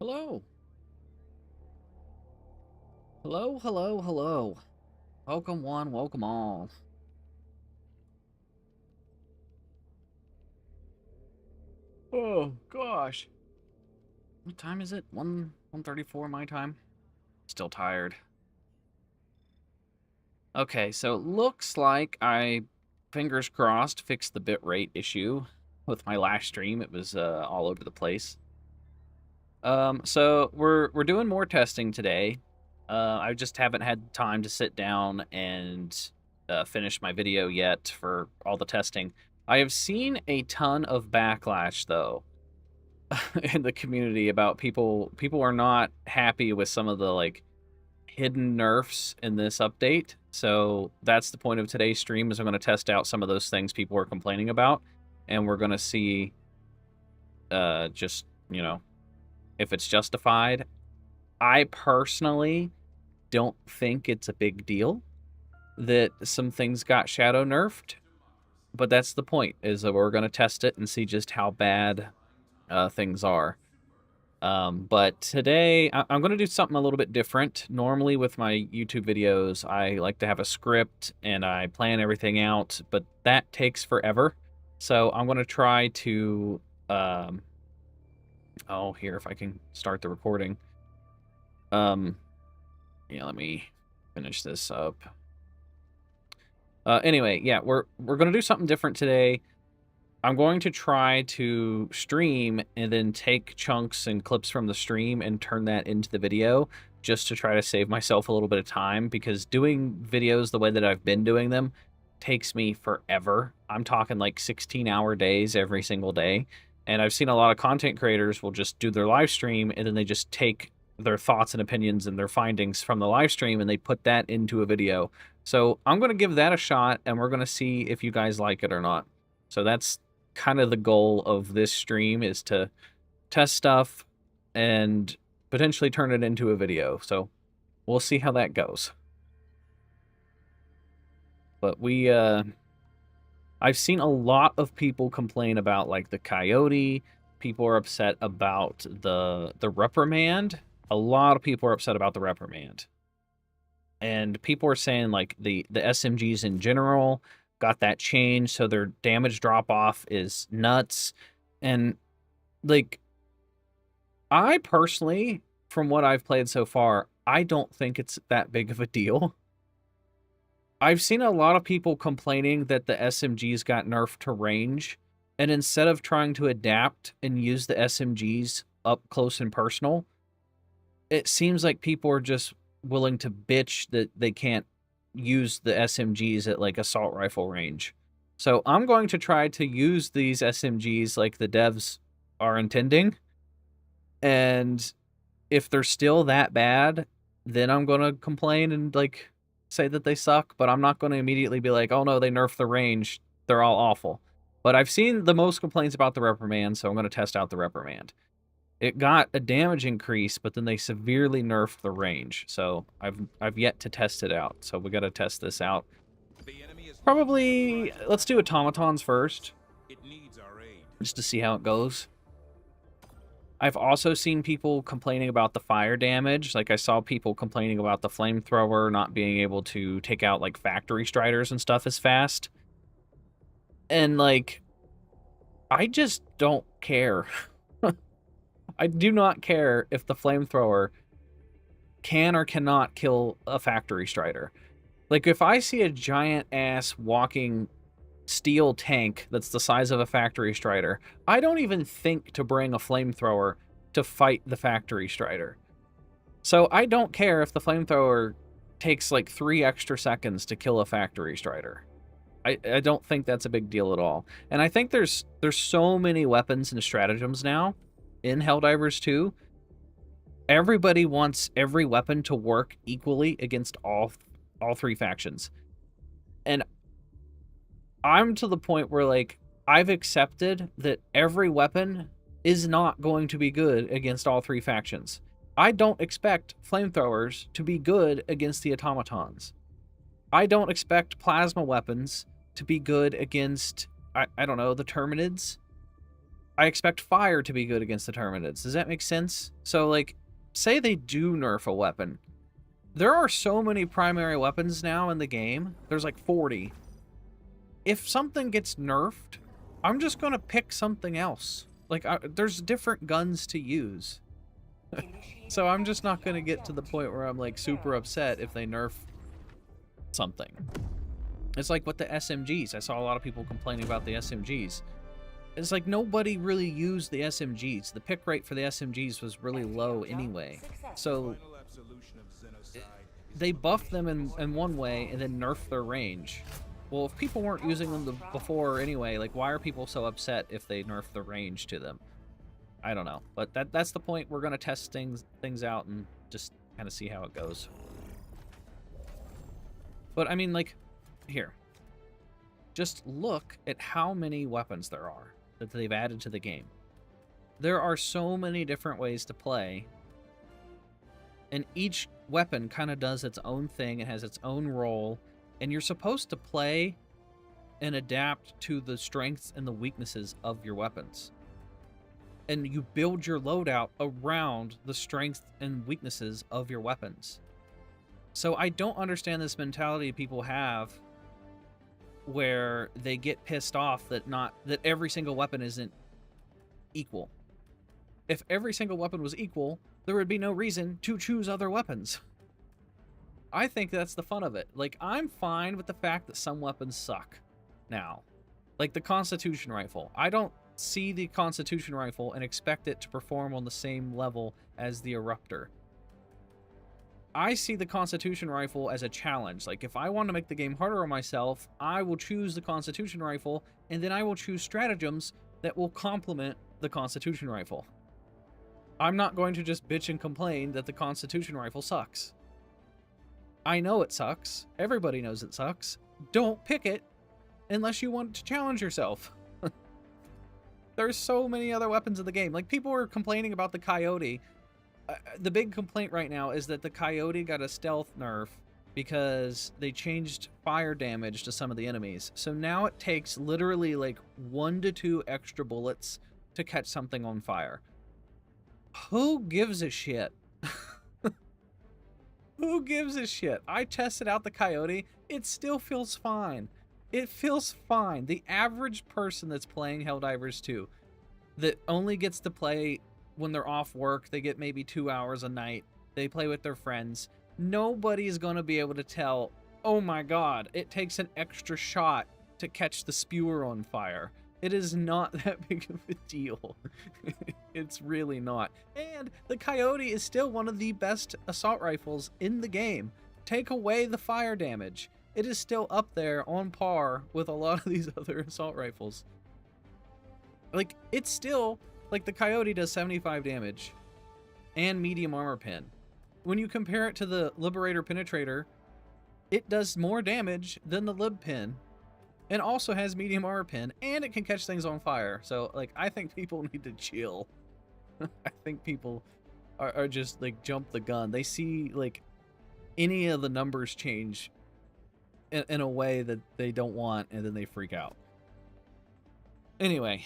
Hello. Hello, hello, hello. Welcome one, welcome all. Oh, gosh. What time is it? 1:34 my time? Still tired. Okay, so it looks like I, fingers crossed, fixed the bitrate issue with my last stream. It was all over the place. So we're doing more testing today. I just haven't had time to sit down and finish my video yet for all the testing. I have seen a ton of backlash though in the community about people are not happy with some of the like hidden nerfs in this update. So that's the point of today's stream, is I'm going to test out some of those things people are complaining about, and we're going to see just, you know, if it's justified. I personally don't think it's a big deal that some things got shadow nerfed, but that's the point, is that we're going to test it and see just how bad things are. But today I'm going to do something a little bit different. Normally with my YouTube videos, I like to have a script and I plan everything out, but that takes forever. So I'm going to try to, oh, here, if I can start the recording. Yeah, let me finish this up. Anyway, yeah, we're going to do something different today. I'm going to try to stream and then take chunks and clips from the stream and turn that into the video, just to try to save myself a little bit of time, because doing videos the way that I've been doing them takes me forever. I'm talking like 16-hour days every single day. And I've seen a lot of content creators will just do their live stream and then they just take their thoughts and opinions and their findings from the live stream and they put that into a video. So I'm going to give that a shot and we're going to see if you guys like it or not. So that's kind of the goal of this stream, is to test stuff and potentially turn it into a video. So we'll see how that goes. But I've seen a lot of people complain about like the coyote. People are upset about the reprimand. A lot of people are upset about the reprimand. And people are saying like the SMGs in general got that change, so their damage drop off is nuts. And like, I personally, from what I've played so far, I don't think it's that big of a deal. I've seen a lot of people complaining that the SMGs got nerfed to range, and instead of trying to adapt and use the SMGs up close and personal, it seems like people are just willing to bitch that they can't use the SMGs at like assault rifle range. So I'm going to try to use these SMGs like the devs are intending. And if they're still that bad, then I'm going to complain and like say that they suck, but I'm not going to immediately be like, oh no, they nerfed the range, they're all awful. But I've seen the most complaints about the reprimand, so I'm going to test out the reprimand. It got a damage increase, but then they severely nerfed the range. So I've yet to test it out. So we got to test this out. Probably let's do automatons first, just to see how it goes. I've also seen people complaining about the fire damage. Like I saw people complaining about the flamethrower not being able to take out like factory striders and stuff as fast. And like, I just don't care. I do not care if the flamethrower can or cannot kill a factory strider. Like, if I see a giant-ass walking steel tank that's the size of a factory strider, I don't even think to bring a flamethrower to fight the factory strider. So I don't care if the flamethrower takes like 3 extra seconds to kill a factory strider. I don't think that's a big deal at all. And I think there's so many weapons and stratagems now in Helldivers 2, everybody wants every weapon to work equally against all 3 factions. And I'm to the point where, like, I've accepted that every weapon is not going to be good against all 3 factions. I don't expect flamethrowers to be good against the automatons. I don't expect plasma weapons to be good against, I don't know, the Terminids. I expect fire to be good against the Terminids. Does that make sense? So, like, say they do nerf a weapon. There are so many primary weapons now in the game. There's like 40. If something gets nerfed, I'm just going to pick something else. Like, there's different guns to use. So I'm just not going to get to the point where I'm, like, super upset if they nerf something. It's like with the SMGs. I saw a lot of people complaining about the SMGs. It's like nobody really used the SMGs. The pick rate for the SMGs was really low anyway. So they buffed them in one way and then nerfed their range. Well, if people weren't using them before anyway, like, why are people so upset if they nerf the range to them? I don't know. But that's the point. We're going to test things out and just kind of see how it goes. But, I mean, like, here. Just look at how many weapons there are that they've added to the game. There are so many different ways to play. And each weapon kind of does its own thing. It has its own role. And you're supposed to play and adapt to the strengths and the weaknesses of your weapons. And you build your loadout around the strengths and weaknesses of your weapons. So I don't understand this mentality people have where they get pissed off that every single weapon isn't equal. If every single weapon was equal, there would be no reason to choose other weapons. I think that's the fun of it. Like, I'm fine with the fact that some weapons suck now. Like the Constitution Rifle. I don't see the Constitution Rifle and expect it to perform on the same level as the Eruptor. I see the Constitution Rifle as a challenge. Like, if I want to make the game harder on myself, I will choose the Constitution Rifle, and then I will choose stratagems that will complement the Constitution Rifle. I'm not going to just bitch and complain that the Constitution Rifle sucks. I know it sucks. Everybody knows it sucks. Don't pick it unless you want to challenge yourself. There's so many other weapons in the game. Like, people were complaining about the Coyote. The big complaint right now is that the Coyote got a stealth nerf because they changed fire damage to some of the enemies. So now it takes literally like 1 to 2 extra bullets to catch something on fire. Who gives a shit? Who gives a shit? I tested out the Coyote. It still feels fine. It feels fine. The average person that's playing Helldivers 2 that only gets to play when they're off work, they get maybe 2 hours a night, they play with their friends, nobody's going to be able to tell, oh my god, it takes an extra shot to catch the spewer on fire. It is not that big of a deal. It's really not. And the Coyote is still one of the best assault rifles in the game. Take away the fire damage. It is still up there on par with a lot of these other assault rifles. Like, it's still, like, the Coyote does 75 damage and medium armor pen. When you compare it to the Liberator Penetrator, it does more damage than the Lib Pen and also has medium armor pen, and it can catch things on fire. So, like, I think people need to chill. I think people are just, like, jump the gun. They see, like, any of the numbers change in a way that they don't want, and then they freak out. Anyway,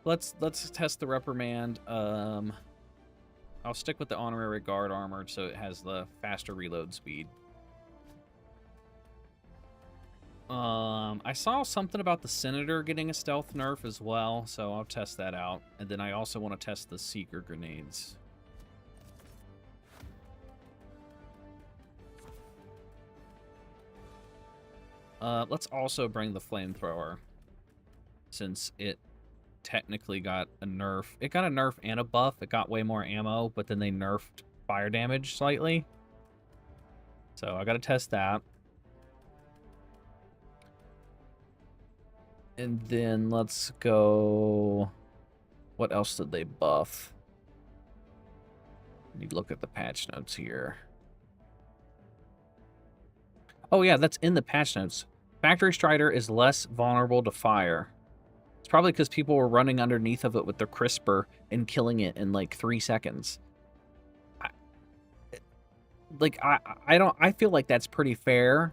let's test the reprimand. I'll stick with the honorary guard armor so it has the faster reload speed. I saw something about the Senator getting a stealth nerf as well, so I'll test that out. And then I also want to test the Seeker grenades. Let's also bring the flamethrower, since it technically got a nerf. It got a nerf and a buff. It got way more ammo, but then they nerfed fire damage slightly. So I gotta test that. And then let's go... What else did they buff? Need to look at the patch notes here. Oh yeah, that's in the patch notes. Factory Strider is less vulnerable to fire. It's probably because people were running underneath of it with their crisper and killing it in like 3 seconds. I feel like that's pretty fair.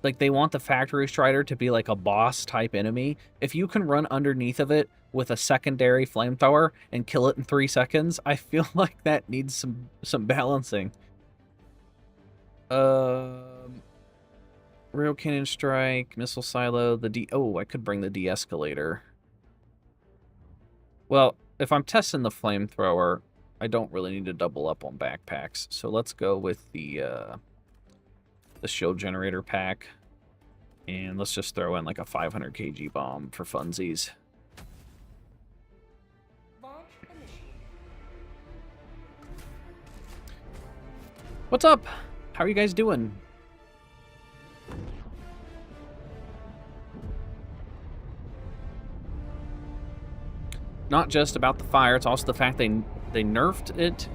Like, they want the factory strider to be like a boss type enemy. If you can run underneath of it with a secondary flamethrower and kill it in 3 seconds, I feel like that needs some balancing. Rail cannon strike, missile silo, oh, I could bring the de-escalator. Well, if I'm testing the flamethrower, I don't really need to double up on backpacks. So let's go with the shield generator pack. And let's just throw in like a 500 kg bomb for funsies. What's up? How are you guys doing? Not just about the fire, it's also the fact they nerfed it.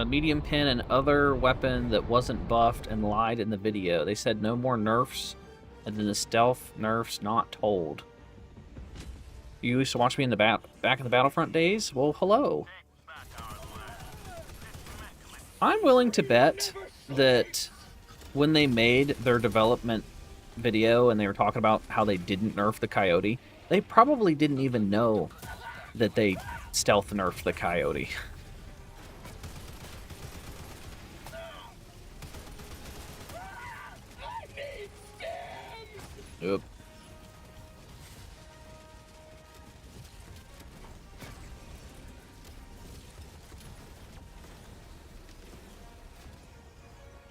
Medium pin and other weapon that wasn't buffed and lied in the video. They said no more nerfs, and then the stealth nerfs not told. You used to watch me in the back in the Battlefront days? Well, hello. I'm willing to bet that when they made their development video and they were talking about how they didn't nerf the Coyote, they probably didn't even know that they stealth nerfed the Coyote. Oop.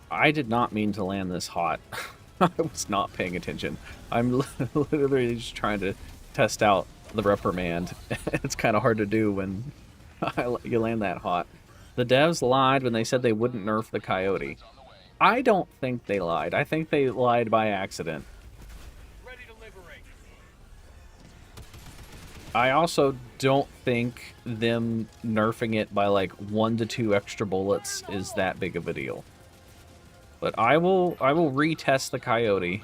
I did not mean to land this hot. I was not paying attention. I'm literally just trying to test out the reprimand. It's kind of hard to do when you land that hot. The devs lied when they said they wouldn't nerf the Coyote. I don't think they lied. I think they lied by accident. I also don't think them nerfing it by like 1 to 2 extra bullets is that big of a deal. But I will retest the Coyote.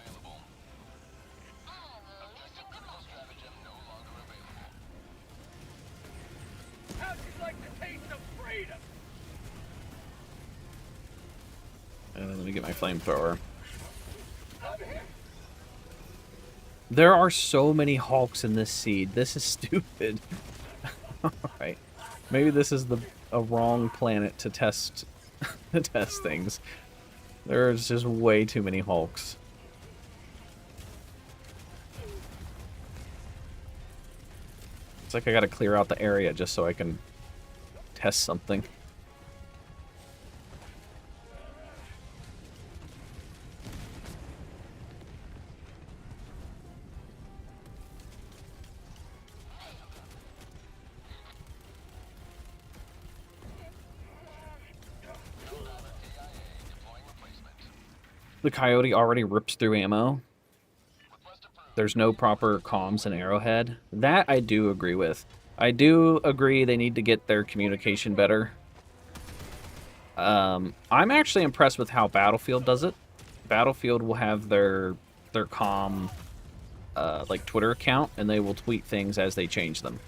Let me get my flamethrower. There are so many Hulks in this seed. This is stupid. Alright. Maybe this is a wrong planet to test things. There's just way too many Hulks. It's like I gotta clear out the area just so I can test something. The Coyote already rips through ammo. There's no proper comms in Arrowhead. That I do agree with. I do agree they need to get their communication better. I'm actually impressed with how Battlefield does it. Battlefield will have their comm like Twitter account, and they will tweet things as they change them.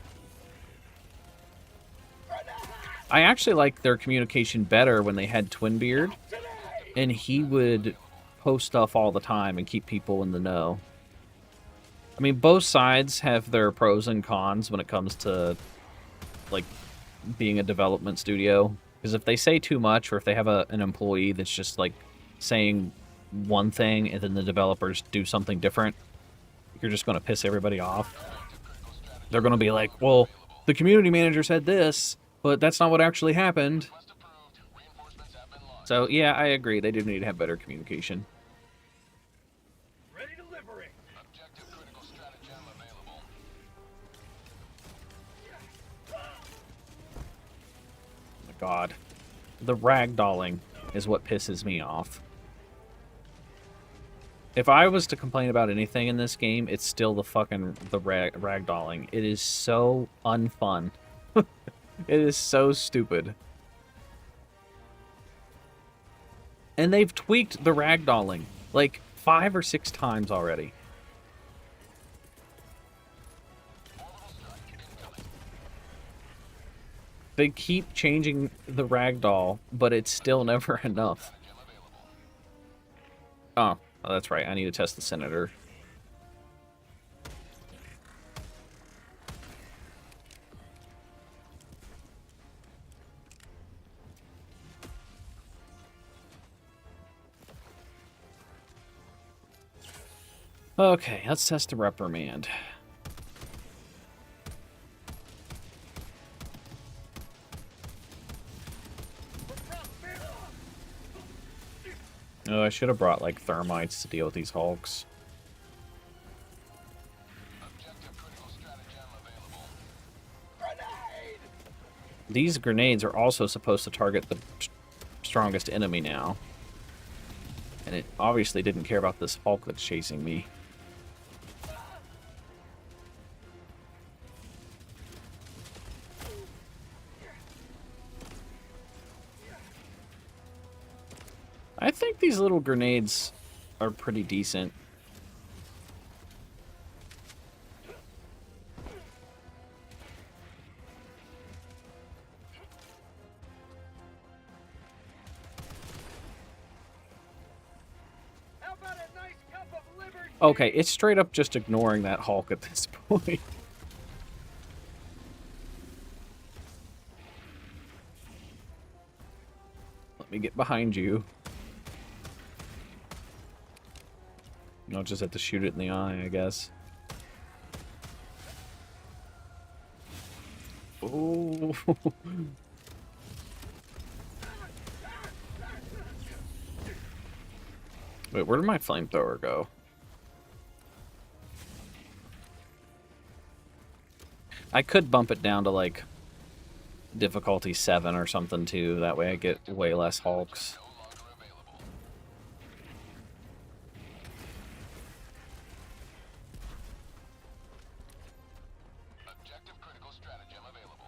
I actually like their communication better when they had Twinbeard, and he would post stuff all the time and keep people in the know. I mean, both sides have their pros and cons when it comes to, like, being a development studio. Because if they say too much, or if they have an employee that's just, like, saying one thing and then the developers do something different, you're just going to piss everybody off. They're going to be like, well, the community manager said this, but that's not what actually happened. So, yeah, I agree. They do need to have better communication. Ready delivery. Objective critical stratagem available. Oh my god. The ragdolling is what pisses me off. If I was to complain about anything in this game, it's still the ragdolling. It is so unfun. It is so stupid. And they've tweaked the ragdolling like 5 or 6 times already. They keep changing the ragdoll, but it's still never enough. Oh, Oh, that's right. I need to test the senator. Okay, let's test the reprimand. Oh, I should have brought, like, thermites to deal with these hulks. These grenades are also supposed to target the strongest enemy now. And it obviously didn't care about this hulk that's chasing me. I think these little grenades are pretty decent. How about a nice cup of liberty? Okay, it's straight up just ignoring that hulk at this point. Let me get behind you. I'll just have to shoot it in the eye, I guess. Oh. Wait, where did my flamethrower go? I could bump it down to, like, difficulty 7 or something, too. That way I get way less hulks. Objective critical stratagem available.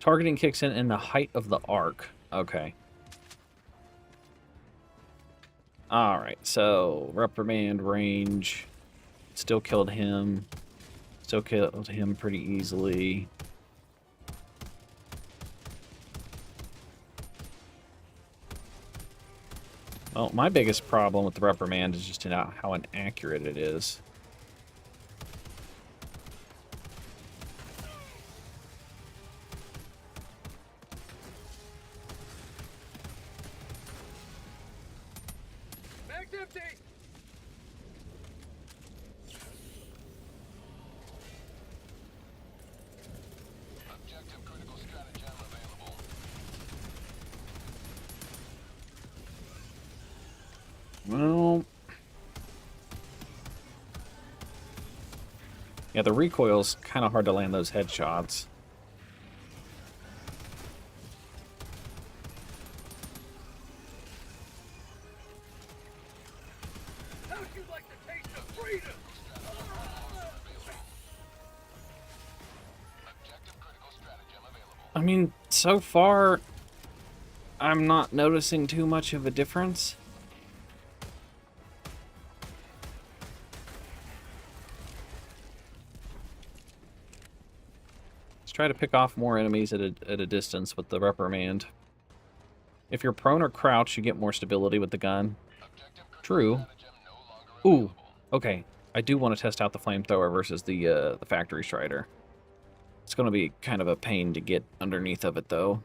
Targeting kicks in the height of the arc. Okay. Alright, so reprimand range. Still killed him. Still killed him pretty easily. Well, my biggest problem with the reprimand is just how inaccurate it is. Mag's empty. Objective critical stratagem available. Well... yeah, the recoil's kind of hard to land those headshots. How'd you like the taste of freedom? Objective critical stratagem available. I mean, so far, I'm not noticing too much of a difference. Let's try to pick off more enemies at a distance with the reprimand. If you're prone or crouch, you get more stability with the gun. True. Ooh, okay. I do want to test out the flamethrower versus the factory strider. It's going to be kind of a pain to get underneath of it, though.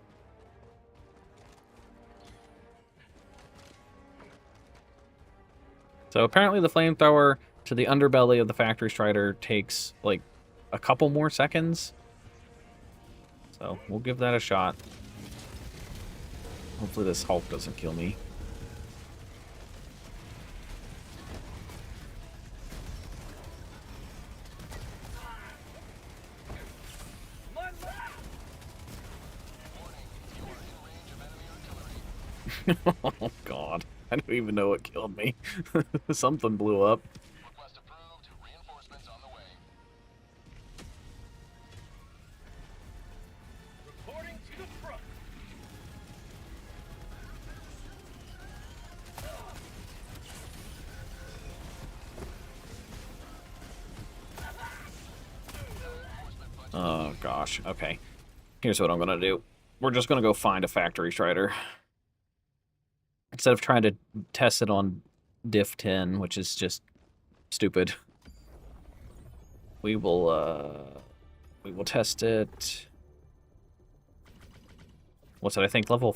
So apparently the flamethrower to the underbelly of the factory strider takes, like, a couple more seconds. So we'll give that a shot. Hopefully this Hulk doesn't kill me. Oh, God. I don't even know what killed me. Something blew up. Request approved. Reinforcements on the way. Reporting to the front. Oh, gosh. Okay. Here's what I'm going to do. we're just gonna go find a factory strider. Instead of trying to test it on diff 10, which is just stupid. We will test it. What's it? I think level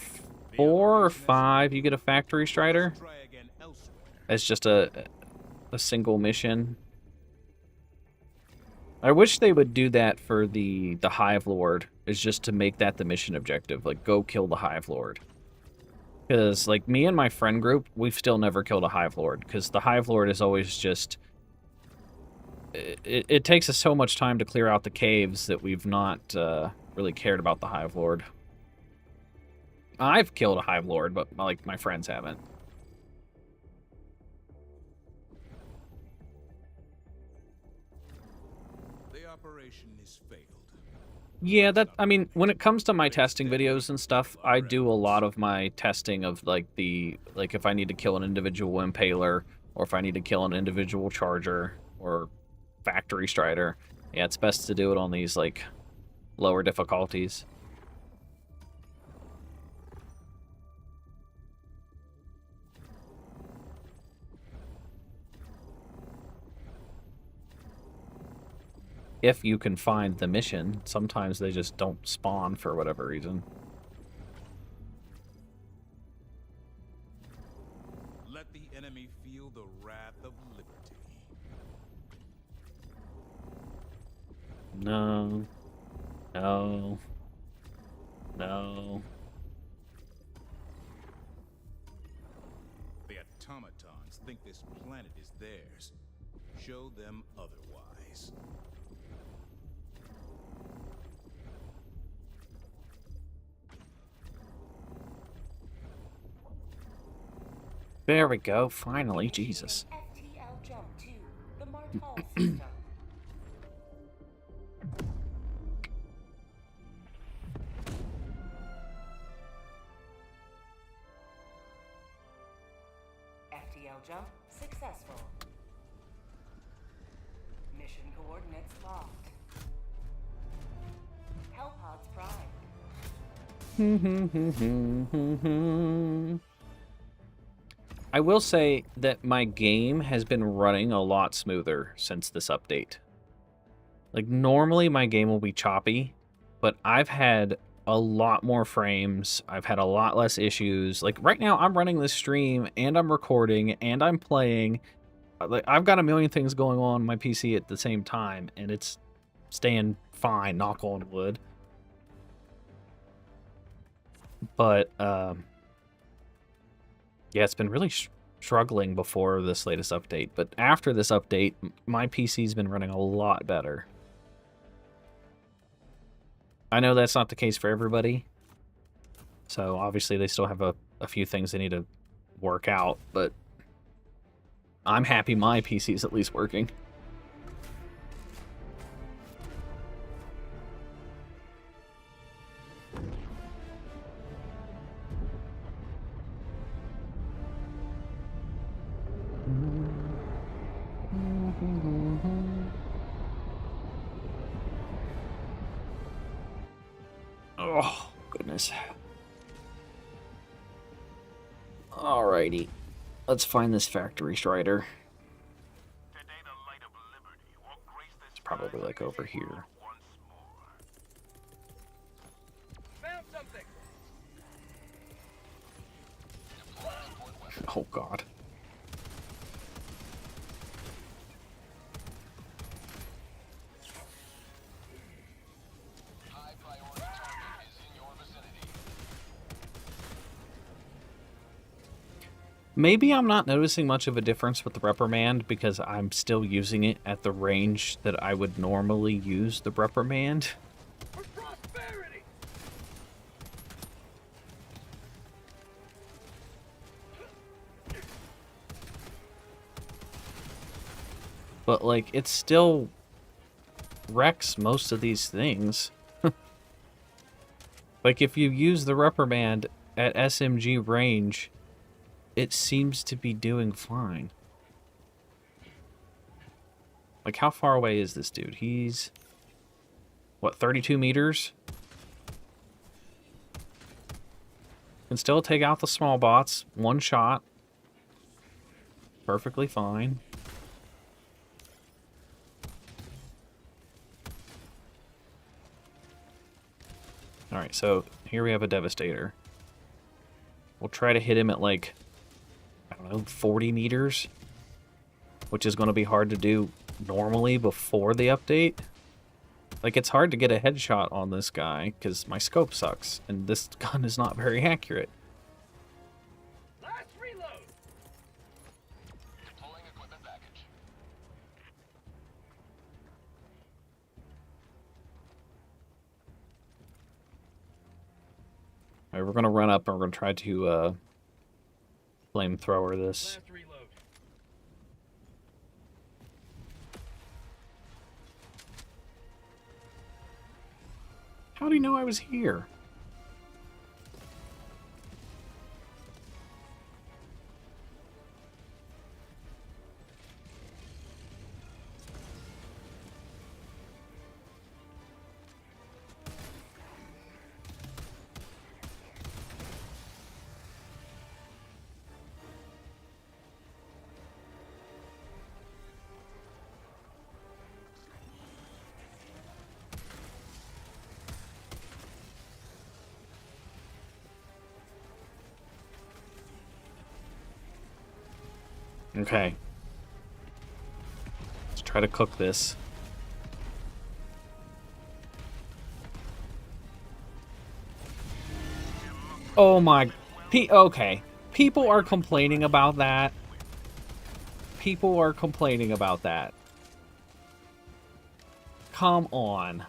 4 or 5 you get a factory strider. It's just a single mission. I wish they would do that for the Hive Lord, is just to make that the mission objective. Like, go kill the Hive Lord. Because, like, me and my friend group, we've still never killed a Hive Lord. Because the Hive Lord is always just... It takes us so much time to clear out the caves that we've not really cared about the Hive Lord. I've killed a Hive Lord, but, like, my friends haven't. The operation is failed. Yeah, I mean, when it comes to my testing videos and stuff, I do a lot of my testing of, like, if I need to kill an individual impaler, or if I need to kill an individual charger, or factory strider. Yeah, it's best to do it on these, like, lower difficulties. If you can find the mission, sometimes they just don't spawn for whatever reason. Let the enemy feel the wrath of liberty. No. No. No. The Automatons think this planet is theirs. Show them otherwise. There we go, finally, Jesus. FTL jump to the Martall system. FTL jump successful. Mission coordinates locked. Hellpod's prime. I will say that my game has been running a lot smoother since this update. Like, normally my game will be choppy, but I've had a lot more frames. I've had a lot less issues. Like, right now I'm running this stream, and I'm recording, and I'm playing. Like, I've got a million things going on my PC at the same time, and it's staying fine, knock on wood. But, yeah, it's been really struggling before this latest update, but after this update, my PC's been running a lot better. I know that's not the case for everybody, so obviously they still have a few things they need to work out, but I'm happy my PC's at least working. Oh, goodness. Alrighty. Let's find this factory strider. It's probably like over here. Found something. Oh, God. High priority target is in your vicinity. Maybe I'm not noticing much of a difference with the reprimand because I'm still using it at the range that I would normally use the reprimand. For prosperity. But, like, it still wrecks most of these things. Like, if you use the reprimand at SMG range, it seems to be doing fine. Like, how far away is this dude? He's, what, 32 meters? Can still take out the small bots. One shot. Perfectly fine. Alright, so here we have a Devastator. We'll try to hit him at like, I don't know, 40 meters. Which is going to be hard to do normally before the update. Like, it's hard to get a headshot on this guy because my scope sucks. And this gun is not very accurate. Last reload. Deploying equipment package. Alright, we're going to run up and we're going to try to flamethrower this. Last reload. How do you know I was here? Okay. Let's try to cook this. Oh my... Okay. People are complaining about that. People are complaining about that. Come on.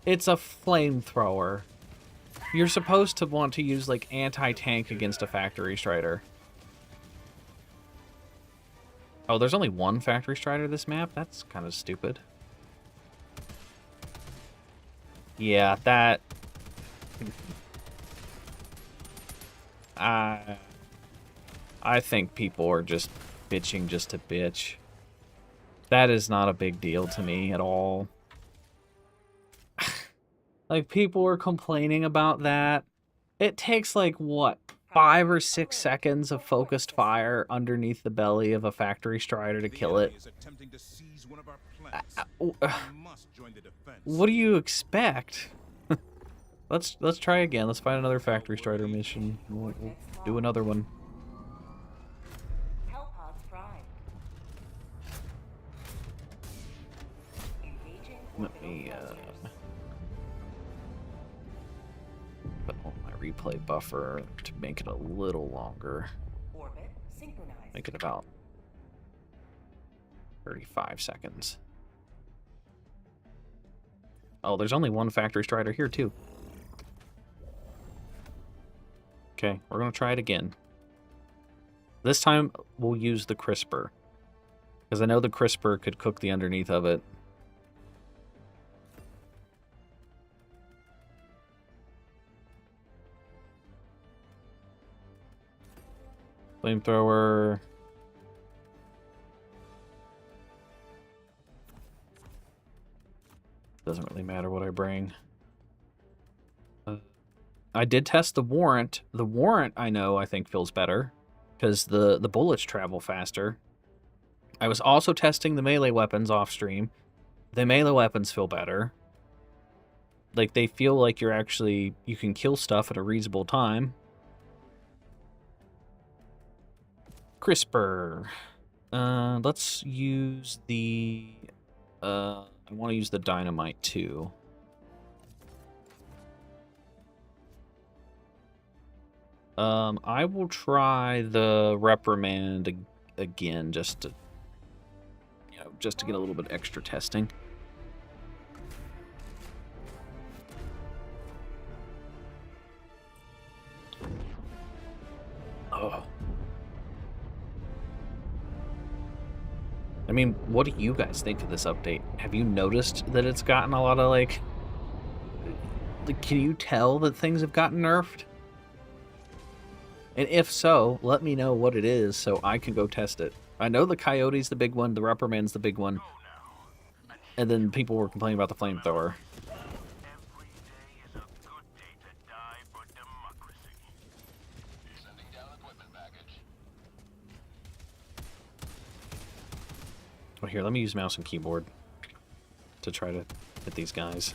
It's a flamethrower. You're supposed to want to use, like, anti-tank against a factory strider. Oh, there's only one factory strider this map? That's kind of stupid. Yeah, that... I think people are just bitching just to bitch. That is not a big deal to me at all. Like, people are complaining about that. It takes, like, what? 5 or 6 seconds of focused fire underneath the belly of a factory strider to kill it. What do you expect? Let's try again. Let's find another factory strider mission. We'll do another one. Let me put on my replay buffer to make it a little longer. Make it about 35 seconds. Oh, there's only one factory strider here too. Okay, we're gonna try it again. This time we'll use the crisper, because I know the crisper could cook the underneath of it. Flamethrower. Doesn't really matter what I bring. I did test the warrant. The warrant, I think feels better, because the bullets travel faster. I was also testing the melee weapons off stream. The melee weapons feel better. Like, they feel like you can kill stuff at a reasonable time. Crisper. Let's use the... I want to use the dynamite too. I will try the reprimand again just to, just to get a little bit extra testing. Oh. I mean, what do you guys think of this update? Have you noticed that it's gotten a lot of, like, can you tell that things have gotten nerfed? And if so, let me know what it is so I can go test it. I know the Coyote's the big one, the Reprimand's the big one. And then people were complaining about the Flamethrower. Every day is a good day to die for democracy. Well, here, let me use mouse and keyboard to try to hit these guys.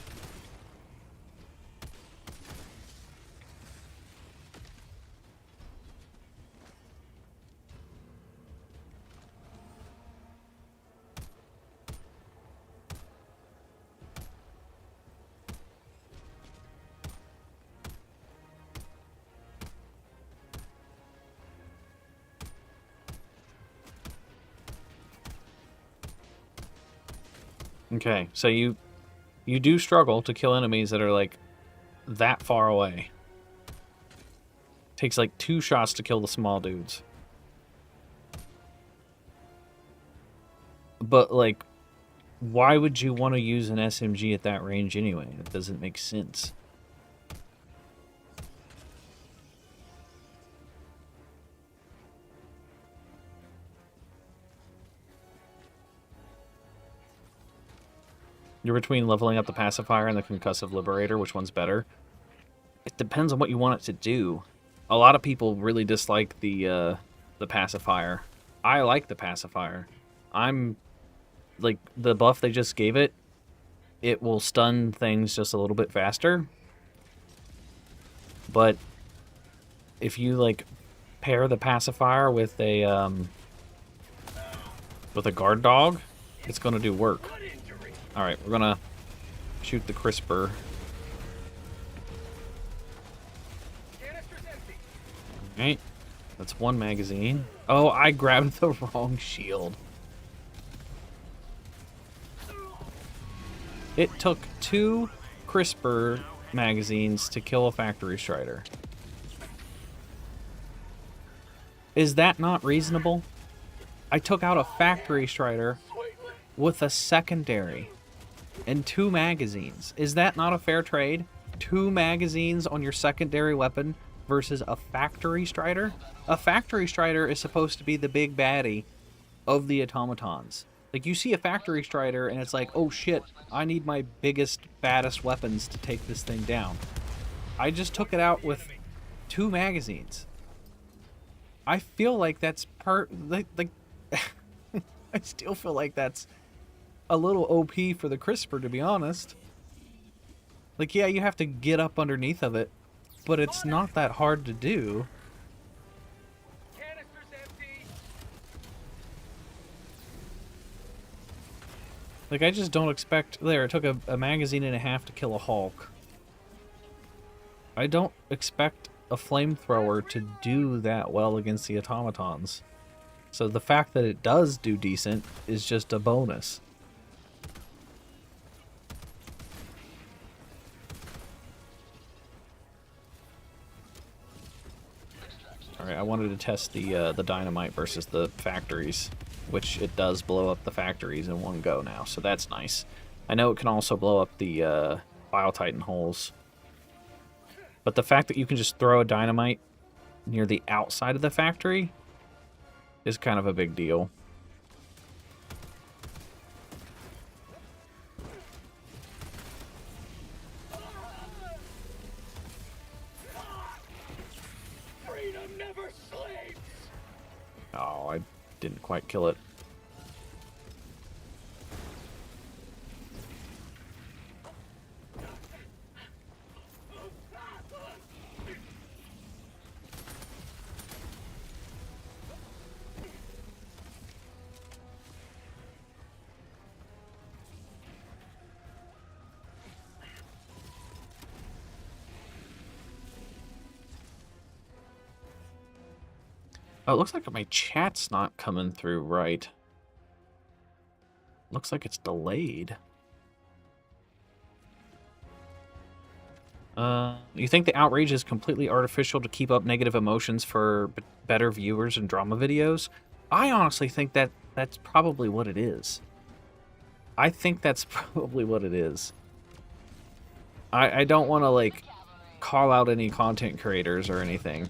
Okay, so you do struggle to kill enemies that are like that far away. Takes like 2 shots to kill the small dudes. But like, why would you want to use an SMG at that range anyway? It doesn't make sense. You're between leveling up the pacifier and the concussive liberator. Which one's better? It depends on what you want it to do. A lot of people really dislike the pacifier. I like the pacifier. I'm like, the buff they just gave it, it will stun things just a little bit faster. But if you like pair the pacifier with a guard dog, it's gonna do work. Alright, we're gonna shoot the crisper. Alright, that's 1 magazine. Oh, I grabbed the wrong shield. It took 2 crisper magazines to kill a factory strider. Is that not reasonable? I took out a factory strider with a secondary and 2 magazines. Is that not a fair trade? 2 magazines on your secondary weapon versus a factory strider? A factory strider is supposed to be the big baddie of the automatons. Like, you see a factory strider and it's like, oh shit, I need my biggest, baddest weapons to take this thing down. I just took it out with 2 magazines. I feel like that's I still feel like that's a little OP for the crisper, to be honest. Like, yeah, you have to get up underneath of it, but it's not that hard to do. Like, I just don't expect... There, it took a magazine and a half to kill a Hulk. I don't expect a flamethrower to do that well against the automatons. So the fact that it does do decent is just a bonus. Alright, I wanted to test the dynamite versus the factories, which it does blow up the factories in one go now, so that's nice. I know it can also blow up the Bile Titan holes. But the fact that you can just throw a dynamite near the outside of the factory is kind of a big deal. Oh, I didn't quite kill it. Oh, it looks like my chat's not coming through right. Looks like it's delayed. You think the outrage is completely artificial to keep up negative emotions for better viewers and drama videos? I honestly think that that's probably what it is. I think that's probably what it is. I don't want to, like, call out any content creators or anything.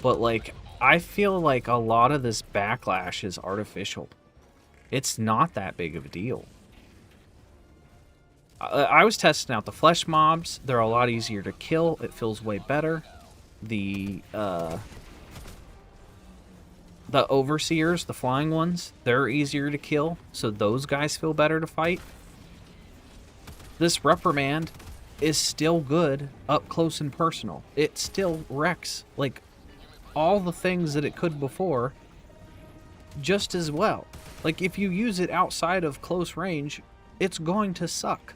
But, like, I feel like a lot of this backlash is artificial. It's not that big of a deal. I was testing out the flesh mobs. They're a lot easier to kill. It feels way better. The The overseers, the flying ones, they're easier to kill, so those guys feel better to fight. This reprimand is still good up close and personal. It still wrecks, like, all the things that it could before just as well. Like, if you use it outside of close range, it's going to suck.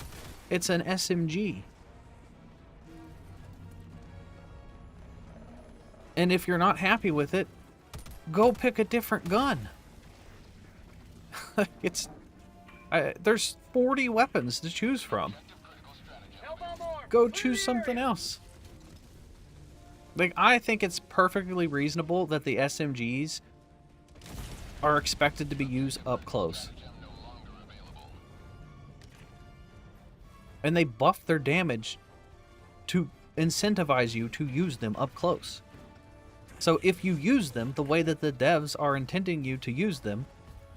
It's an SMG. And if you're not happy with it, go pick a different gun. There's 40 weapons to choose from. Go choose something else. Like, I think it's perfectly reasonable that the SMGs are expected to be used up close. And they buff their damage to incentivize you to use them up close. So if you use them the way that the devs are intending you to use them,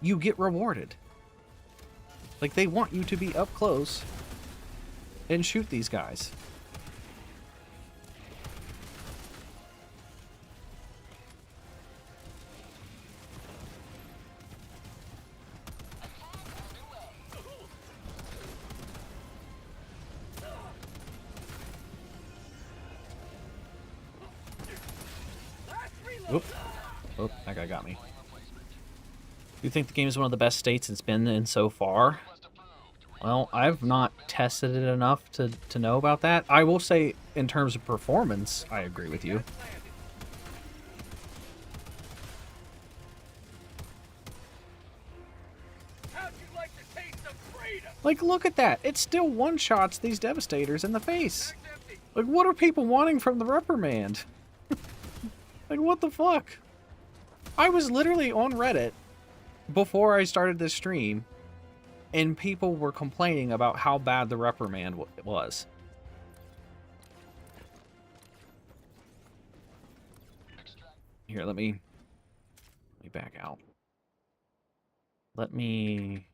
you get rewarded. Like, they want you to be up close and shoot these guys. Oop. Oh, that guy got me. You think the game is one of the best states it's been in so far? Well, I've not tested it enough to know about that. I will say, in terms of performance, I agree with you. How'd you like the taste of freedom? Like, look at that. It still one-shots these Devastators in the face. Like, what are people wanting from the reprimand? Like, what the fuck? I was literally on Reddit before I started this stream, and people were complaining about how bad the reprimand was. Here, let me back out. Let me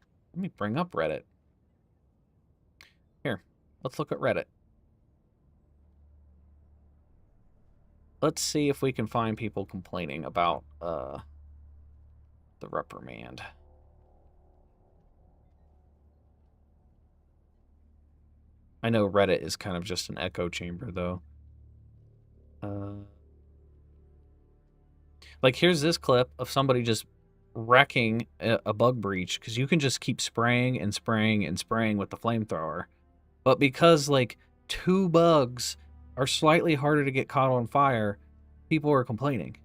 bring up Reddit. Here, let's look at Reddit. Let's see if we can find people complaining about the reprimand. I know Reddit is kind of just an echo chamber, though. Like, here's this clip of somebody just wrecking a bug breach, because you can just keep spraying and spraying and spraying with the flamethrower. But because, like, 2 bugs are slightly harder to get caught on fire, people are complaining.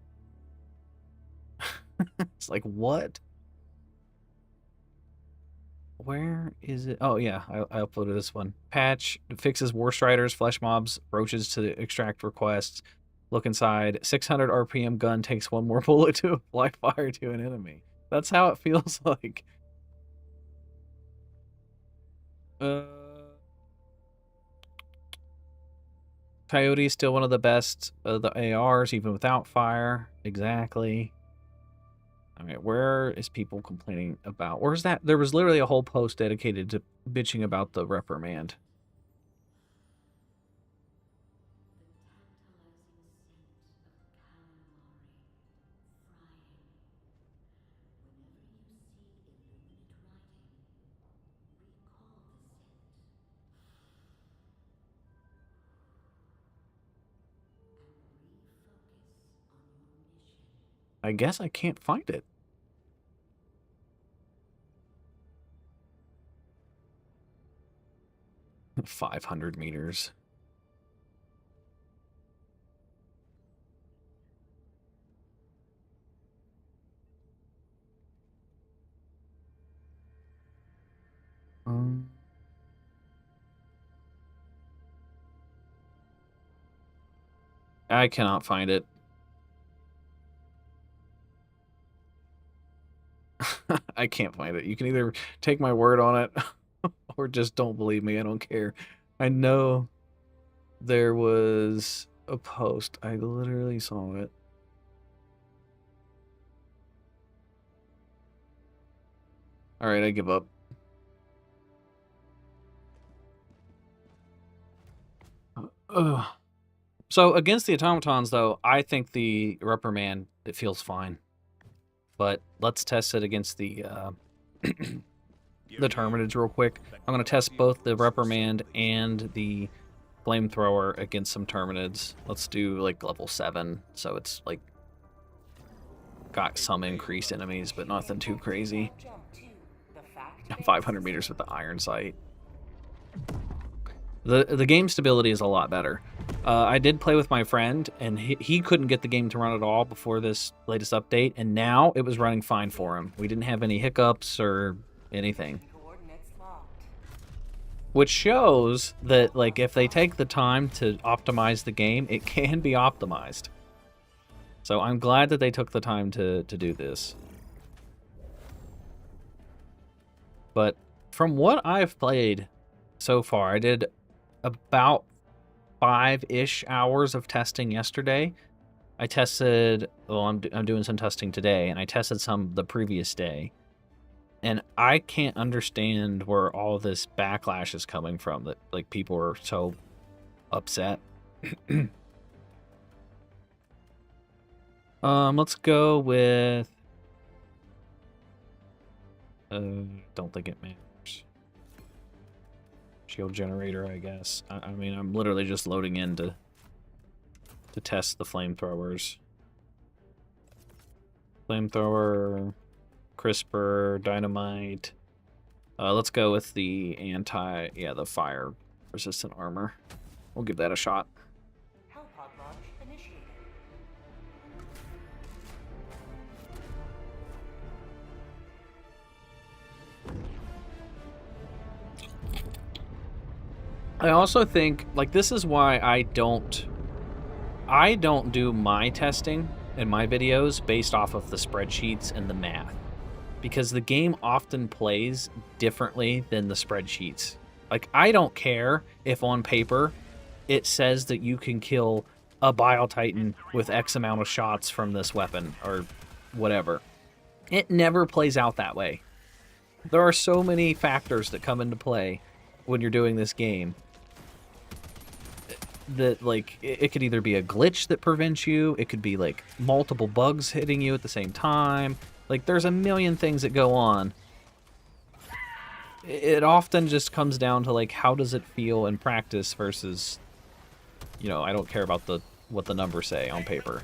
It's like, what? Where is it? Oh, yeah, I uploaded this one. Patch fixes War Striders, Flesh Mobs, Roaches to extract requests. Look inside. 600 RPM gun takes 1 more bullet to apply fire to an enemy. That's how it feels like. Coyote is still one of the best of the ARs, even without fire. Exactly. Okay, where is people complaining about? Where's that? There was literally a whole post dedicated to bitching about the reprimand. I guess I can't find it. $500 meters. I cannot find it. I can't find it. You can either take my word on it or just don't believe me. I don't care. I know there was a post. I literally saw it. All right, I give up. So against the automatons, though, I think the reprimand, it feels fine. but let's test it against the Terminids real quick. I'm going to test both the reprimand and the flamethrower against some Terminids. Let's do like level 7, so it's like got some increased enemies, but nothing too crazy. 500 meters with the iron sight. The game stability is a lot better. I did play with my friend, and he couldn't get the game to run at all before this latest update, and now it was running fine for him. We didn't have any hiccups or anything. Which shows that, like, if they take the time to optimize the game, it can be optimized. So I'm glad that they took the time to do this. But from what I've played so far, I did about 5-ish hours of testing yesterday. I tested, well, I'm doing some testing today, and I tested some the previous day. And I can't understand where all this backlash is coming from, that like people are so upset. Let's go with don't think it matters. Shield generator, I guess. I mean, I'm literally just loading in to test the flamethrowers. Flamethrower, CRISPR, dynamite. Let's go with the the fire resistant armor. We'll give that a shot. Hellpod launch initiated. I also think, like, this is why I don't do my testing in my videos based off of the spreadsheets and the math, because the game often plays differently than the spreadsheets. Like, I don't care if on paper it says that you can kill a Bile Titan with X amount of shots from this weapon or whatever. It never plays out that way. There are so many factors that come into play when you're doing this game that, like, it could either be a glitch that prevents you, it could be like multiple bugs hitting you at the same time. Like, there's a million things that go on. It often just comes down to, like, how does it feel in practice versus, you know, I don't care about what the numbers say on paper.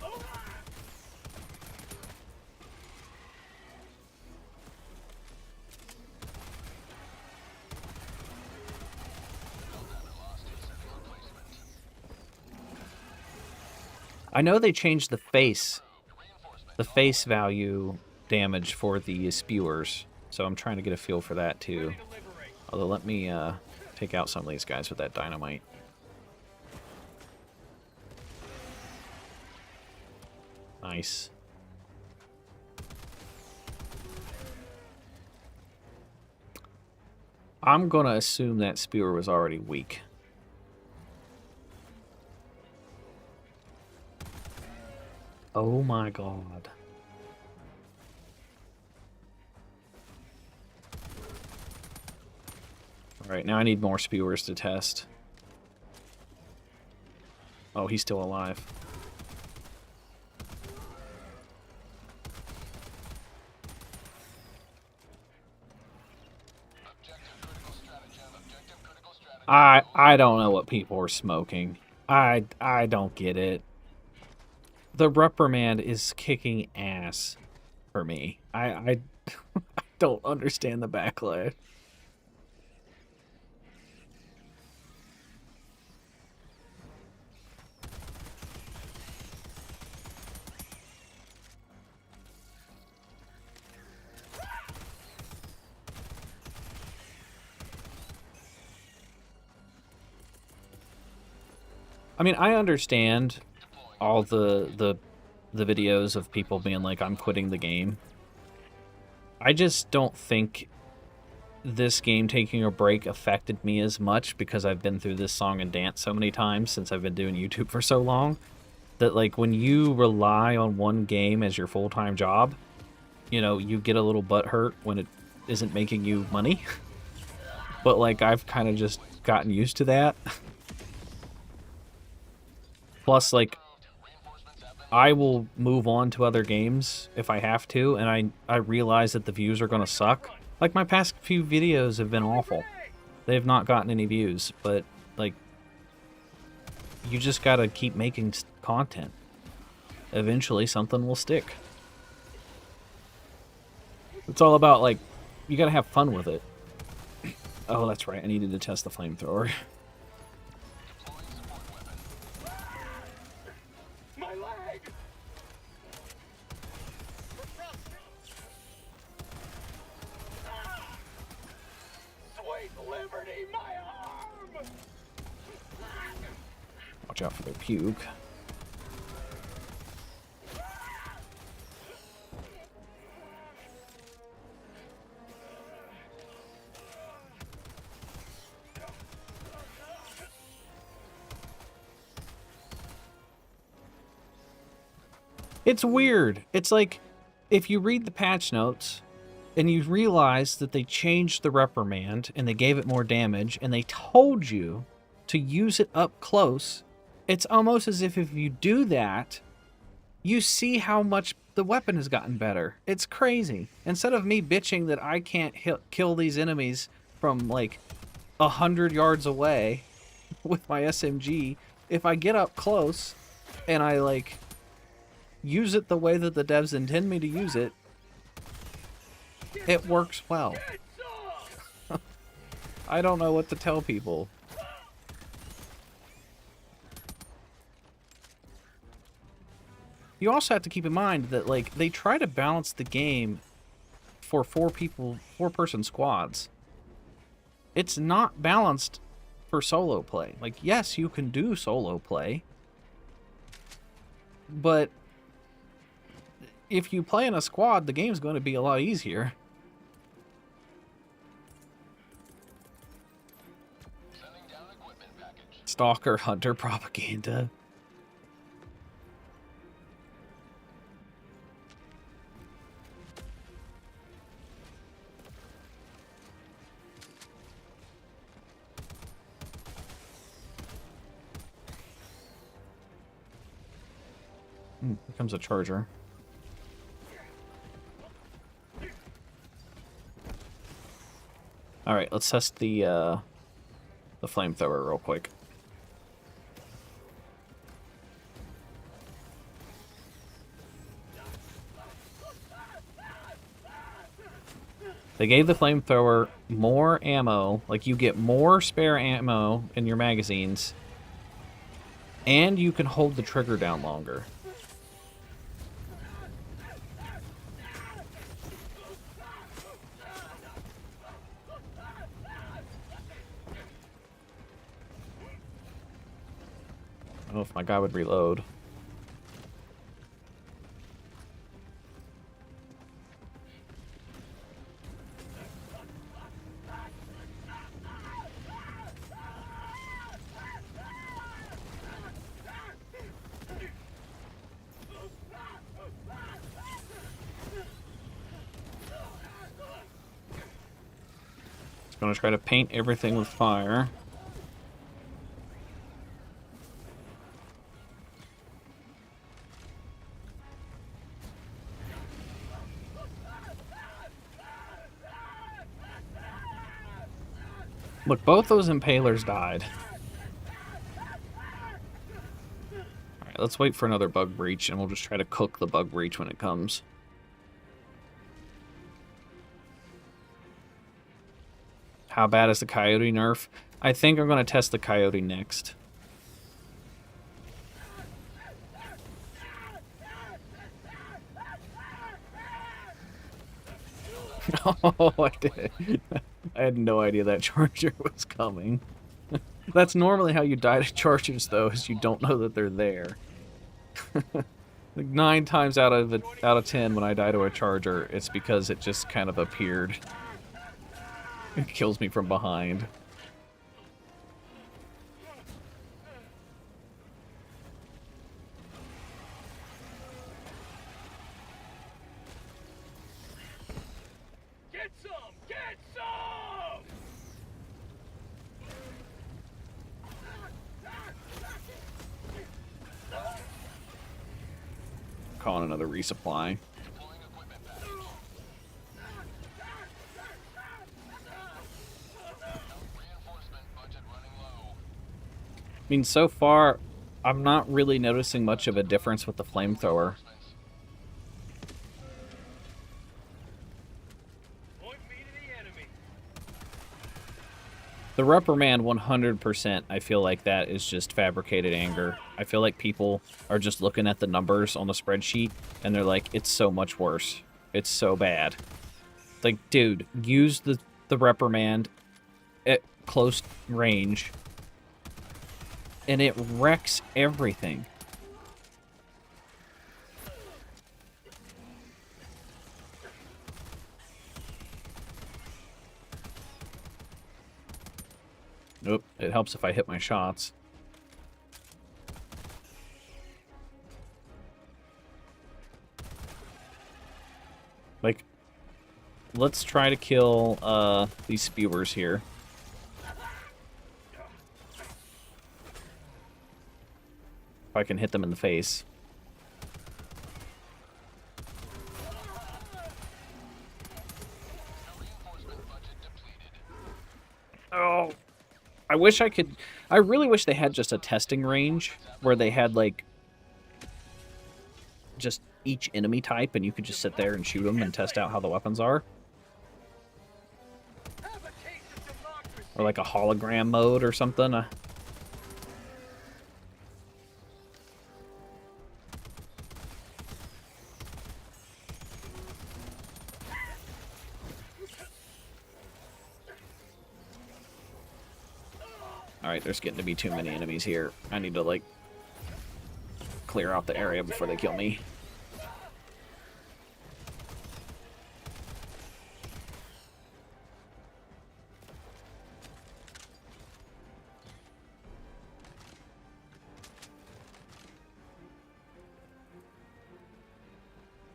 I know they changed the face value damage for the spewers, so I'm trying to get a feel for that too. Although, let me take out some of these guys with that dynamite. Nice. I'm gonna assume that spewer was already weak. Oh my god. Alright, now I need more spewers to test. Oh, he's still alive. I don't know what people are smoking. I don't get it. The reprimand is kicking ass for me. I don't understand the backlash. I mean, I understand all the videos of people being like, I'm quitting the game. I just don't think this game taking a break affected me as much, because I've been through this song and dance so many times since I've been doing YouTube for so long, that, like, when you rely on one game as your full-time job, you know, you get a little butthurt when it isn't making you money. But, like, I've kind of just gotten used to that. Plus, like, I will move on to other games if I have to, and I realize that the views are going to suck. Like, my past few videos have been awful. They have not gotten any views, but, like, you just gotta keep making content. Eventually, something will stick. It's all about, like, you gotta have fun with it. Oh, that's right, I needed to test the flamethrower. My leg! Sweet liberty, my arm! Watch out for their puke. It's weird. It's like, if you read the patch notes, and you realize that they changed the reprimand, and they gave it more damage, and they told you to use it up close, it's almost as if you do that, you see how much the weapon has gotten better. It's crazy. Instead of me bitching that I can't kill these enemies from, like, 100 yards away with my SMG, if I get up close, and I, like, use it the way that the devs intend me to use it, it works well. I don't know what to tell people. You also have to keep in mind that, like, they try to balance the game for four-person squads. It's not balanced for solo play. Like, yes, you can do solo play, but if you play in a squad, the game's going to be a lot easier. Stalker Hunter propaganda. Here comes a charger. All right, let's test the flamethrower real quick. They gave the flamethrower more ammo, like you get more spare ammo in your magazines, and you can hold the trigger down longer. I don't know if my guy would reload. Just gonna try to paint everything with fire. Look, both those impalers died. Alright, let's wait for another bug breach, and we'll just try to cook the bug breach when it comes. How bad is the coyote nerf? I think I'm going to test the coyote next. Oh, I did. I had no idea that charger was coming. That's normally how you die to chargers, though, is you don't know that they're there. Like 9 times out of 10 when I die to a charger, it's because it just kind of appeared. It kills me from behind. Get some! Get some! on another resupply. I mean, so far, I'm not really noticing much of a difference with the flamethrower. Point me to the enemy. The reprimand 100%, I feel like that is just fabricated anger. I feel like people are just looking at the numbers on the spreadsheet, and they're like, it's so much worse. It's so bad. Like, dude, use the reprimand at close range, and it wrecks everything. Nope, it helps if I hit my shots. Like, let's try to kill these spewers here. If I can hit them in the face. Oh, I wish I could. I really wish they had just a testing range where they had, like, just each enemy type and you could just sit there and shoot them and test out how the weapons are. Have a taste of democracy. Or like a hologram mode or something. Alright, there's getting to be too many enemies here. I need to, like, clear out the area before they kill me.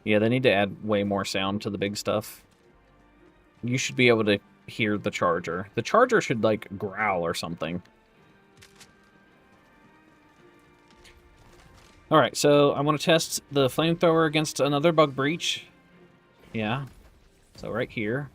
Yeah, they need to add way more sound to the big stuff. You should be able to hear the charger. The charger should, like, growl or something. Alright, so I want to test the flamethrower against another bug breach. Yeah. So right here.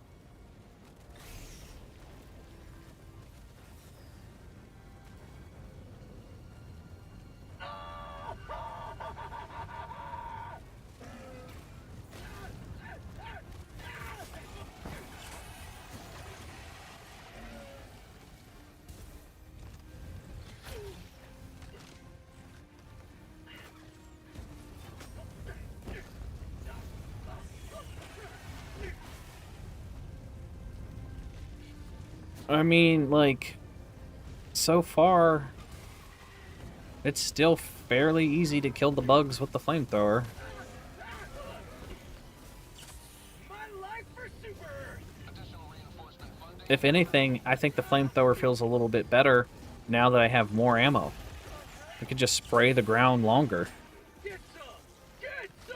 I mean, like, so far, it's still fairly easy to kill the bugs with the flamethrower. My life for Super. If anything, I think the flamethrower feels a little bit better now that I have more ammo. I could just spray the ground longer. Get some. Get some.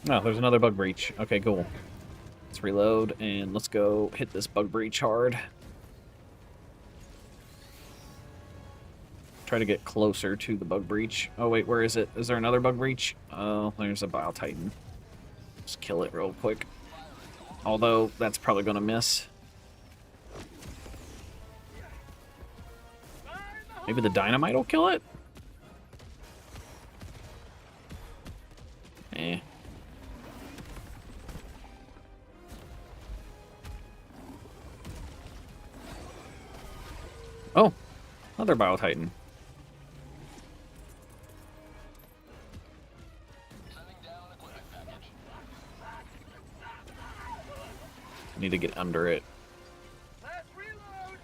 Oh, there's another bug breach. Okay, cool. Let's reload, and let's go hit this bug breach hard. Try to get closer to the bug breach. Oh, wait, where is it? Is there another bug breach? Oh, there's a Bile Titan. Just kill it real quick. Although, that's probably going to miss. Maybe the dynamite will kill it? Eh. Oh, another Bile Titan. Need to get under it. Let's reload.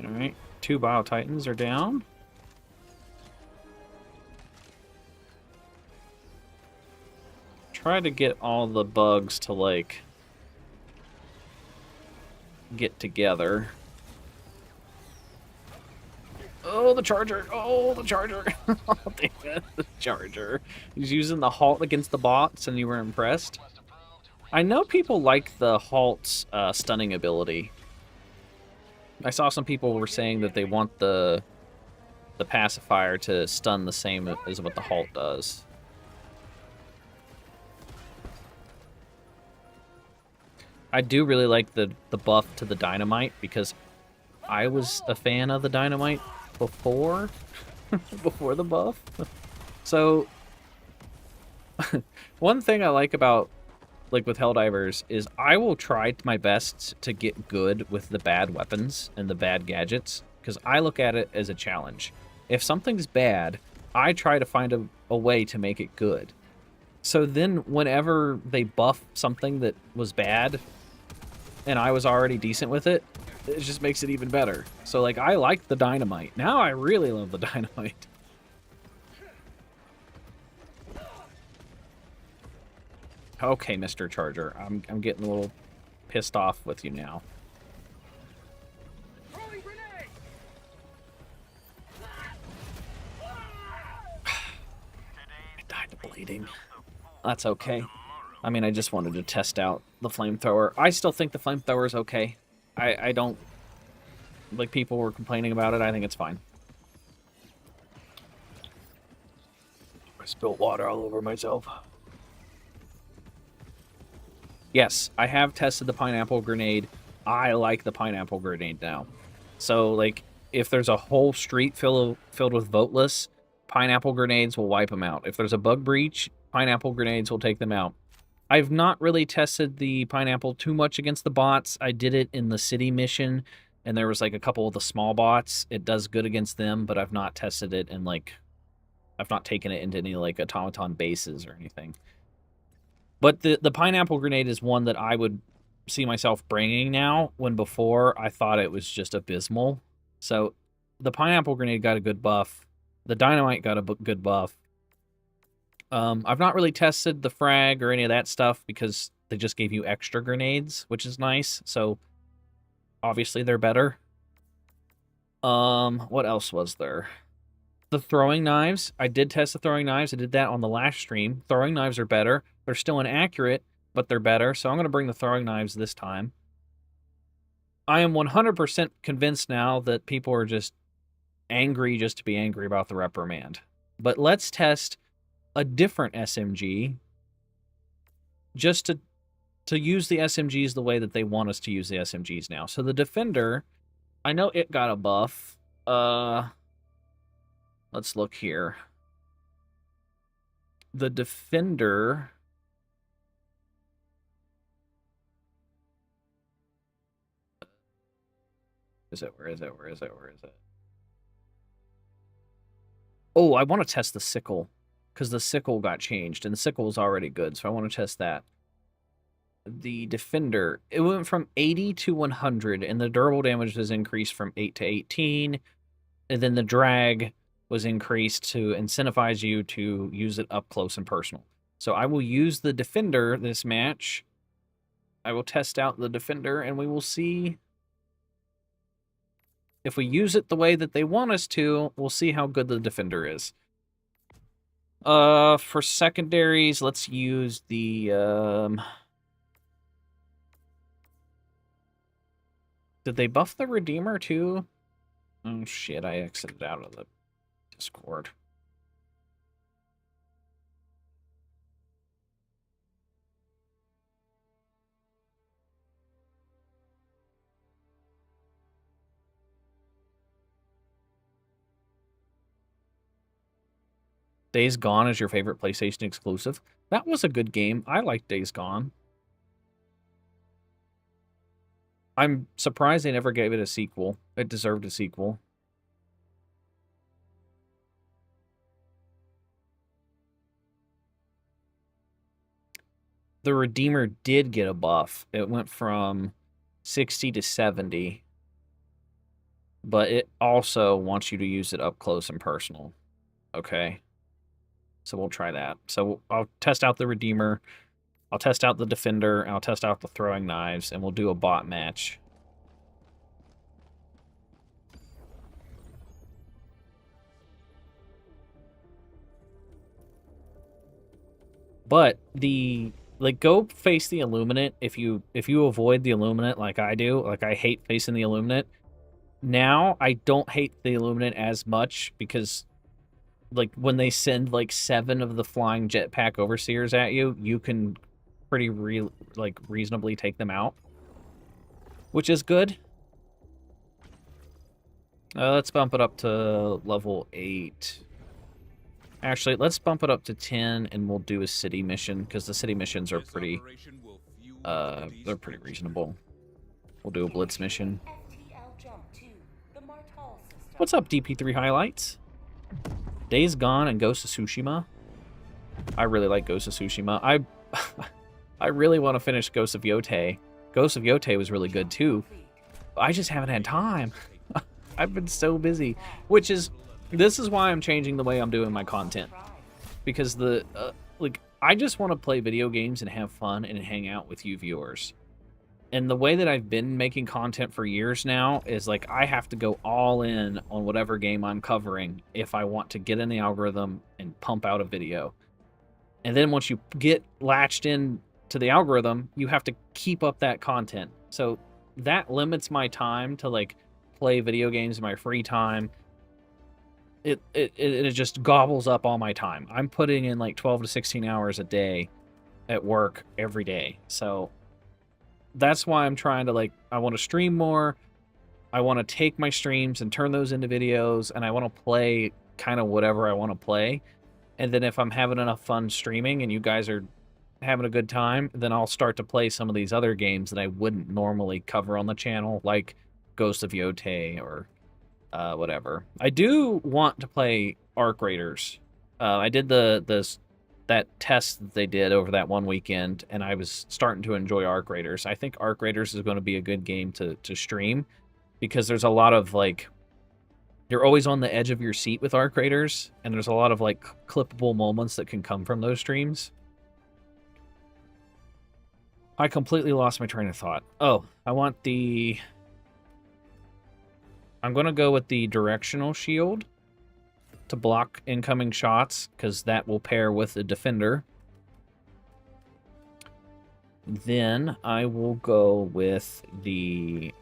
Alright, 2 Bile Titans are down. try to get all the bugs to, like, get together. Oh, the charger! Oh, the charger! Oh, damn it, the charger. He's using the halt against the bots, and you were impressed? I know people like the halt's stunning ability. I saw some people were saying that they want the pacifier to stun the same as what the halt does. I do really like the buff to the dynamite, because I was a fan of the dynamite before before the buff. So one thing I like about, like, with Helldivers is I will try my best to get good with the bad weapons and the bad gadgets, because I look at it as a challenge. If something's bad, I try to find a way to make it good. So then whenever they buff something that was bad and I was already decent with it, it just makes it even better. So, like, I like the dynamite. Now I really love the dynamite. Okay, Mr. Charger. I'm getting a little pissed off with you now. Throwing grenade! I died of bleeding. That's okay. I mean, I just wanted to test out the flamethrower. I still think the flamethrower is okay. I don't... Like, people were complaining about it. I think it's fine. I spilled water all over myself. Yes, I have tested the pineapple grenade. I like the pineapple grenade now. So, like, if there's a whole street filled with voteless, pineapple grenades will wipe them out. If there's a bug breach, pineapple grenades will take them out. I've not really tested the pineapple too much against the bots. I did it in the city mission, and there was, like, a couple of the small bots. It does good against them, but I've not tested it in, like... I've not taken it into any, like, automaton bases or anything. But the pineapple grenade is one that I would see myself bringing now, when before I thought it was just abysmal. So the pineapple grenade got a good buff. The dynamite got a good buff. I've not really tested the frag or any of that stuff because they just gave you extra grenades, which is nice. So obviously they're better. What else was there? The throwing knives. I did test the throwing knives. I did that on the last stream. Throwing knives are better. They're still inaccurate, but they're better. So I'm going to bring the throwing knives this time. I am 100% convinced now that people are just angry just to be angry about the reprimand. But let's test a different SMG just to use the SMGs the way that they want us to use the SMGs now. So the Defender, I know it got a buff. Let's look here. The Defender... Where is it? Oh, I want to test the sickle, because the sickle got changed, and the sickle is already good, so I want to test that. The Defender, it went from 80 to 100, and the durable damage was increased from 8 to 18, and then the drag was increased to incentivize you to use it up close and personal. So I will use the Defender this match. I will test out the Defender, and we will see... If we use it the way that they want us to, we'll see how good the Defender is. For secondaries, let's use the, Did they buff the Redeemer too? Oh shit, I exited out of the Discord. Days Gone is your favorite PlayStation exclusive? That was a good game. I liked Days Gone. I'm surprised they never gave it a sequel. It deserved a sequel. The Redeemer did get a buff. It went from 60 to 70. But it also wants you to use it up close and personal. Okay. So we'll try that. So I'll test out the Redeemer, I'll test out the Defender, and I'll test out the Throwing Knives, and we'll do a bot match. But go face the Illuminate if you avoid the Illuminate like I do. Like, I hate facing the Illuminate. Now I don't hate the Illuminate as much because, like, when they send like 7 of the flying jetpack overseers at you, you can pretty reasonably take them out, which is good. Let's bump it up to level 8. Actually, let's bump it up to 10, and we'll do a city mission, because the city missions are pretty, they're pretty reasonable. We'll do a blitz mission. What's up, DP3 Highlights? Days Gone and Ghost of Tsushima. I really like Ghost of Tsushima. I really want to finish Ghost of Yotei. Ghost of Yotei was really good, too. I just haven't had time. I've been so busy, this is why I'm changing the way I'm doing my content, because I just want to play video games and have fun and hang out with you viewers. And the way that I've been making content for years now is like I have to go all in on whatever game I'm covering if I want to get in the algorithm and pump out a video. And then once you get latched in to the algorithm, you have to keep up that content. So that limits my time to like play video games in my free time. It just gobbles up all my time. I'm putting in like 12 to 16 hours a day at work every day. So that's why I'm trying to I want to stream more. I want to take my streams and turn those into videos, and I want to play kind of whatever I want to play. And then if I'm having enough fun streaming and you guys are having a good time, then I'll start to play some of these other games that I wouldn't normally cover on the channel, like Ghost of Yotei or whatever. I do want to play Arc Raiders. I did that test that they did over that one weekend, and I was starting to enjoy Arc Raiders. I think Arc Raiders is going to be a good game to stream, because there's a lot of you're always on the edge of your seat with Arc Raiders, and there's a lot of clippable moments that can come from those streams. I completely lost my train of thought. Oh, I'm going to go with the directional shield to block incoming shots, because that will pair with the Defender. Then I will go with the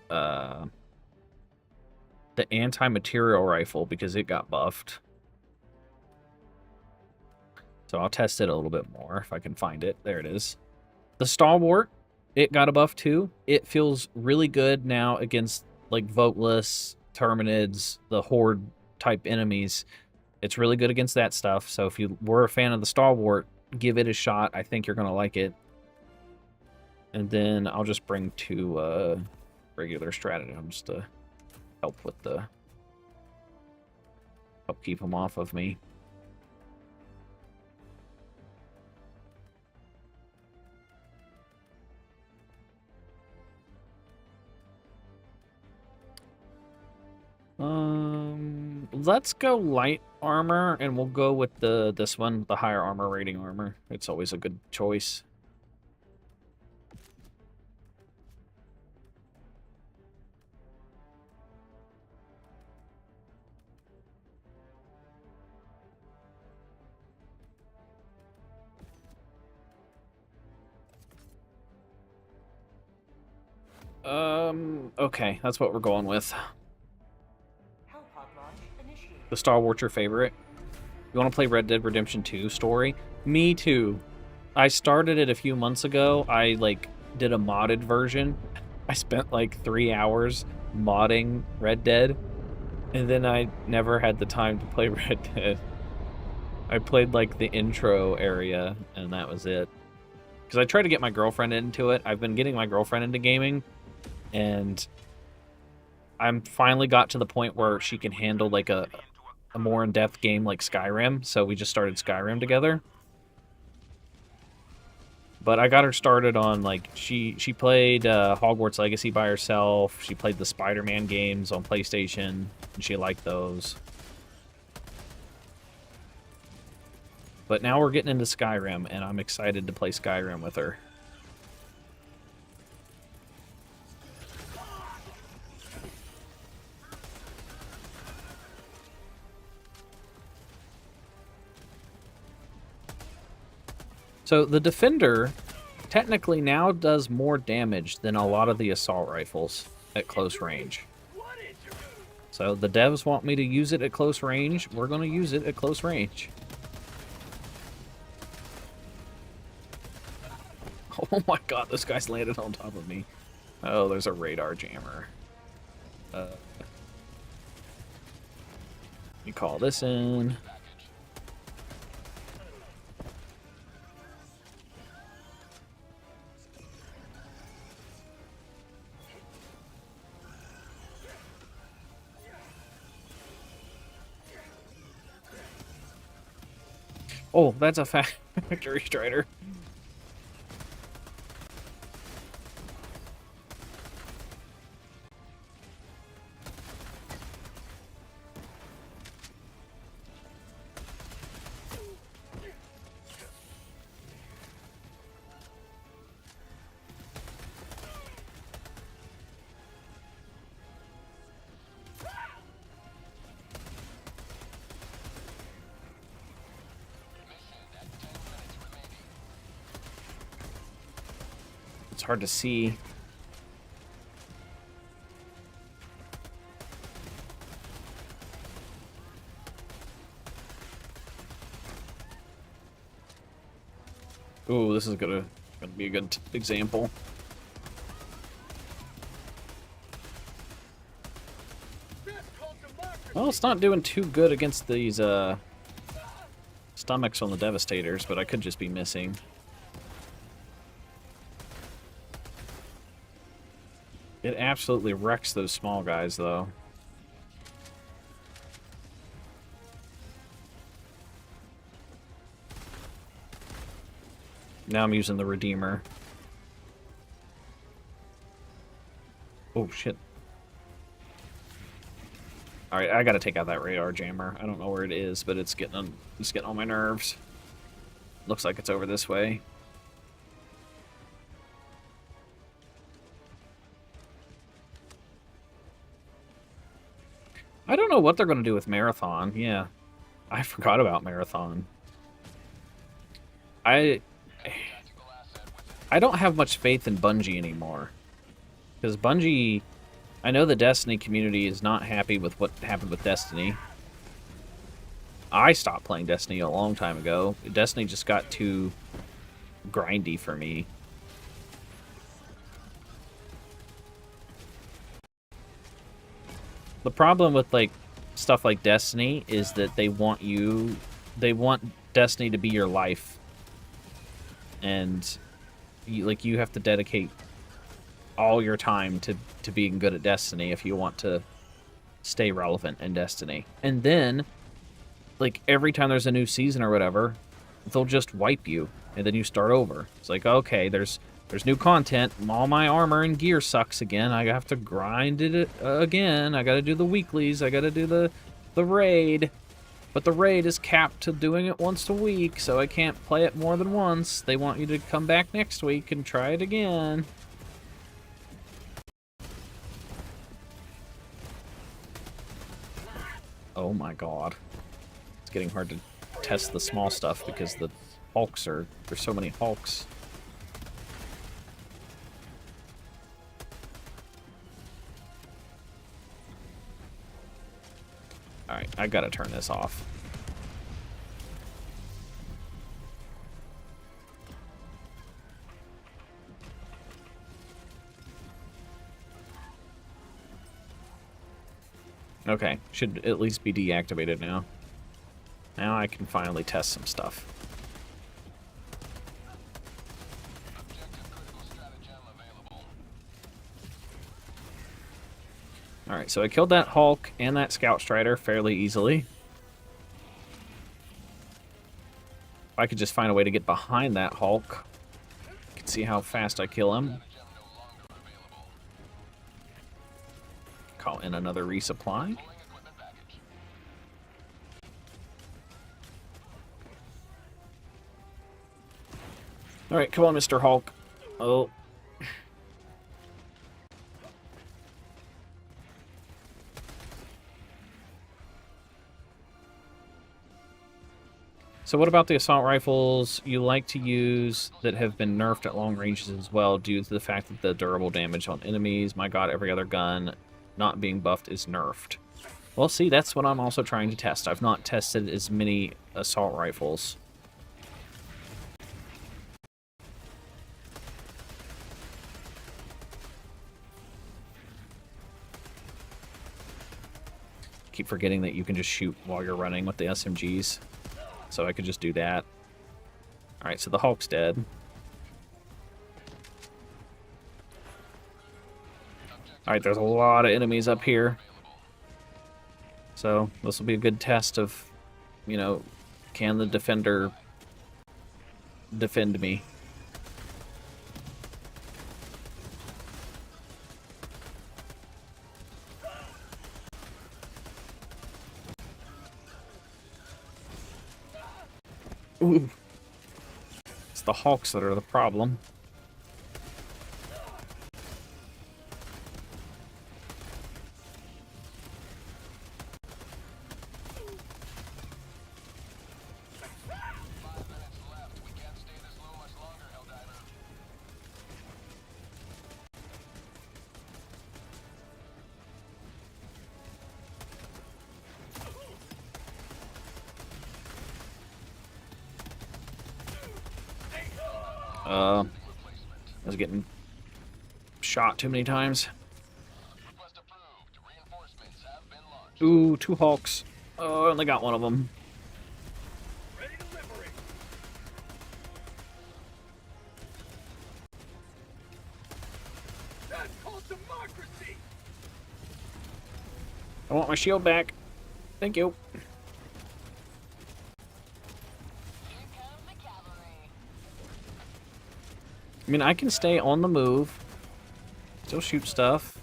anti-material rifle, because it got buffed. So I'll test it a little bit more if I can find it. There it is. The Stalwart, it got a buff too. It feels really good now against Voteless, Terminids, the Horde type enemies. It's really good against that stuff. So if you were a fan of the Stalwart, give it a shot. I think you're going to like it. And then I'll just bring 2 regular stratagems to help keep them off of me. Let's go light armor, and we'll go with this one, the higher armor rating armor. It's always a good choice. Okay, that's what we're going with. The Star Wars your favorite? You want to play Red Dead Redemption 2 story? Me too. I started it a few months ago. I did a modded version. I spent 3 hours modding Red Dead, and then I never had the time to play Red Dead. I played the intro area, and that was it. Because I tried to get my girlfriend into it. I've been getting my girlfriend into gaming, and I'm finally got to the point where she can handle a more in-depth game like Skyrim, so we just started Skyrim together. But I got her started on she played Hogwarts Legacy by herself. She played the Spider-Man games on PlayStation, and she liked those. But now we're getting into Skyrim, and I'm excited to play Skyrim with her. So the Defender technically now does more damage than a lot of the assault rifles at close range. So the devs want me to use it at close range. We're going to use it at close range. Oh my god, this guy's landed on top of me. Oh, there's a radar jammer. Let me call this in. Oh, that's a factory strider. It's hard to see. Ooh, this is gonna be a good example. Well, it's not doing too good against these stomachs on the Devastators, but I could just be missing. It absolutely wrecks those small guys, though. Now I'm using the Redeemer. Oh, shit. Alright, I gotta take out that radar jammer. I don't know where it is, but it's getting on my nerves. Looks like it's over this way. I don't know what they're going to do with Marathon. Yeah, I forgot about Marathon. I don't have much faith in Bungie anymore. Because Bungie... I know the Destiny community is not happy with what happened with Destiny. I stopped playing Destiny a long time ago. Destiny just got too grindy for me. The problem with like stuff like Destiny is that they want Destiny to be your life, and you have to dedicate all your time to being good at Destiny if you want to stay relevant in Destiny. And then, like, every time there's a new season or whatever, they'll just wipe you, and then you start over. It's like, okay, there's new content, all my armor and gear sucks again, I have to grind it again, I gotta do the weeklies, I gotta do the raid. But the raid is capped to doing it once a week, so I can't play it more than once. They want you to come back next week and try it again. Oh my god. It's getting hard to test the small stuff because the hulks there's so many hulks. Alright, I gotta turn this off. Okay, should at least be deactivated now. Now I can finally test some stuff. Alright, so I killed that Hulk and that Scout Strider fairly easily. If I could just find a way to get behind that Hulk, you can see how fast I kill him. Call in another resupply. All right, come on, Mr. Hulk. Oh. So what about the assault rifles you like to use that have been nerfed at long ranges as well due to the fact that the durable damage on enemies, my god, every other gun not being buffed is nerfed? Well, see, that's what I'm also trying to test. I've not tested as many assault rifles. Keep forgetting that you can just shoot while you're running with the SMGs. So I could just do that. Alright, so the Hulk's dead. Alright, there's a lot of enemies up here. So this will be a good test of, you know, can the defender defend me? Ooh. It's the Hulks that are the problem. I was getting shot too many times. Ooh, 2 Hulks. Oh, I only got one of them. Ready to liberate. That's called democracy. I want my shield back. Thank you. I mean, I can stay on the move. Still shoot stuff.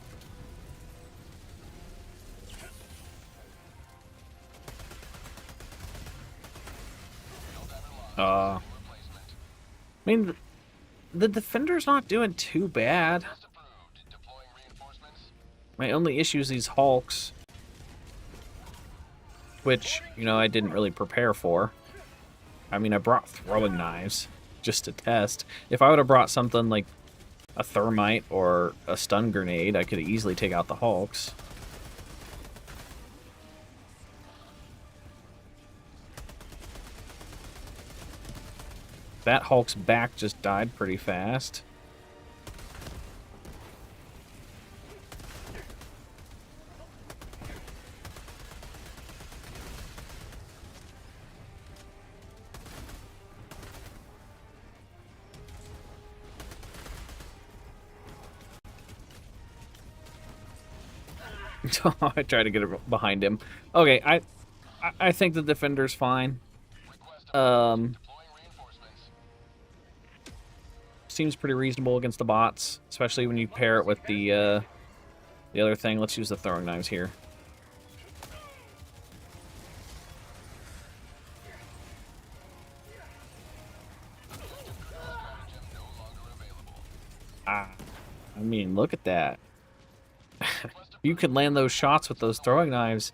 I mean, the defender's not doing too bad. My only issue is these Hulks. Which, you know, I didn't really prepare for. I mean, I brought throwing knives just to test. If I would have brought something like a thermite or a stun grenade, I could easily take out the Hulks. That Hulk's back just died pretty fast. I tried to get behind him. Okay, I think the defender's fine. Seems pretty reasonable against the bots, especially when you pair it with the other thing. Let's use the throwing knives here. I mean, look at that. You can land those shots with those throwing knives.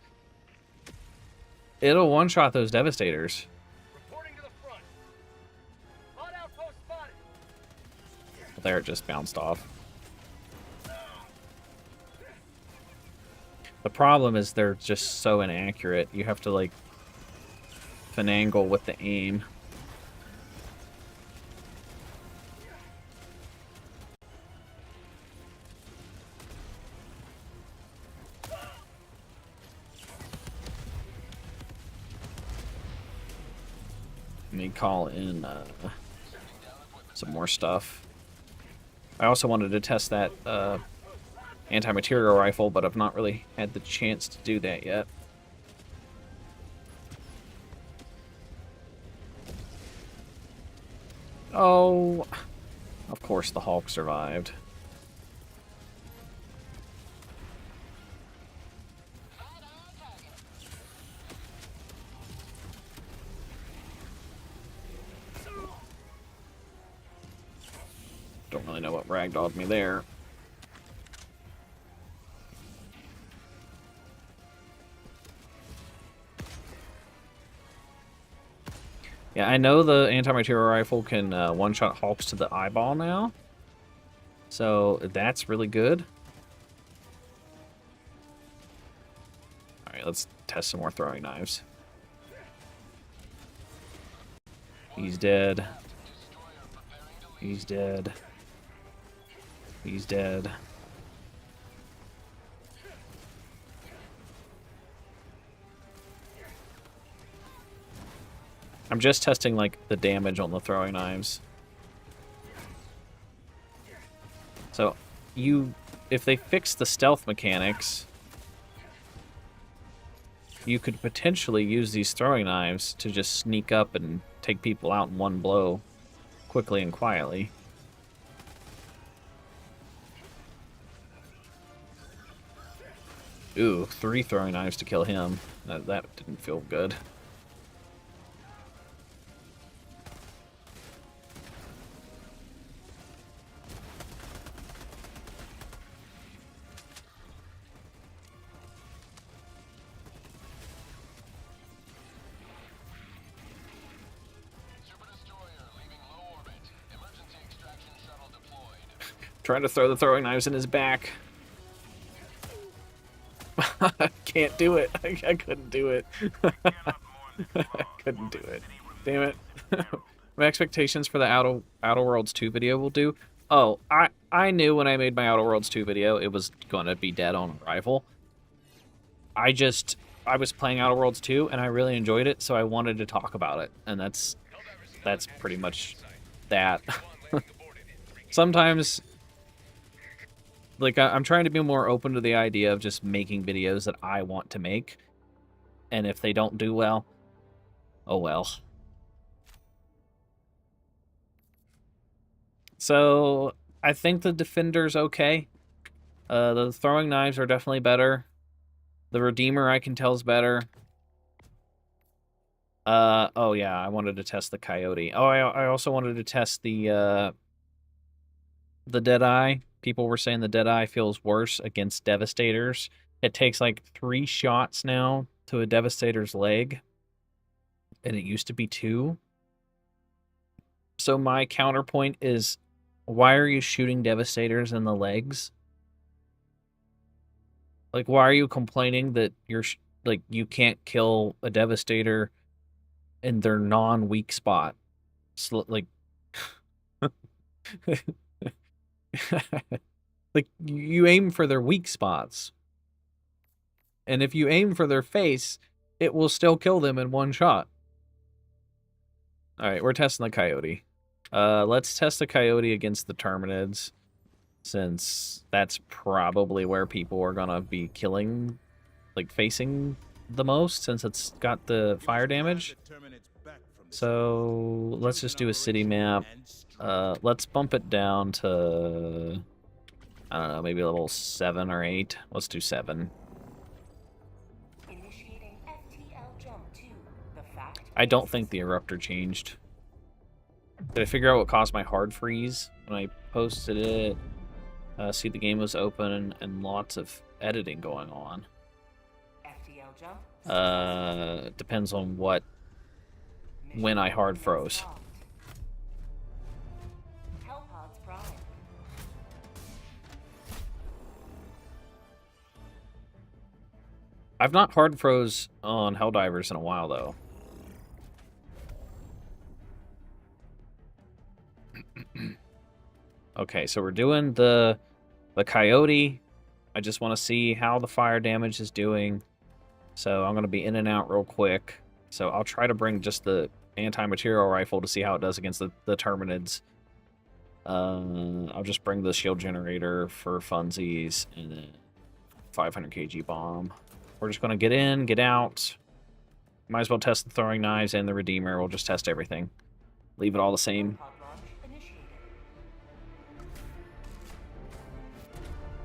It'll one-shot those Devastators. Reporting to the front. Hot outpost spotted. There, it just bounced off. The problem is they're just so inaccurate. You have to, like, finagle with the aim. Let me call in some more stuff. I also wanted to test that anti-material rifle, but I've not really had the chance to do that yet. Oh, of course the Hulk survived. ragdolled me there. Yeah, I know the anti-material rifle can one-shot Hawks to the eyeball now. So that's really good. Alright, let's test some more throwing knives. He's dead. He's dead. He's dead. I'm just testing, like, the damage on the throwing knives. So, if they fix the stealth mechanics, you could potentially use these throwing knives to just sneak up and take people out in one blow, quickly and quietly. Ooh, 3 throwing knives to kill him. That didn't feel good. Trying to throw the throwing knives in his back. I can't do it. I couldn't do it. I couldn't do it. Damn it. My expectations for the Outer Worlds 2 video will do. Oh, I knew when I made my Outer Worlds 2 video it was going to be dead on arrival. I was playing Outer Worlds 2 and I really enjoyed it, so I wanted to talk about it. And that's pretty much that. Sometimes, like, I'm trying to be more open to the idea of just making videos that I want to make. And if they don't do well, oh well. So, I think the Defender's okay. The throwing knives are definitely better. The Redeemer, I can tell, is better. Oh yeah, I wanted to test the Coyote. Oh, I also wanted to test the Deadeye. People were saying the Deadeye feels worse against Devastators. It takes like 3 shots now to a Devastator's leg, and it used to be 2. So my counterpoint is, why are you shooting Devastators in the legs? Like, why are you complaining that you can't kill a Devastator in their non-weak spot? So, like, like, you aim for their weak spots. And if you aim for their face, it will still kill them in 1 shot. Alright, we're testing the Coyote. Let's test the Coyote against the Terminids, since that's probably where people are gonna be killing, like, facing the most, since it's got the fire damage. So, let's just do a city map. Let's bump it down to, I don't know, maybe level 7 or 8. Let's do 7. Initiating FTL jump to the fact. I don't think the Eruptor changed. Did I figure out what caused my hard freeze when I posted it? See, the game was open and lots of editing going on. FTL jump. Depends on when I hard froze. Hellpods Prime. I've not hard froze on Helldivers in a while, though. Okay, so we're doing the Coyote. I just want to see how the fire damage is doing. So I'm going to be in and out real quick. So I'll try to bring just the anti-material rifle to see how it does against the Terminids. I'll just bring the shield generator for funsies and then 500 kg bomb. We're just going to get in, get out. Might as well test the throwing knives and the Redeemer. We'll just test everything. Leave it all the same.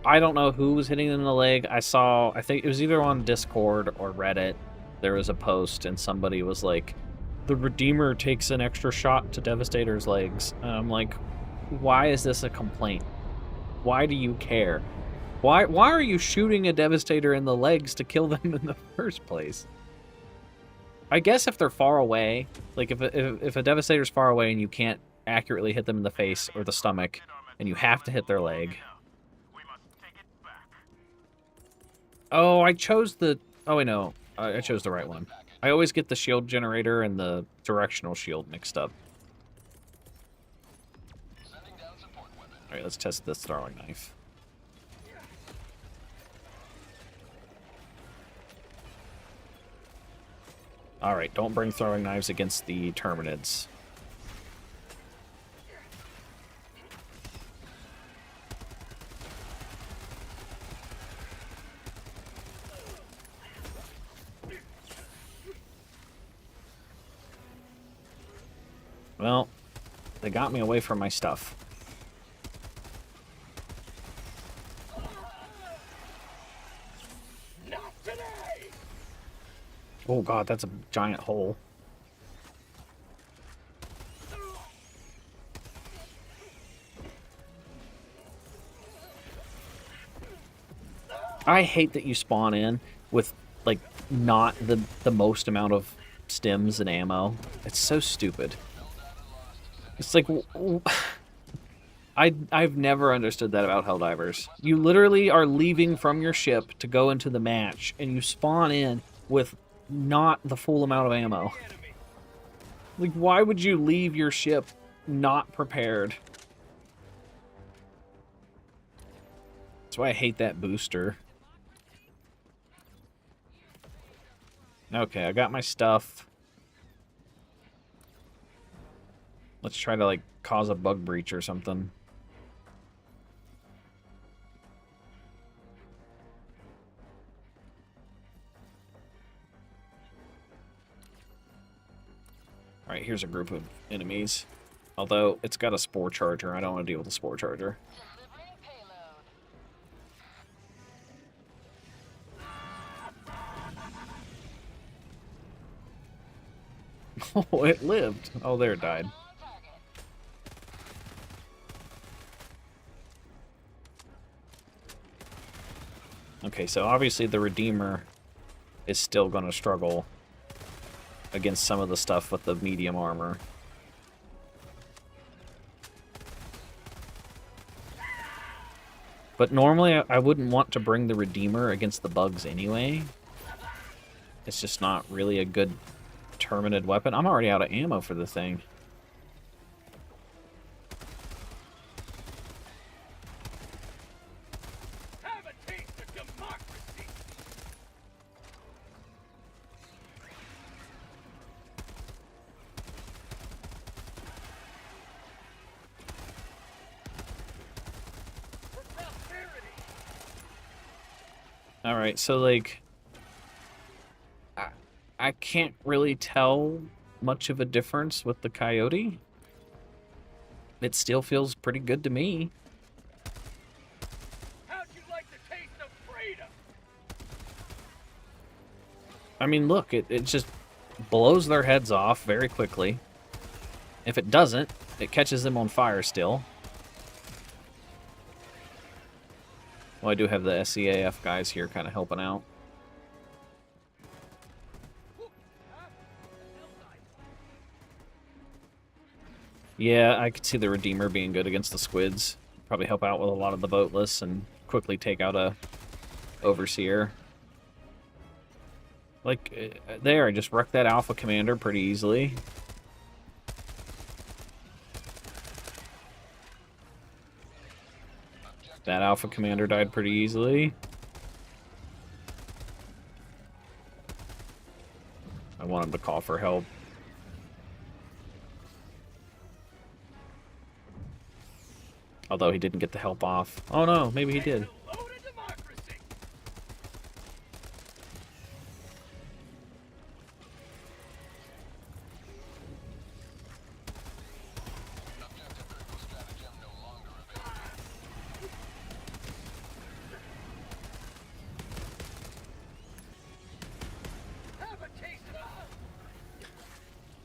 I don't know who was hitting them in the leg. I think it was either on Discord or Reddit. There was a post and somebody was like, the Redeemer takes an extra shot to Devastator's legs. And I'm like, why is this a complaint? Why do you care? Why are you shooting a Devastator in the legs to kill them in the first place? I guess if they're far away, like if a Devastator's far away and you can't accurately hit them in the face or the stomach, and you have to hit their leg. Oh, I chose the... Oh, wait, no. I chose the right one. I always get the shield generator and the directional shield mixed up. Alright, let's test this throwing knife. Alright, don't bring throwing knives against the Terminids. Well, they got me away from my stuff. Oh god, that's a giant hole. I hate that you spawn in with, like, not the most amount of stims and ammo. It's so stupid. It's like... I've never understood that about Helldivers. You literally are leaving from your ship to go into the match, and you spawn in with not the full amount of ammo. Like, why would you leave your ship not prepared? That's why I hate that booster. Okay, I got my stuff. Let's try to, like, cause a bug breach or something. Alright, here's a group of enemies. Although, it's got a spore charger. I don't want to deal with a spore charger. Oh, it lived. Oh, there it died. Okay, so obviously the Redeemer is still going to struggle against some of the stuff with the medium armor. But normally I wouldn't want to bring the Redeemer against the bugs anyway. It's just not really a good Terminid weapon. I'm already out of ammo for the thing. Have a taste of democracy. For prosperity. Alright, so like... I can't really tell much of a difference with the Coyote. It still feels pretty good to me. How'd you like the taste of freedom? I mean, look, it just blows their heads off very quickly. If it doesn't, it catches them on fire still. Well, I do have the SEAF guys here kind of helping out. Yeah, I could see the Redeemer being good against the squids. Probably help out with a lot of the boatless and quickly take out a Overseer. Like, there, I just wrecked that Alpha Commander pretty easily. That Alpha Commander died pretty easily. I want him to call for help. Although he didn't get the help off. Oh no, maybe he did.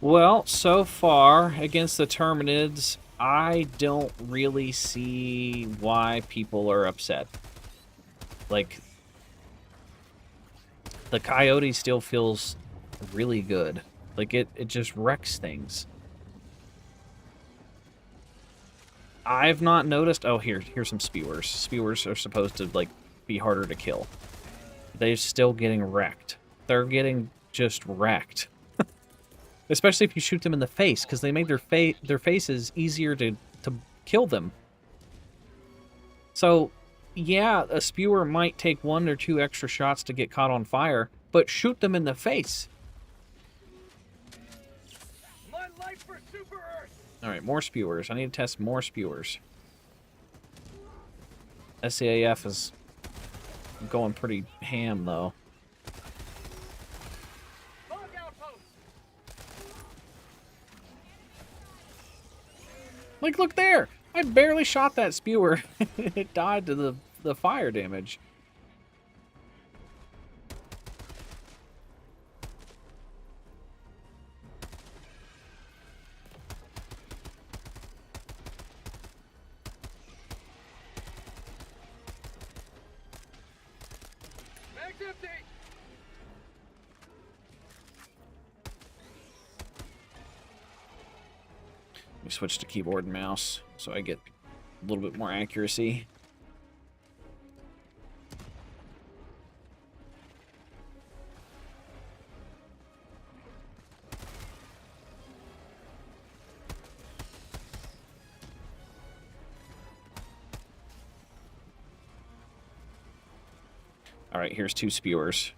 Well, so far, against the Terminids, I don't really see why people are upset. Like, the Coyote still feels really good. Like, it just wrecks things. I've not noticed... Oh, here's some spewers. Spewers are supposed to, like, be harder to kill. They're still getting wrecked. They're getting just wrecked. Especially if you shoot them in the face, because they made their faces easier to kill them. So, yeah, a spewer might take 1 or 2 extra shots to get caught on fire, but shoot them in the face. My life for Super Earth. Alright, more spewers. I need to test more spewers. SCAF is going pretty ham, though. Log outpost. Like, look there! I barely shot that spewer. It died to the fire damage. Mag's empty. Let me switch to keyboard and mouse so I get a little bit more accuracy. All right, here's 2 spewers.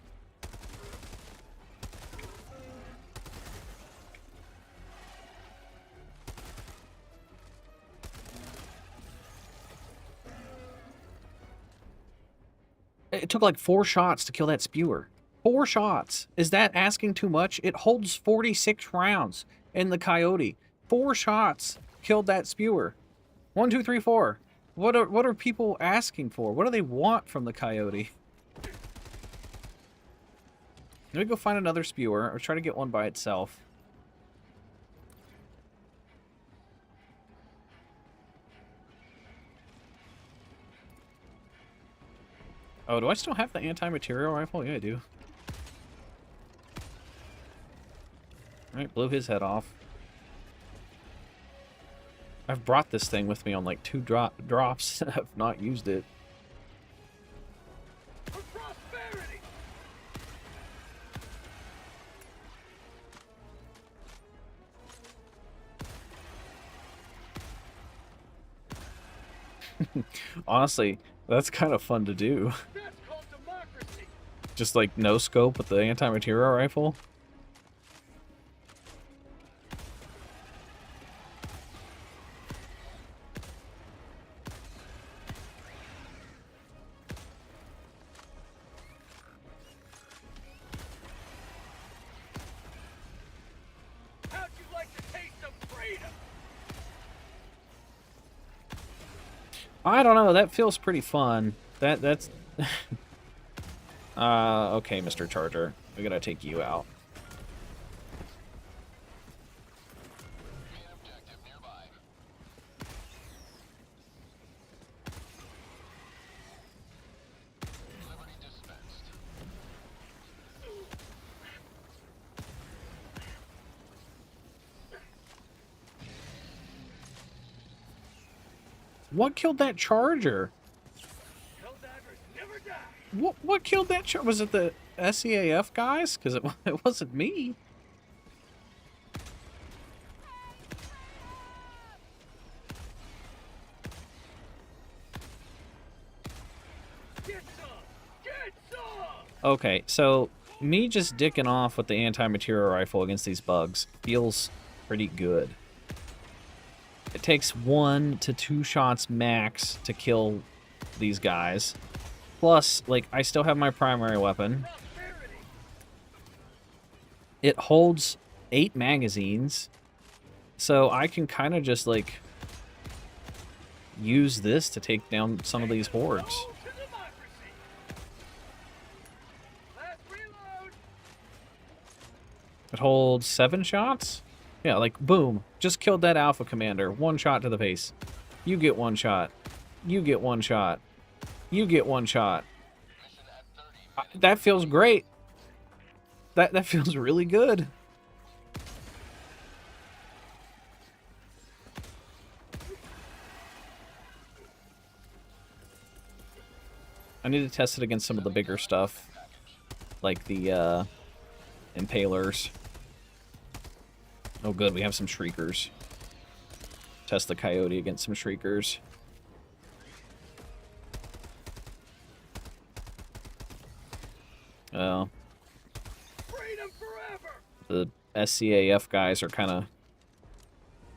It took like 4 shots to kill that spewer. 4 shots. Is that asking too much? It holds 46 rounds in the Coyote. 4 shots killed that spewer. 1, 2, 3, 4. What are people asking for? What do they want from the Coyote? Let me go find another spewer, or try to get one by itself. Oh, do I still have the anti-material rifle? Yeah, I do. Alright, blew his head off. I've brought this thing with me on like 2 drops, and I've not used it. For prosperity. Honestly, that's kind of fun to do. That's called democracy. Just like no scope with the anti-material rifle. How'd you like to taste of freedom? I don't know, that feels pretty fun. That's okay, Mr. Charger. We gotta take you out. What killed that Charger? Helldivers never die. What killed that Charger? Was it the SEAF guys? Because it wasn't me. Get some. Get some. Okay, so me just dicking off with the anti-material rifle against these bugs feels pretty good. It takes 1 to 2 shots max to kill these guys. Plus, like, I still have my primary weapon. Prosperity. It holds 8 magazines, so I can kind of just, like, use this to take down some of these hordes. To democracy. Last reload. It holds 7 shots? Yeah, like, boom. Just killed that Alpha Commander. One shot to the face. You get one shot. You get one shot. You get one shot. That feels great. That feels really good. I need to test it against some of the bigger stuff. Like the, Impalers. Oh good, we have some Shriekers. Test the Coyote against some Shriekers. Oh. Freedom forever! The SCAF guys are kind of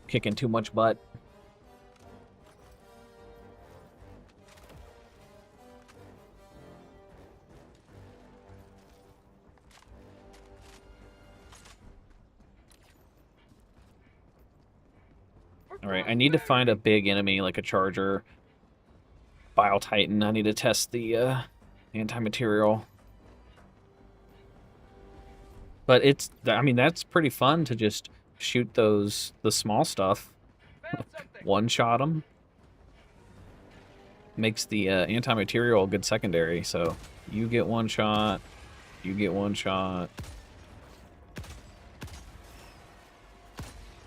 kicking too much butt. Alright, I need to find a big enemy, like a Charger. Bile Titan. I need to test the anti-material. But it's, I mean, that's pretty fun to just shoot the small stuff. One-shot them. Makes the anti-material a good secondary, so you get one shot, you get one shot.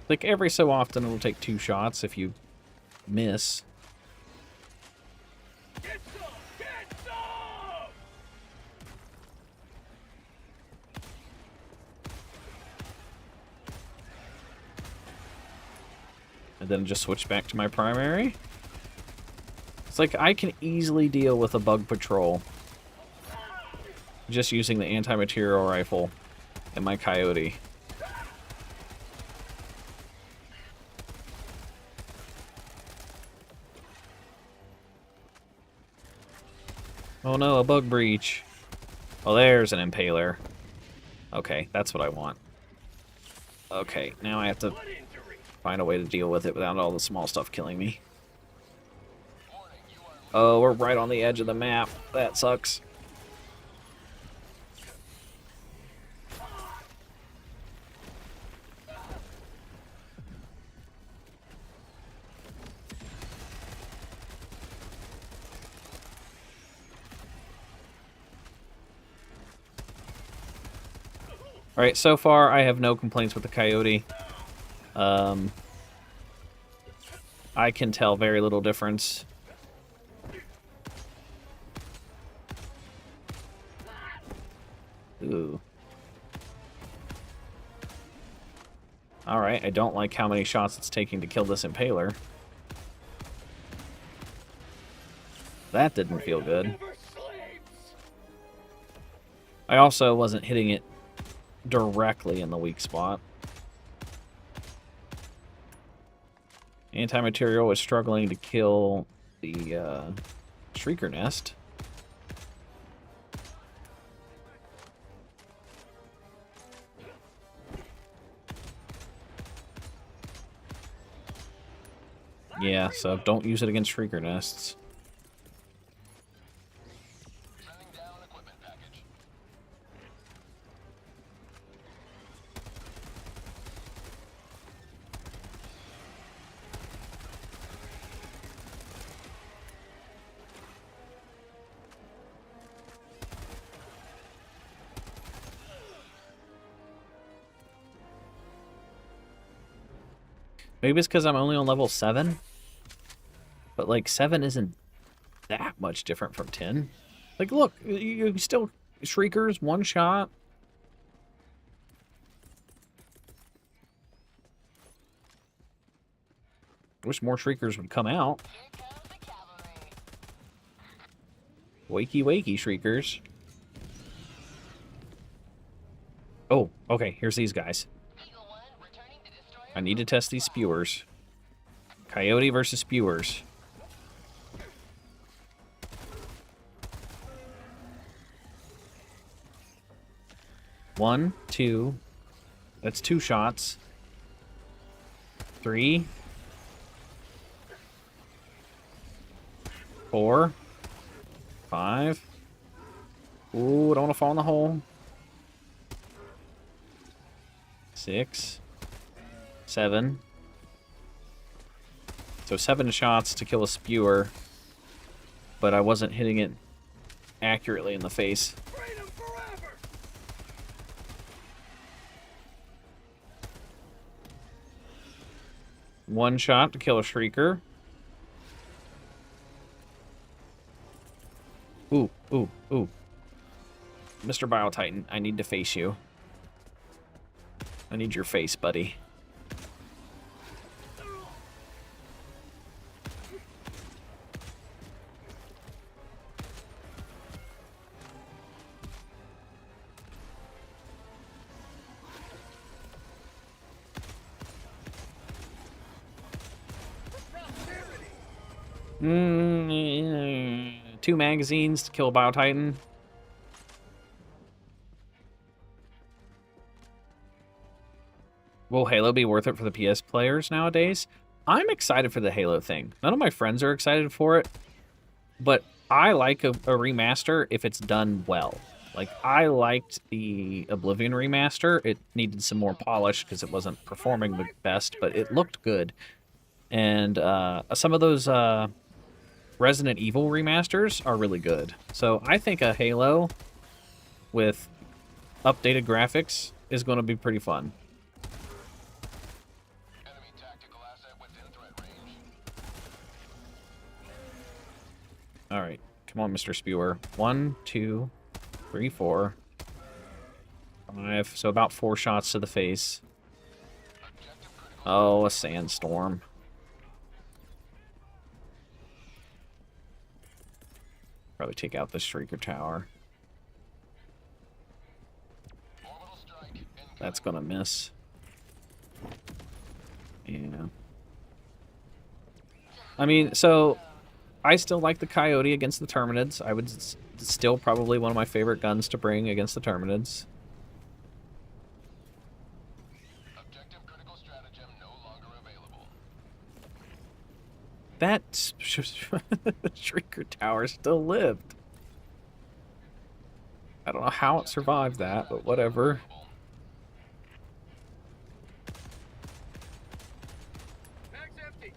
Like, every so often it'll take 2 shots if you miss. Get some! Get some! And then just switch back to my primary. It's like, I can easily deal with a bug patrol just using the anti-material rifle and my Coyote. Oh no, a bug breach. Well, there's an Impaler. Okay, that's what I want. Okay, now I have to find a way to deal with it without all the small stuff killing me. Oh, we're right on the edge of the map. That sucks. Alright, so far I have no complaints with the Coyote. I can tell very little difference. Ooh. Alright, I don't like how many shots it's taking to kill this Impaler. That didn't feel good. I also wasn't hitting it directly in the weak spot. Anti-material was struggling to kill the Shrieker nest. Yeah, so don't use it against Shrieker nests. Maybe it's because I'm only on level 7. But, like, 7 isn't that much different from 10. Like, look, you still... Shriekers, one shot. Wish more Shriekers would come out. Wakey, wakey, Shriekers. Oh, okay, here's these guys. I need to test these spewers. Coyote versus spewers. One, two. That's 2 shots. 3. 4. 5. Ooh, don't want to fall in the hole. 6. 7. So 7 shots to kill a spewer, but I wasn't hitting it accurately in the face. Freedom forever! 1 shot to kill a shrieker. Ooh, ooh, ooh. Mr. Biotitan, I need to face you. I need your face, buddy. Mm, 2 magazines to kill a Biotitan. Will Halo be worth it for the PS players nowadays? I'm excited for the Halo thing. None of my friends are excited for it, but I like a remaster if it's done well. Like, I liked the Oblivion remaster. It needed some more polish because it wasn't performing the best, but it looked good. And some of those Resident Evil remasters are really good. So I think a Halo with updated graphics is going to be pretty fun. Enemy tactical asset within threat range. All right, come on, Mr. Spewer. 1, 2, 3, 4, 5. So about 4 shots to the face. Oh, a sandstorm. Probably take out the Shrieker Tower. That's gonna miss. Yeah. I mean, so I still like the Coyote against the Terminids. I would still probably one of my favorite guns to bring against the Terminids. Objective critical stratagem no longer available. That Shrieker Tower still lived. I don't know how it survived that, but whatever. Mag's empty.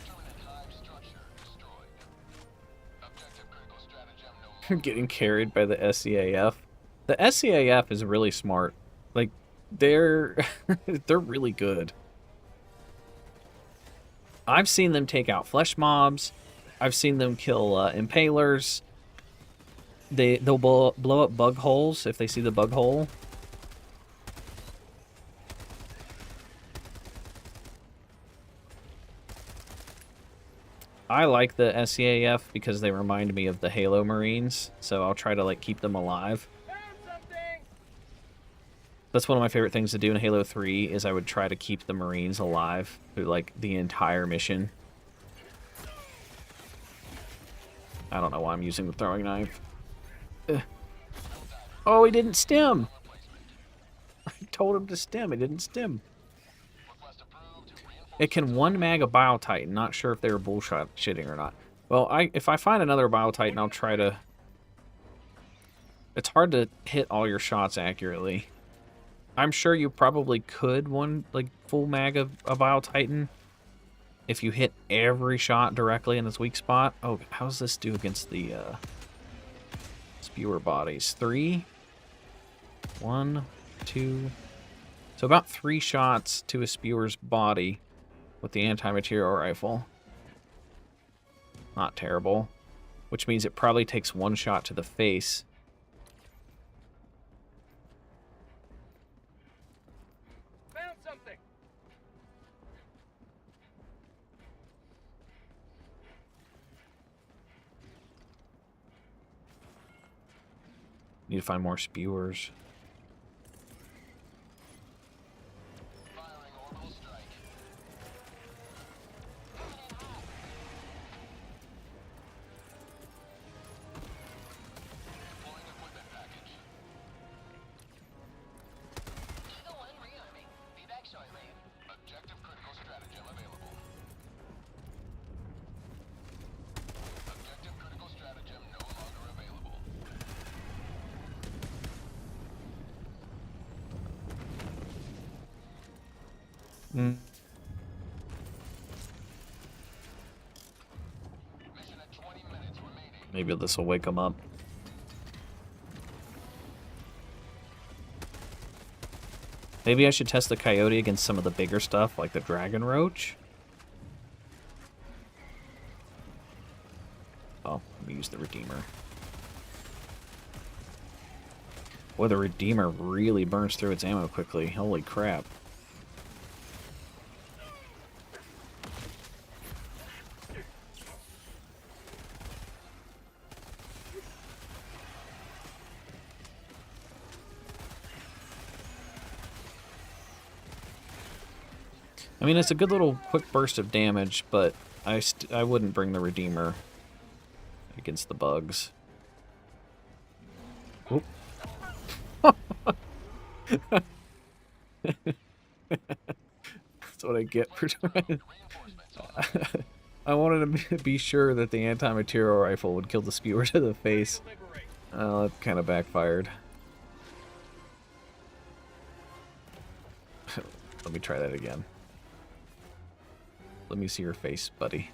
Terminid hive structure destroyed. Objective critical stratagem no longer. Getting carried by the SEAF. The SEAF is really smart. Like, they're really good. I've seen them take out flesh mobs. I've seen them kill impalers. They'll blow up bug holes if they see the bug hole. I like the SEAF because they remind me of the Halo Marines, so I'll try to like keep them alive. Found something. That's one of my favorite things to do in Halo 3 is I would try to keep the Marines alive through like the entire mission. I don't know why I'm using the throwing knife. Ugh. Oh, he didn't stem. I told him to stem. He didn't stem. Request approved. It can one mag a Biotitan. Not sure if they were bullshitting or not. Well, if I find another Biotitan, I'll try to... It's hard to hit all your shots accurately. I'm sure you probably could one like full mag of a Biotitan if you hit every shot directly in its weak spot. Oh, how's this do against the spewer bodies? 3, 1, 2. So about 3 shots to a spewer's body with the anti-material rifle. Not terrible. Which means it probably takes 1 shot to the face. Found something. Need to find more spewers. Firing orbital strike. Deploying equipment package. Eagle 1 rearming. Be back shortly. Objective critical stratagem available. Objective critical stratagem no longer available. Mm. Mission at 20 minutes remaining. Maybe this will wake them up. Maybe I should test the coyote against some of the bigger stuff, like the dragon roach. Oh, let me use the Redeemer. Boy, the Redeemer really burns through its ammo quickly. Holy crap. I mean, it's a good little quick burst of damage, but I wouldn't bring the Redeemer against the bugs. Oop. That's what I get for trying. I wanted to be sure that the anti-material rifle would kill the spewer to the face. Oh, that kind of backfired. Let me try that again. Let me see your face, buddy.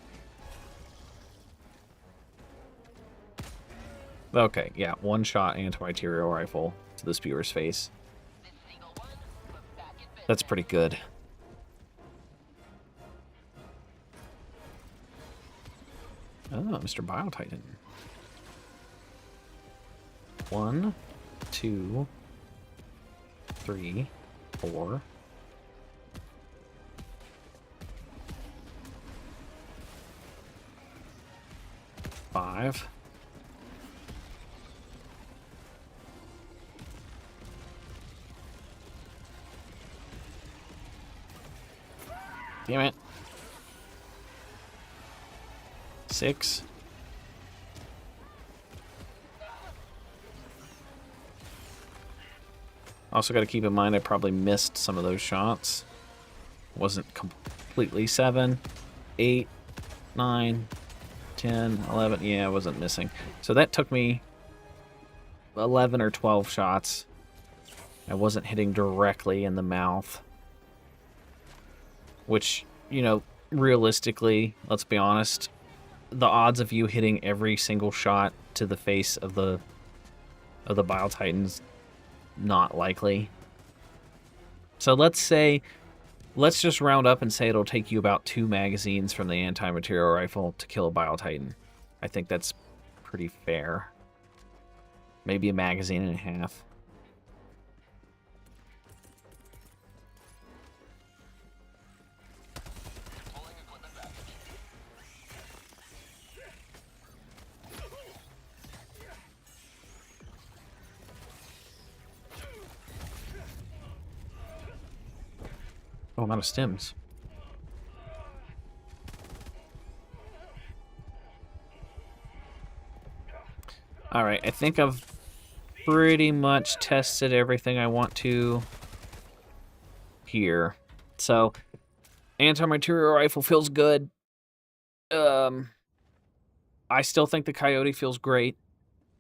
Okay, yeah, one shot anti-material rifle to the spewer's face. That's pretty good. Oh, Mr. Biotitan. 1, 2, 3, 4. 5. Damn it. 6. Also got to keep in mind I probably missed some of those shots. Wasn't completely 7, 8, 9, 10, 11. Yeah, I wasn't missing. So that took me 11 or 12 shots. I wasn't hitting directly in the mouth. Which, you know, realistically, let's be honest, the odds of you hitting every single shot to the face of the Bile Titans, not likely. So let's just round up and say it'll take you about 2 magazines from the anti-material rifle to kill a Bile Titan. I think that's pretty fair. Maybe a magazine and a half. Oh, I'm out of stims. Alright, I think I've pretty much tested everything I want to here. So, anti-material rifle feels good. I still think the Coyote feels great.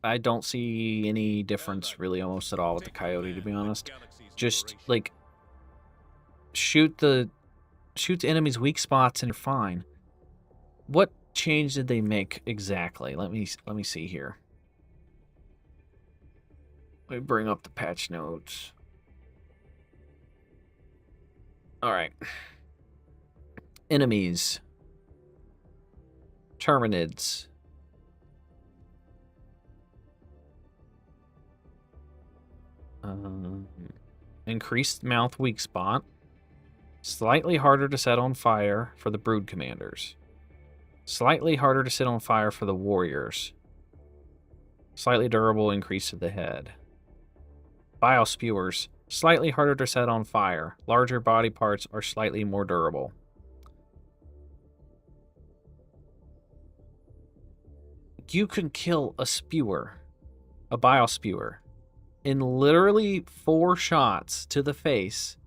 I don't see any difference really almost at all with the Coyote, to be honest. Just, like, shoot the enemy's weak spots and you're fine. What change did they make exactly? Let me see here. Let me bring up the patch notes. All right. Enemies. Terminids. Increased mouth weak spot. Slightly harder to set on fire for the brood commanders. Slightly harder to set on fire for the warriors. Slightly durable increase to the head. Bile spewers. Slightly harder to set on fire. Larger body parts are slightly more durable. You can kill a spewer, a bile spewer, in literally 4 shots to the face.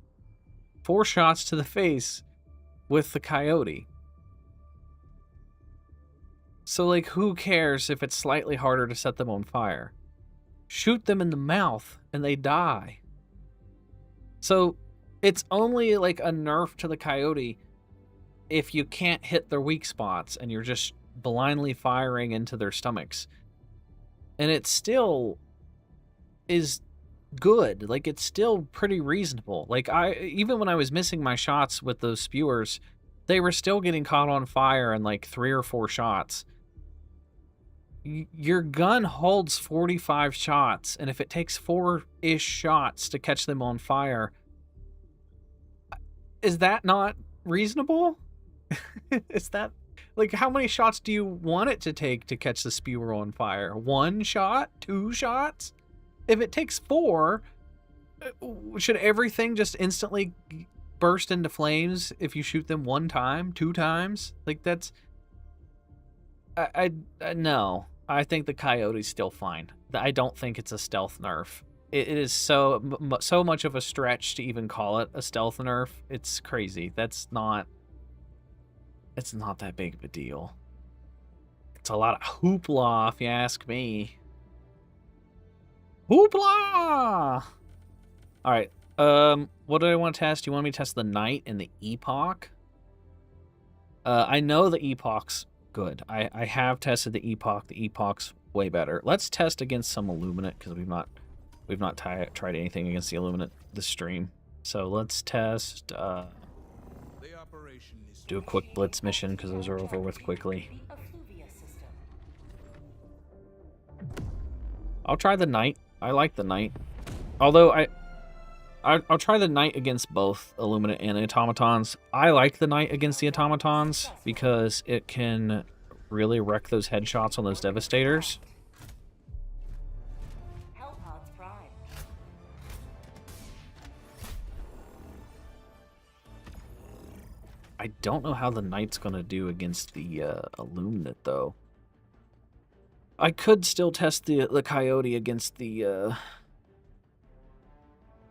4 shots to the face with the Coyote. So, like, who cares if it's slightly harder to set them on fire? Shoot them in the mouth and they die. So, It's only like a nerf to the coyote if you can't hit their weak spots and you're just blindly firing into their stomachs. And it still is good. Like, it's still pretty reasonable. Like, even when I was missing my shots with those spewers, they were still getting caught on fire in like 3 or 4 shots. Your gun holds 45 shots, and if it takes 4-ish shots to catch them on fire, is that not reasonable? Is that, like, how many shots do you want it to take to catch the spewer on fire? 1 shot? 2 shots? If it takes 4, should everything just instantly burst into flames if you shoot them 1 time, 2 times? Like, that's... No. I think the coyote's still fine. I don't think it's a stealth nerf. It is so much of a stretch to even call it a stealth nerf. It's crazy. It's not that big of a deal. It's a lot of hoopla, if you ask me. Hoopla! Alright, what do I want to test? Do you want me to test the Knight and the Epoch? I know the Epoch's good. I have tested the Epoch. The Epoch's way better. Let's test against some Illuminate, because we've not tried anything against the Illuminate this stream. So let's test, do a quick blitz mission, because those are over with quickly. I'll try the Knight. I like the Knight. Although I'll try the Knight against both Illuminate and Automatons. I like the Knight against the Automatons because it can really wreck those headshots on those Devastators. I don't know how the Knight's going to do against the Illuminate, though. I could still test the Coyote against the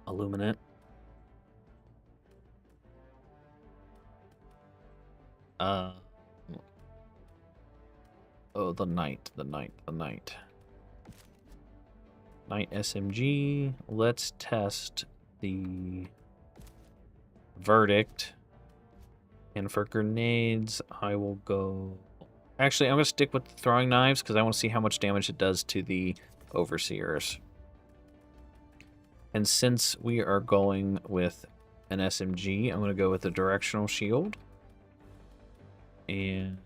Illuminate. Oh, the Knight. Knight SMG. Let's test the Verdict. And for grenades, I will go... Actually, I'm going to stick with the throwing knives because I want to see how much damage it does to the Overseers. And since we are going with an SMG, I'm going to go with the directional shield. And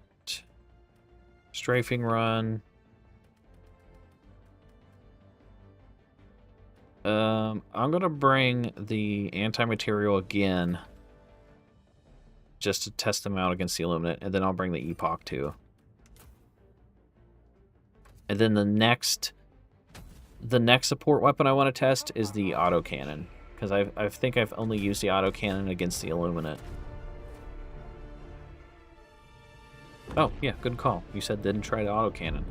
strafing run. I'm going to bring the anti-material again, just to test them out against the Illuminate, and then I'll bring the Epoch too. And then the next support weapon I want to test is the autocannon, because I think I've only used the autocannon against the Illuminate. Oh, yeah, good call. You said didn't try the autocannon.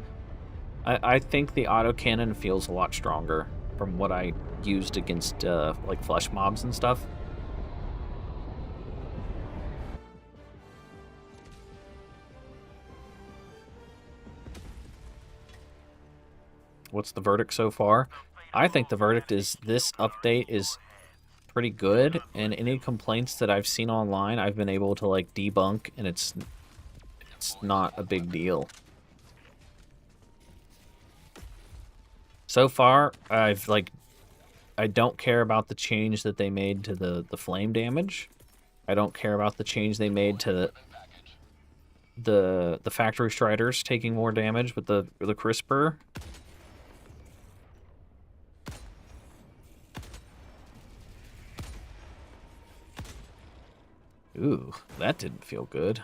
I think the autocannon feels a lot stronger from what I used against like flesh mobs and stuff. What's the verdict so far? I think the verdict is this update is pretty good, and any complaints that I've seen online, I've been able to like debunk, and it's not a big deal. So far, I don't care about the change that they made to the flame damage. I don't care about the change they made to the factory striders taking more damage with the crisper. Ooh, that didn't feel good.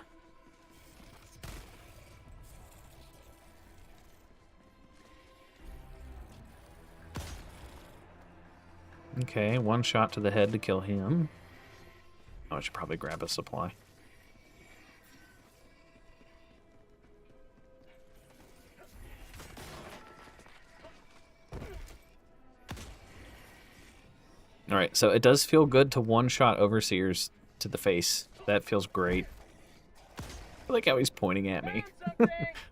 Okay, 1 shot to the head to kill him. Oh, I should probably grab a supply. Alright, so it does feel good to 1-shot Overseers to the face. That feels great. I like how he's pointing at me.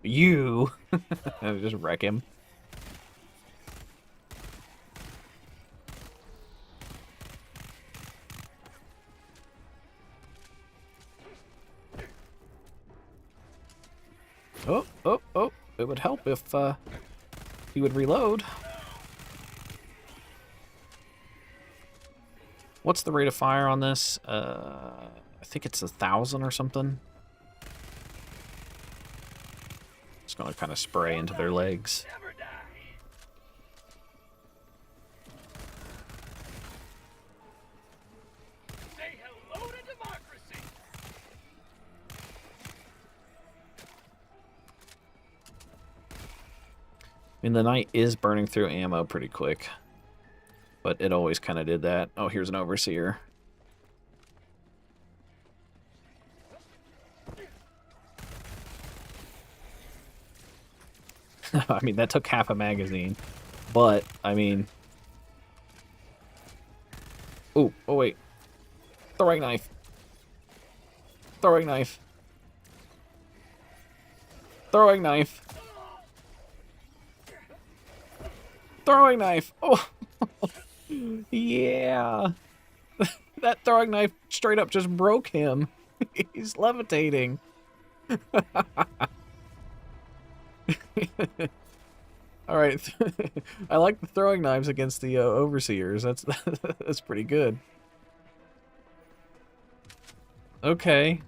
You! I just wreck him. Oh, oh, oh. It would help if he would reload. What's the rate of fire on this? I think it's 1,000 or something. Just gonna kind of spray into their legs. Say hello to democracy. I mean, the knight is burning through ammo pretty quick. But it always kind of did that. Oh, here's an overseer. I mean, that took half a magazine. But, I mean... Ooh, oh wait. Throwing knife. Throwing knife. Throwing knife. Throwing knife. Oh. Yeah. That throwing knife straight up just broke him. He's levitating. All right. I like the throwing knives against the overseers. That's pretty good. Okay.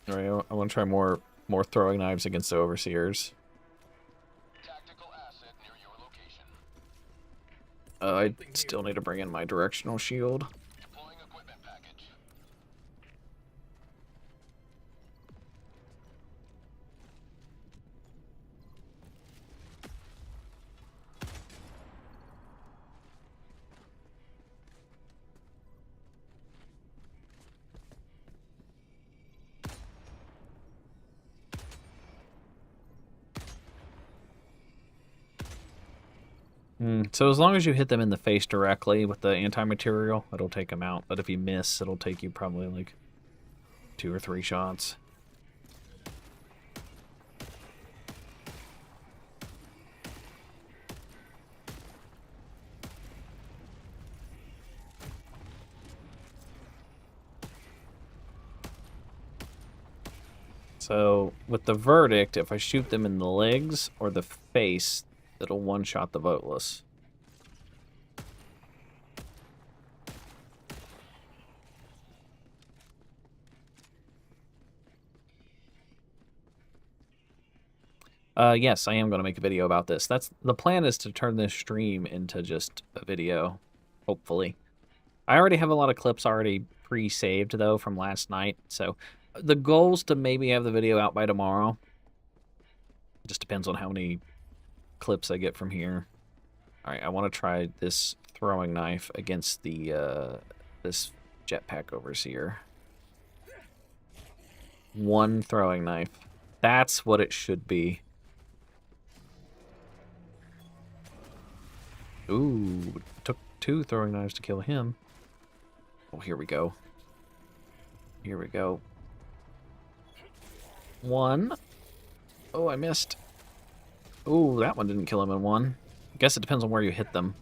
All right, I want to try more throwing knives against the overseers. Tactical asset near your location. I still need to bring in my directional shield. Deploying equipment package. So as long as you hit them in the face directly with the anti-material, it'll take them out. But if you miss, it'll take you probably like 2 or 3 shots. So with the verdict, if I shoot them in the legs or the face, it'll one-shot the voteless. Yes, I am going to make a video about this. The plan is to turn this stream into just a video, hopefully. I already have a lot of clips already pre-saved, though, from last night. So the goal is to maybe have the video out by tomorrow. It just depends on how many clips I get from here. All right, I want to try this throwing knife against the this jetpack overseer. 1 throwing knife. That's what it should be. Ooh, took 2 throwing knives to kill him. Oh, here we go. Here we go. 1. Oh, I missed. Ooh, that one didn't kill him in 1. I guess it depends on where you hit them.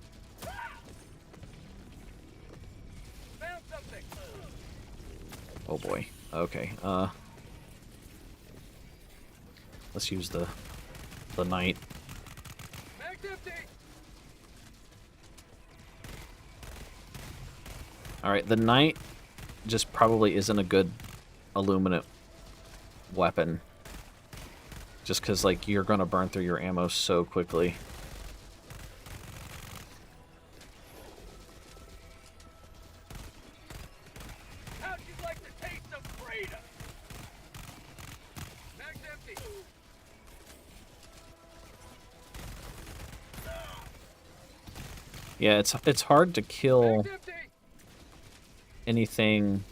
Oh boy. Okay. Let's use the knight. All right, the knight just probably isn't a good Illuminate weapon. Just because, like, you're going to burn through your ammo so quickly. How'd you like the taste of freedom? Mag's empty. Yeah, it's hard to kill Mag's empty. anything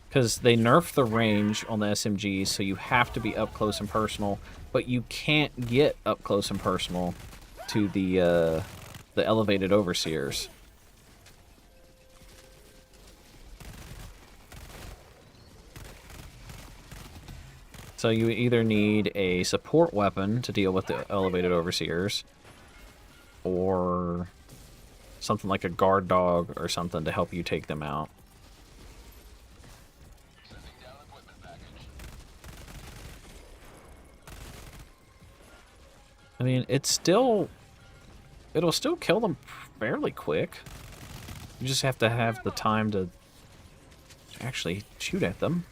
because they nerf the range on the SMGs, so you have to be up close and personal, but you can't get up close and personal to the elevated overseers. So you either need a support weapon to deal with the elevated overseers, or something like a guard dog or something to help you take them out. Sending down equipment package. I mean, it'll still kill them fairly quick. You just have to have the time to actually shoot at them.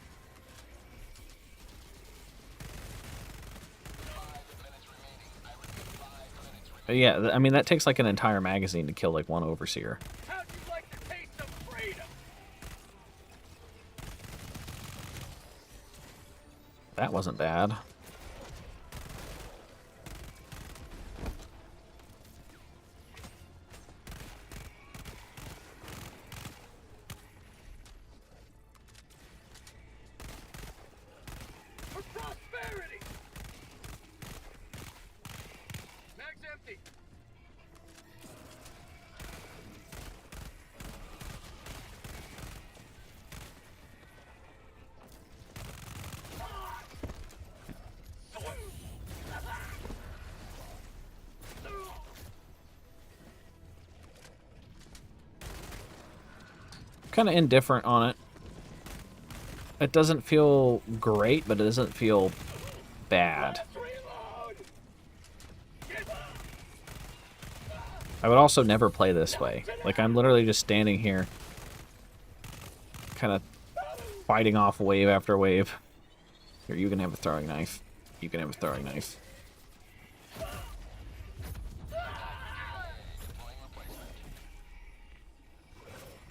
5 minutes remaining. I repeat, 5 minutes remaining. But yeah, I mean, that takes like an entire magazine to kill like one overseer. How'd you like the taste of freedom? That wasn't bad. For prosperity! Mag's empty. Kind of indifferent on it. It doesn't feel great, but it doesn't feel bad. Reload! Give up! I would also never play this way. Like, I'm literally just standing here, kind of fighting off wave after wave. Here, you can have a throwing knife. You can have a throwing knife.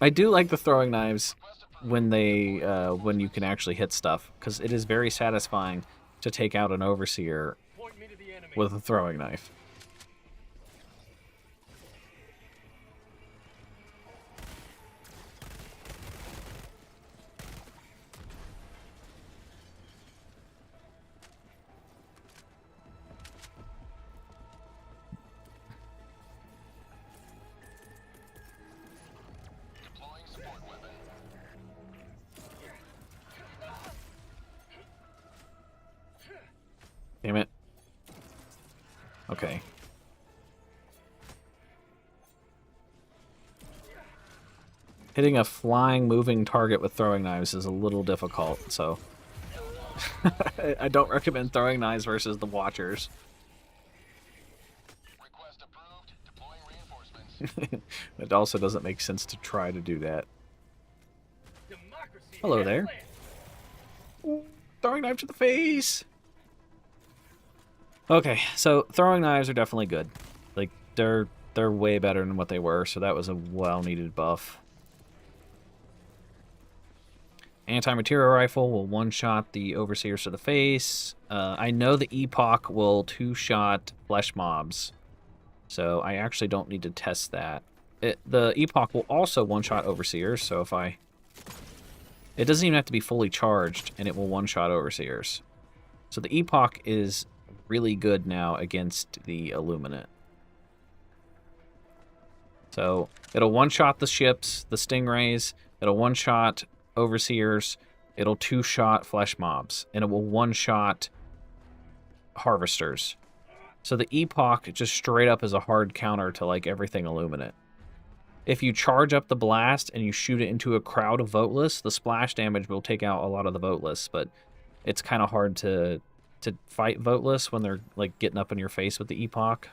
I do like the throwing knives when when you can actually hit stuff, because it is very satisfying to take out an overseer Point me to the enemy. with a throwing knife. Deploying support weapon. Damn it. Okay. Hitting a flying, moving target with throwing knives is a little difficult, so... I don't recommend throwing knives versus the Watchers. Request approved. Deploying reinforcements. It also doesn't make sense to try to do that. Democracy. Hello at there. last. Ooh, throwing knife to the face! Okay, so throwing knives are definitely good. Like, they're way better than what they were, so that was a well-needed buff. Anti-material rifle will one-shot the overseers to the face. I know the epoch will two-shot flesh mobs, so I actually don't need to test that. The epoch will also one-shot overseers, so if I... It doesn't even have to be fully charged, and it will one-shot overseers. So the epoch is really good now against the Illuminate. So it'll one-shot the ships, the stingrays, it'll one-shot overseers, it'll two-shot flesh mobs, and it will one-shot harvesters. So the epoch just straight up is a hard counter to like everything Illuminate. If you charge up the blast and you shoot it into a crowd of voteless, the splash damage will take out a lot of the voteless, but it's kind of hard to fight voteless when they're like getting up in your face with the epoch.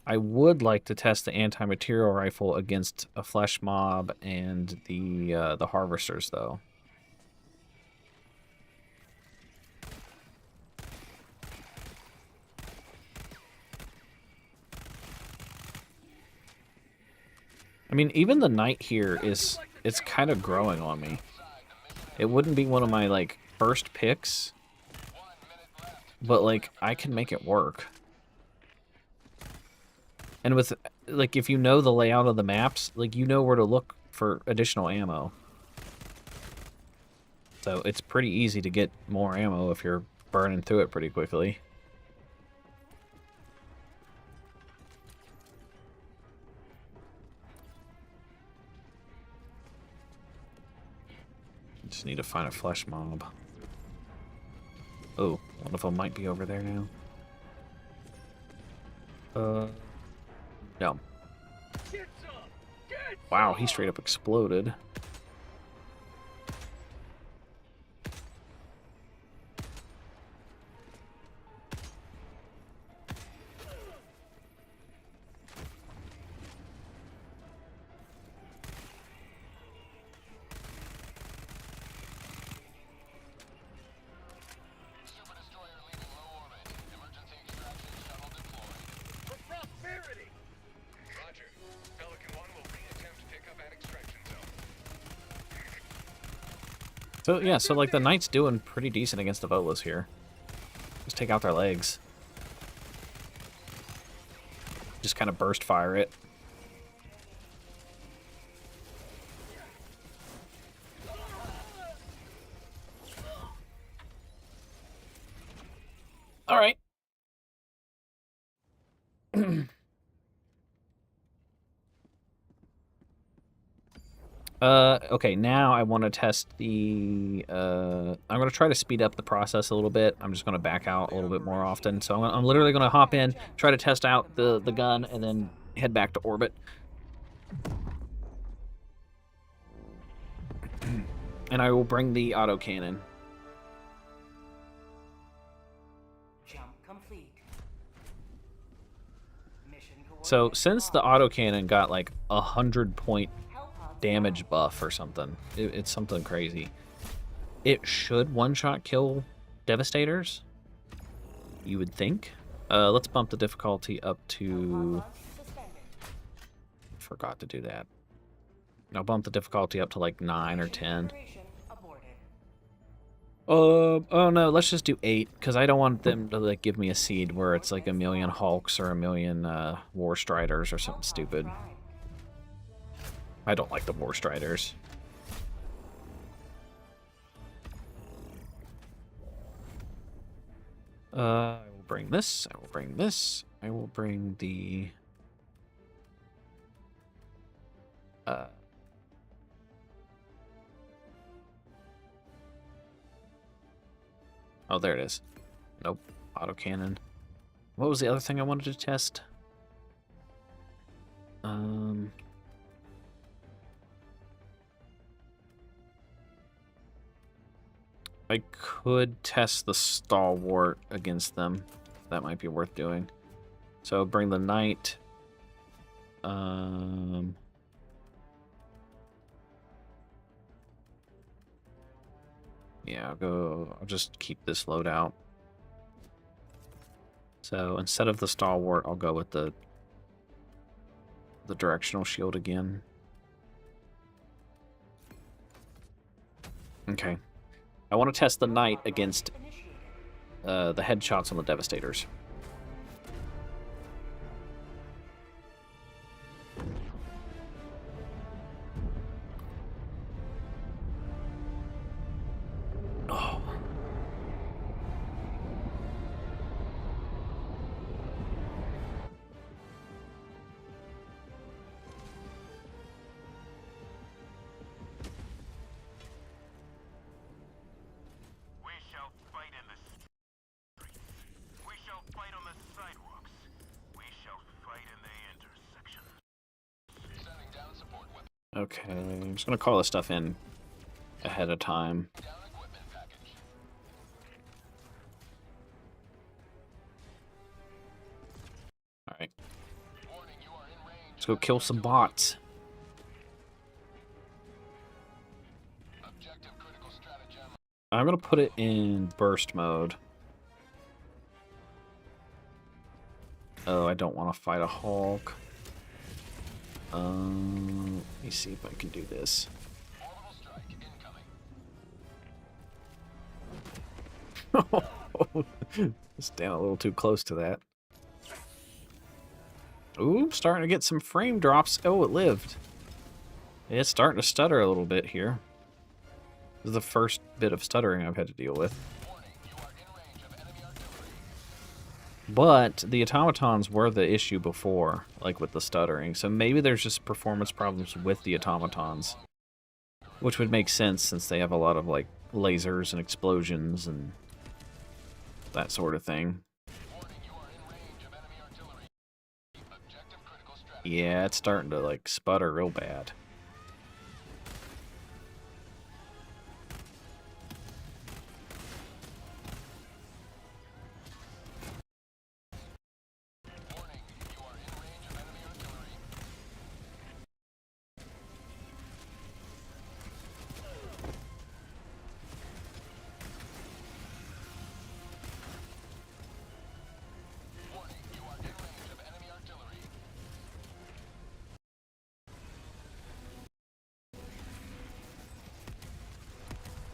I would like to test the anti-material rifle against a flesh mob and the harvesters, though. I mean, even the knight here it's kind of growing on me. It wouldn't be one of my like first picks, but like I can make it work. And with, like, if you know the layout of the maps, like, you know where to look for additional ammo. So it's pretty easy to get more ammo if you're burning through it pretty quickly. Just need to find a flesh mob. Oh, one of them might be over there now. No. Wow, he straight up exploded. So, yeah, so, like, the Knight's doing pretty decent against the Volas here. Just take out their legs. Just kind of burst fire it. All right. Okay, now I want to test the, I'm going to try to speed up the process a little bit. I'm just going to back out a little bit more often. So I'm literally going to hop in, try to test out the gun, and then head back to orbit. And I will bring the autocannon. Jump complete. Mission So since the autocannon got like 100-point Hellpods damage buff or something, it's something crazy, it should one-shot kill Devastators, you would think. Let's bump the difficulty up to... suspended. Forgot to do that. I'll bump the difficulty up to like 9 or 10. Operation aborted. Oh no, let's just do 8, because I don't want them to like give me a seed where it's like a million Hulks or a million War Striders or something stupid. Prime. I don't like the War Striders. I will bring this, I will bring this, I will bring the... Oh, there it is. Nope. Autocannon. What was the other thing I wanted to test? I could test the Stalwart against them. That might be worth doing. So bring the Knight. Yeah, I'll just keep this loadout. So instead of the Stalwart, I'll go with the directional shield again. Okay. I want to test the Knight against the headshots on the Devastators. Oh. We shall fight in the streets. We shall fight on the sidewalks. We shall fight in the intersections. Sending down support with Okay, I'm just gonna call this stuff in ahead of time. down equipment package. Alright, Warning, you are in range. let's go kill some bots. Objective critical stratagem. I'm gonna put it in burst mode. Oh, I don't want to fight a Hulk. Let me see if I can do this. Orbital strike incoming. It's down a little too close to that. Ooh, starting to get some frame drops. Oh, it lived. It's starting to stutter a little bit here. This is the first bit of stuttering I've had to deal with. Warning, you are in range of enemy artillery. But the automatons were the issue before, like with the stuttering. So maybe there's just performance problems with the automatons. Which would make sense since they have a lot of like lasers and explosions and that sort of thing. Warning, you are in range of enemy artillery. Objective critical stratagem. Yeah, it's starting to, like, sputter real bad.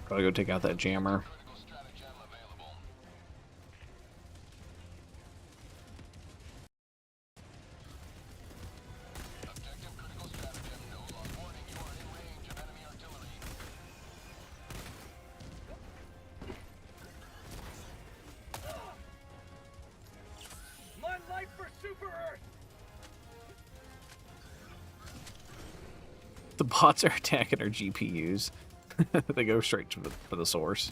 Gotta go take out that jammer. My life for Super Earth! The bots are attacking our GPUs. They go straight to the source.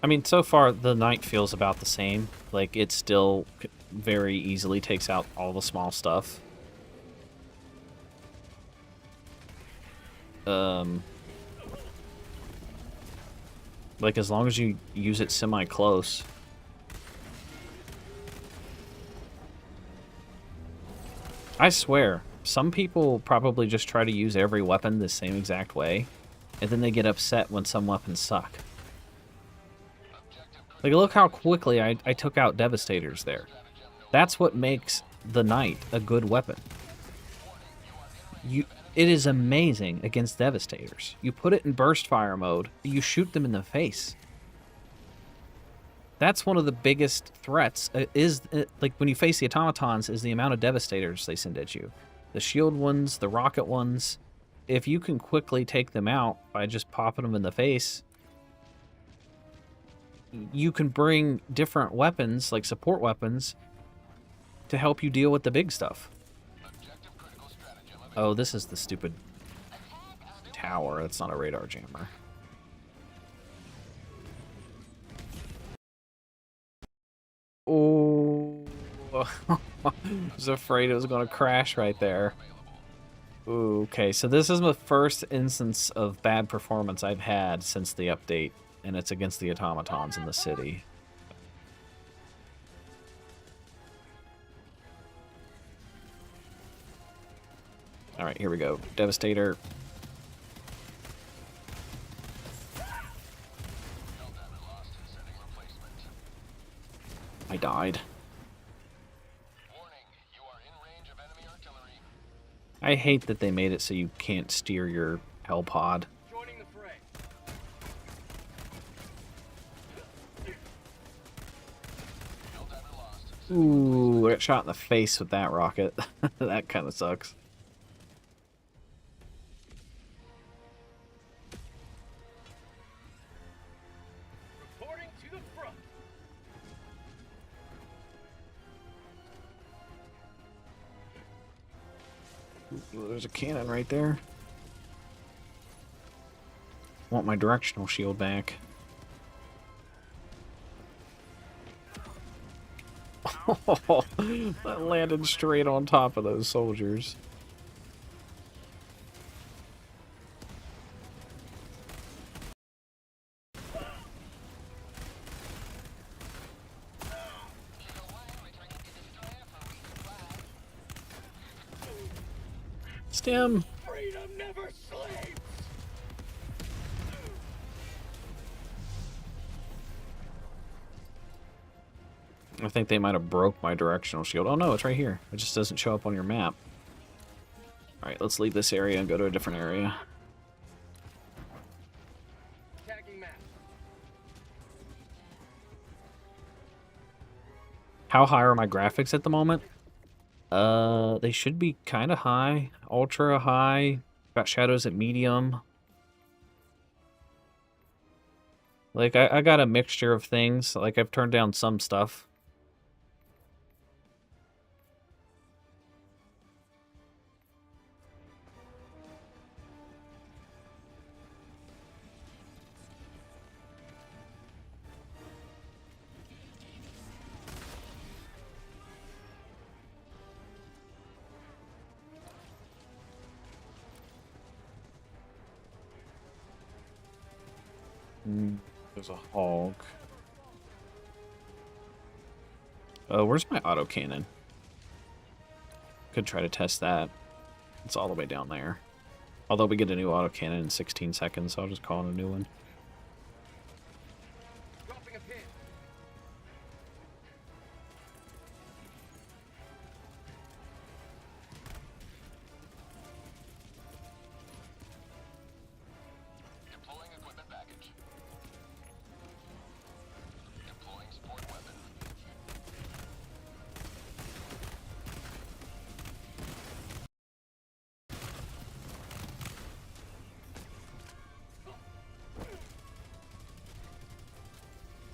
I mean, so far, the Knight feels about the same. Like, it still very easily takes out all the small stuff. Like, as long as you use it semi-close. I swear, some people probably just try to use every weapon the same exact way, and then they get upset when some weapons suck. Like, look how quickly I took out Devastators there. That's what makes the Knight a good weapon. It is amazing against Devastators. You put it in burst fire mode, you shoot them in the face. That's one of the biggest threats, like, when you face the Automatons, is the amount of Devastators they send at you. The shield ones, the rocket ones. If you can quickly take them out by just popping them in the face, you can bring different weapons, like support weapons, to help you deal with the big stuff. Oh, this is the stupid tower. That's not a radar jammer. Oh, I was afraid it was going to crash right there. Ooh, okay, so this is the first instance of bad performance I've had since the update, and it's against the Automatons in the city. Alright, here we go. Devastator. I died. I hate that they made it so you can't steer your Hell pod. Joining the fray. Ooh, I got shot in the face with that rocket. That kind of sucks. Reporting to the front. Ooh, there's a cannon right there. Want my directional shield back. Oh, that landed straight on top of those soldiers. Stem! Freedom never sleeps! I think they might have broke my directional shield. Oh no, it's right here. It just doesn't show up on your map. Alright, let's leave this area and go to a different area. Tagging map. How high are my graphics at the moment? They should be kind of high. Ultra high. Got shadows at medium. Like, I got a mixture of things. Like, I've turned down some stuff. There's a Hulk. Where's my autocannon? Could try to test that. It's all the way down there. Although we get a new autocannon in 16 seconds, so I'll just call it a new one. Dropping a pin. Deploying equipment package. Deploying support weapon.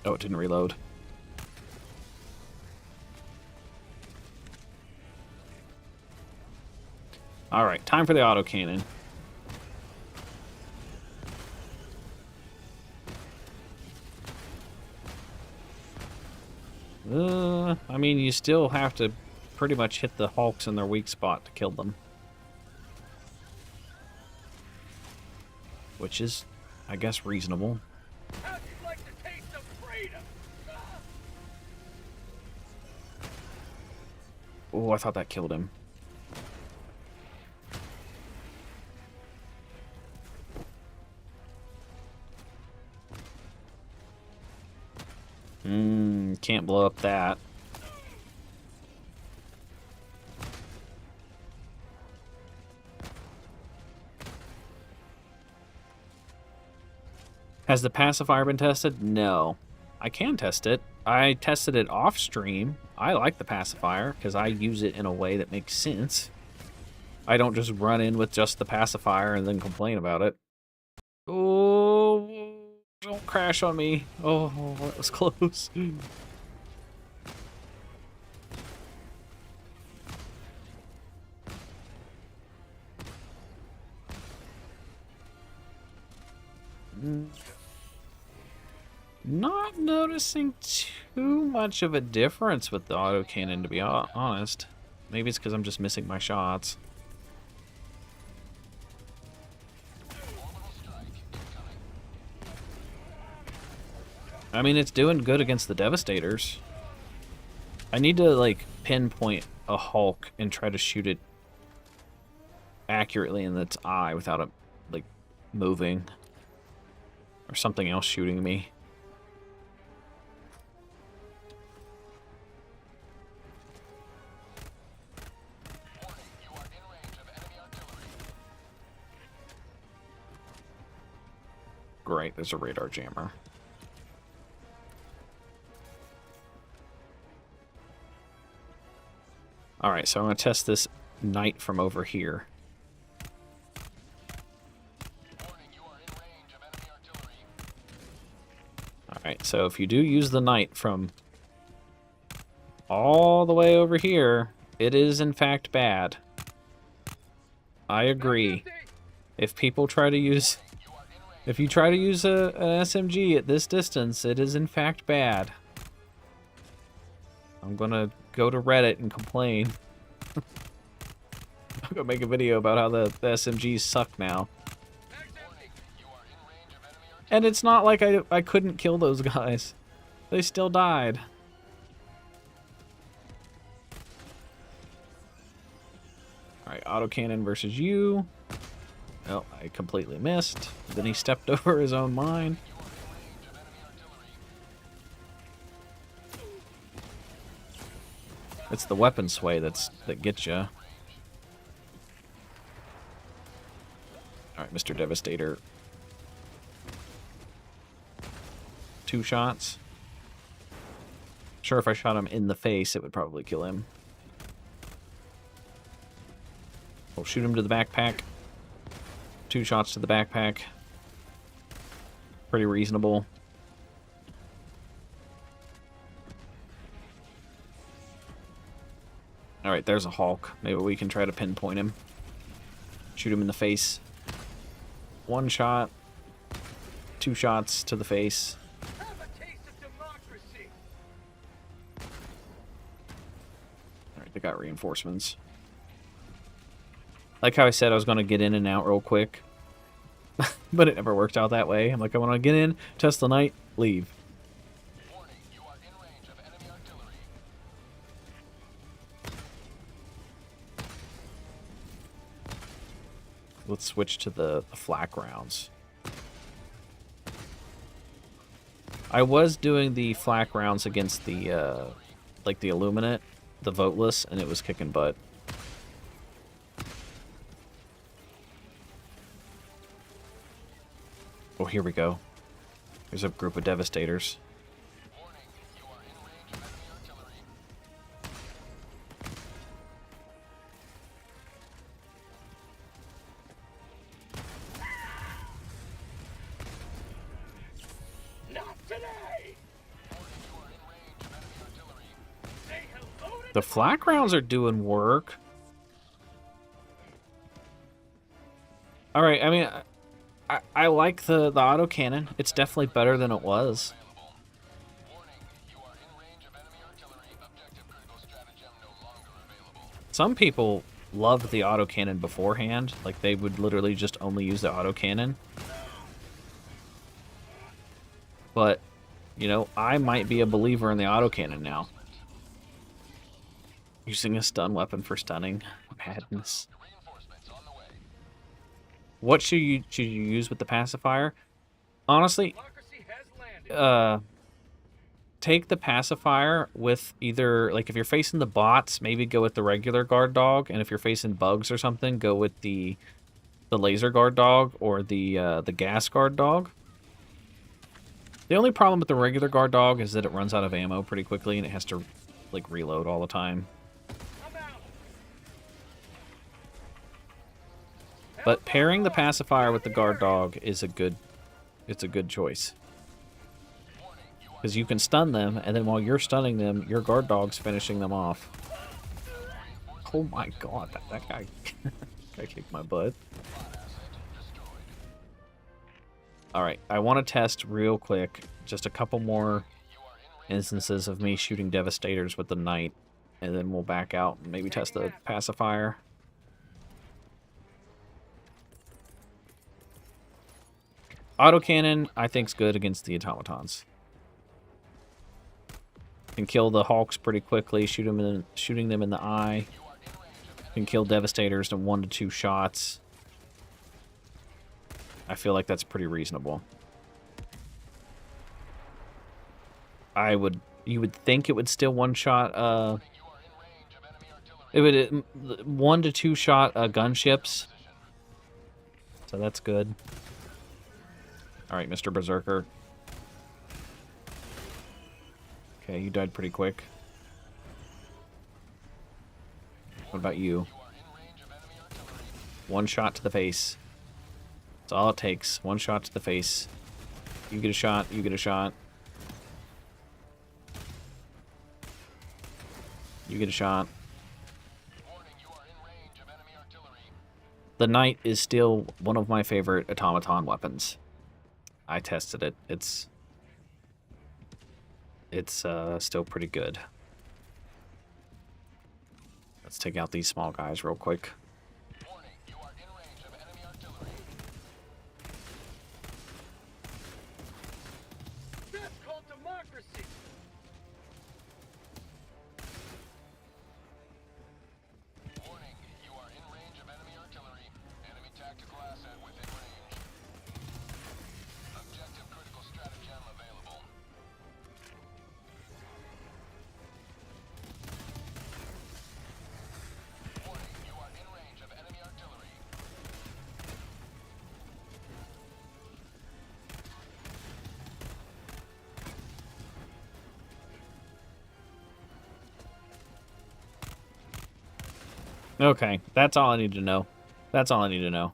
Oh, it didn't reload. Alright, time for the autocannon. I mean, you still have to pretty much hit the Hulks in their weak spot to kill them. Which is, I guess, reasonable. How'd you like the taste of freedom? Oh, I thought that killed him. Can't blow up that. Has the pacifier been tested? No. I can test it. I tested it off stream. I like the pacifier because I use it in a way that makes sense. I don't just run in with just the pacifier and then complain about it. Oh, don't crash on me. Oh, that was close. Not noticing too much of a difference with the autocannon, to be honest. Maybe it's because I'm just missing my shots. I mean, it's doing good against the Devastators. I need to, like, pinpoint a Hulk and try to shoot it accurately in its eye without it, like, moving. Or something else shooting me. Great, there's a radar jammer. Alright, so I'm going to test this knight from over here. Alright, so if you do use the knight from all the way over here, it is in fact bad. I agree. If people try to use... If you try to use an SMG at this distance, it is in fact bad. I'm gonna go to Reddit and complain. I'm gonna make a video about how the SMGs suck now. And it's not like I couldn't kill those guys. They still died. Alright, autocannon versus you. Oh, I completely missed. Then he stepped over his own mine. It's the weapon sway that gets you. Alright, Mr. Devastator. 2 shots. Sure, if I shot him in the face, it would probably kill him. We'll shoot him to the backpack. 2 shots to the backpack. Pretty reasonable. Alright, there's a Hulk. Maybe we can try to pinpoint him. Shoot him in the face. 1 shot. 2 shots to the face. Have a taste of democracy. Alright, they got reinforcements. Like how I said I was going to get in and out real quick. But it never worked out that way. I'm like, I want to get in, test the Knight, leave. Warning, you are in range of enemy artillery. Let's switch to the flak rounds. I was doing the flak rounds against the, like the Illuminate, the voteless, and it was kicking butt. Oh, here we go. There's a group of devastators. Warning, you are in range of enemy artillery. Not today! Warning, you are in range of enemy artillery. Say hello to The flak rounds are doing work. All right, I mean, I like the autocannon. It's definitely better than it was. available. Warning, you are in range of enemy artillery. Objective critical stratagem no longer available. Some people loved the autocannon beforehand. Like, they would literally just only use the autocannon. But, you know, I might be a believer in the autocannon now. Using a stun weapon for stunning. Madness. Reinforcements on the way. What should you use with the pacifier? Honestly, Democracy has landed. take the pacifier with either, like, if you're facing the bots, maybe go with the regular guard dog, and if you're facing bugs or something, go with the laser guard dog or the gas guard dog. The only problem with the regular guard dog is that it runs out of ammo pretty quickly and it has to, like, reload all the time. I'm out. But pairing the pacifier with the guard dog is a good choice. Because you can stun them, and then while you're stunning them, your guard dog's finishing them off. Oh my god, that guy, guy kicked my butt. Alright, I want to test real quick just a couple more instances of me shooting Devastators with the Knight, and then we'll back out and maybe test the pacifier. Autocannon, I think, is good against the Automatons. Can kill the Hawks pretty quickly, shooting them in the eye. Can kill Devastators in 1 to 2 shots. I feel like that's pretty reasonable. You would think it would still one-shot, it would 1 to 2 shot gunships. So that's good. Alright, Mr. Berserker. Okay, you died pretty quick. What about you? 1 shot to the face. That's all it takes. 1 shot to the face. You get a shot, you get a shot. You get a shot. The Knight is still one of my favorite automaton weapons. I tested it. It's still pretty good. Let's take out these small guys real quick. Warning, you are in range of enemy artillery. That's called democracy. Warning, you are in range of enemy artillery. Enemy tactical asset within range. Objective critical stratagem available. Warning, you are in range of enemy artillery. Okay, that's all I need to know. That's all I need to know.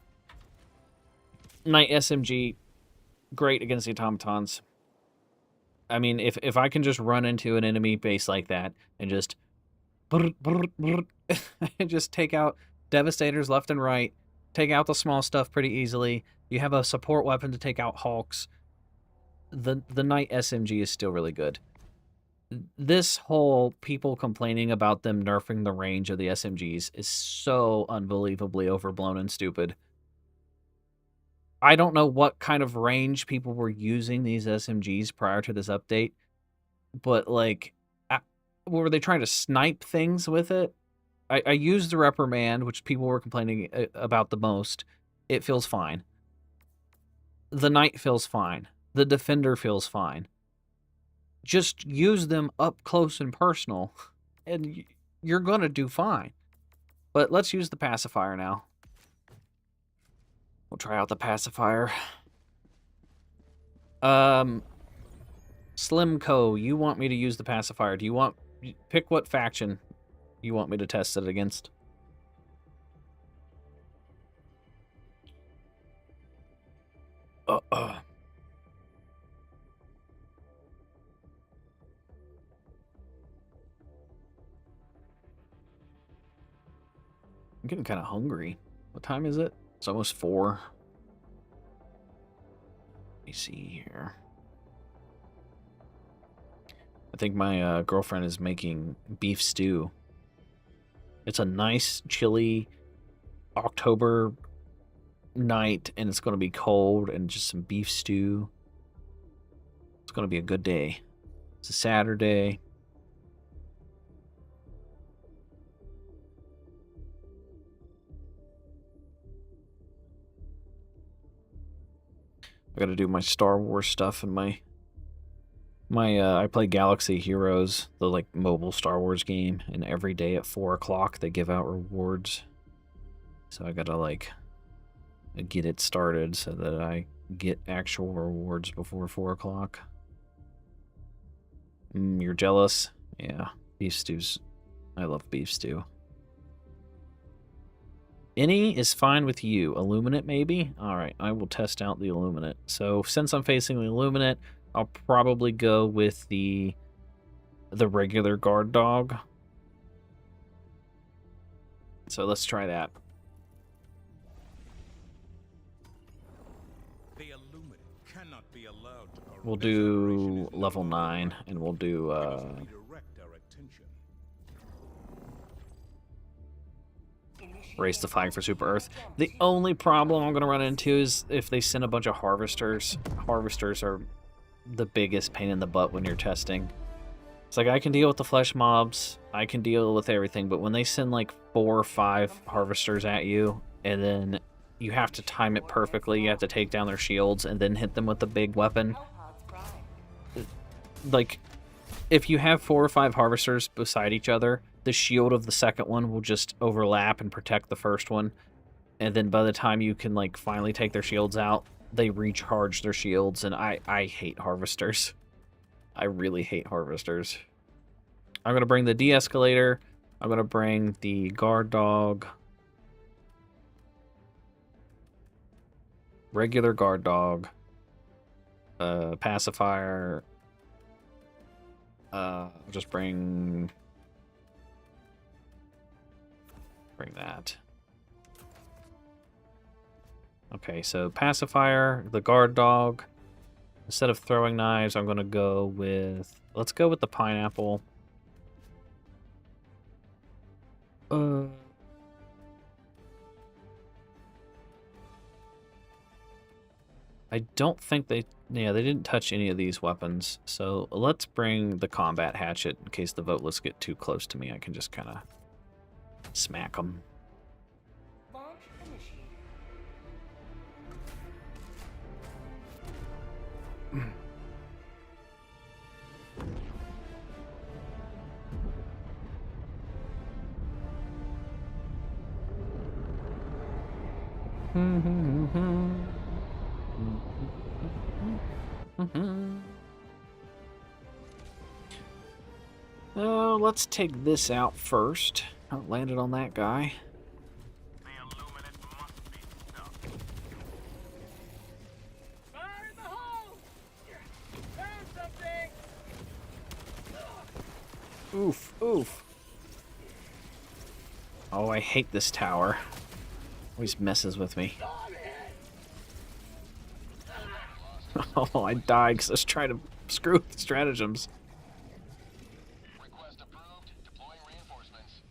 Knight SMG, great against the automatons. I mean, if I can just run into an enemy base like that and just and just take out Devastators left and right, take out the small stuff pretty easily. You have a support weapon to take out Hulks. The Knight SMG is still really good. This whole people complaining about them nerfing the range of the SMGs is so unbelievably overblown and stupid. I don't know what kind of range people were using these SMGs prior to this update, but like, were they trying to snipe things with it? I used the reprimand, which people were complaining about the most. It feels fine. The knight feels fine. The defender feels fine. Just use them up close and personal, and you're gonna do fine. But let's use the pacifier now. We'll try out the pacifier. Slimco, you want me to use the pacifier. Do you want... Pick what faction you want me to test it against. I'm getting kind of hungry. What time is it? It's almost 4. Let me see here. I think my girlfriend is making beef stew. It's a nice, chilly October night, and it's going to be cold, and just some beef stew. It's going to be a good day. It's a Saturday. I got to do my Star Wars stuff and my I play Galaxy Heroes, the like mobile Star Wars game, and every day at 4 o'clock they give out rewards. So I gotta like get it started so that I get actual rewards before 4 o'clock. You're jealous? Yeah, beef stews. I love beef stew. Any is fine with you. Illuminate, maybe? Alright, I will test out the Illuminate. So, since I'm facing the Illuminate, I'll probably go with the regular guard dog. So, let's try that. The Illuminate cannot be allowed to corrupt. We'll do level 9, and we'll do, raise the flag for Super Earth. The only problem I'm going to run into is if they send a bunch of harvesters. Harvesters are the biggest pain in the butt when you're testing. It's like, I can deal with the flesh mobs, I can deal with everything, but when they send like 4 or 5 harvesters at you, and then you have to time it perfectly, you have to take down their shields and then hit them with the big weapon. Like, if you have 4 or 5 harvesters beside each other, the shield of the second one will just overlap and protect the first one. And then by the time you can, like, finally take their shields out, they recharge their shields, and I hate harvesters. I really hate harvesters. I'm going to bring the de-escalator. I'm going to bring the guard dog. Regular guard dog. Pacifier. I'll just bring that. Okay, so pacifier, the guard dog. Instead of throwing knives, I'm going to go with... Let's go with the pineapple. I don't think they... Yeah, they didn't touch any of these weapons. So let's bring the combat hatchet in case the voteless get too close to me. I can just kind of smack them. Launch initiated. Let's take this out first. Oh, landed on that guy. The Illuminate must be stopped. Fire in the hole! Found something! Oof, oof. Oh, I hate this tower. Always messes with me. Oh, I died because I was trying to screw with the stratagems. Request approved. Deploying reinforcements.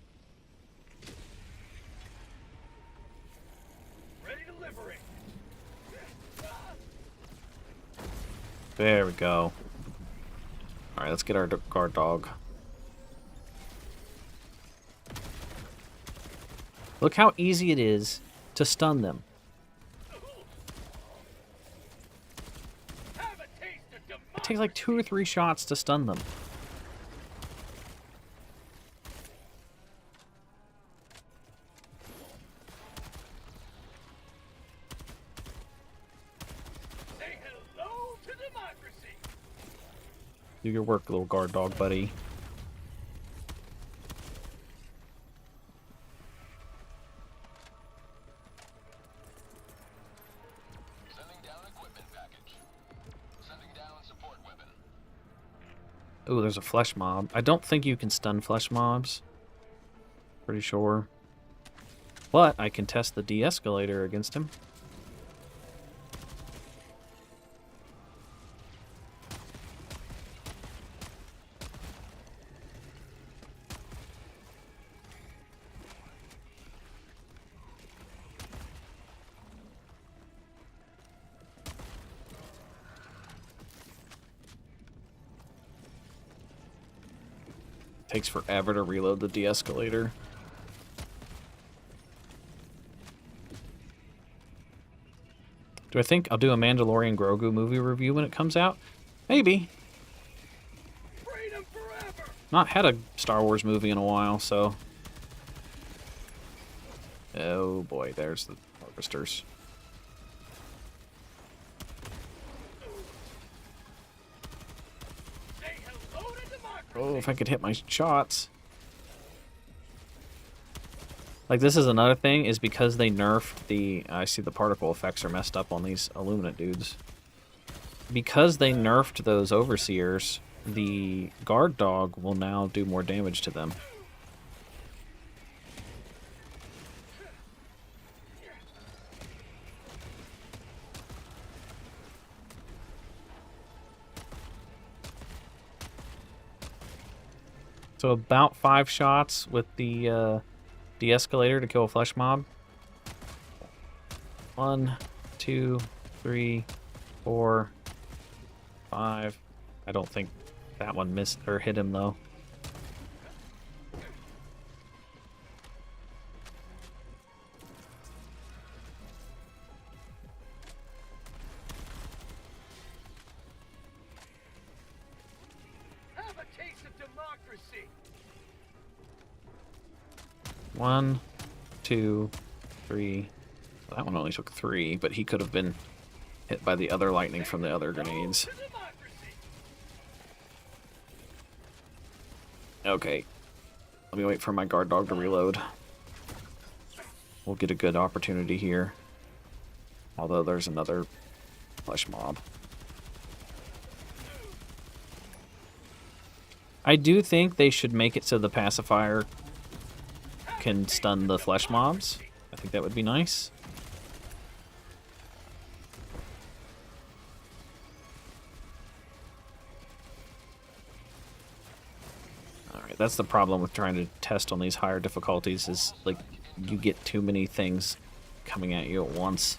Ready to liberate. There we go. Alright, let's get our guard dog. Look how easy it is to stun them. It takes like 2 or 3 shots to stun them. Say hello to democracy. Do your work, little guard dog buddy. Ooh, there's a flesh mob. I don't think you can stun flesh mobs. Pretty sure. But I can test the de-escalator against him. Takes forever to reload the de-escalator. Do I think I'll do a Mandalorian Grogu movie review when it comes out? Maybe. Freedom forever. Not had a Star Wars movie in a while, so... Oh boy, there's the harvesters. Say hello to democracy. Oh, if I could hit my shots. Like, this is another thing, is because they nerfed the... I see the particle effects are messed up on these Illuminate dudes. Because they nerfed those Overseers, the guard dog will now do more damage to them. So about 5 shots with the de-escalator to kill a flesh mob. 1, 2, 3, 4, 5. I don't think that one missed or hit him though. Have a taste of democracy. 1, 2, 3. Well, that one only took 3, but he could have been hit by the other lightning from the other grenades. To democracy. Okay. Let me wait for my guard dog to reload. We'll get a good opportunity here. Although there's another flesh mob. I do think they should make it so the pacifier can stun the flesh mobs. I think that would be nice. Alright, that's the problem with trying to test on these higher difficulties is, like, you get too many things coming at you at once.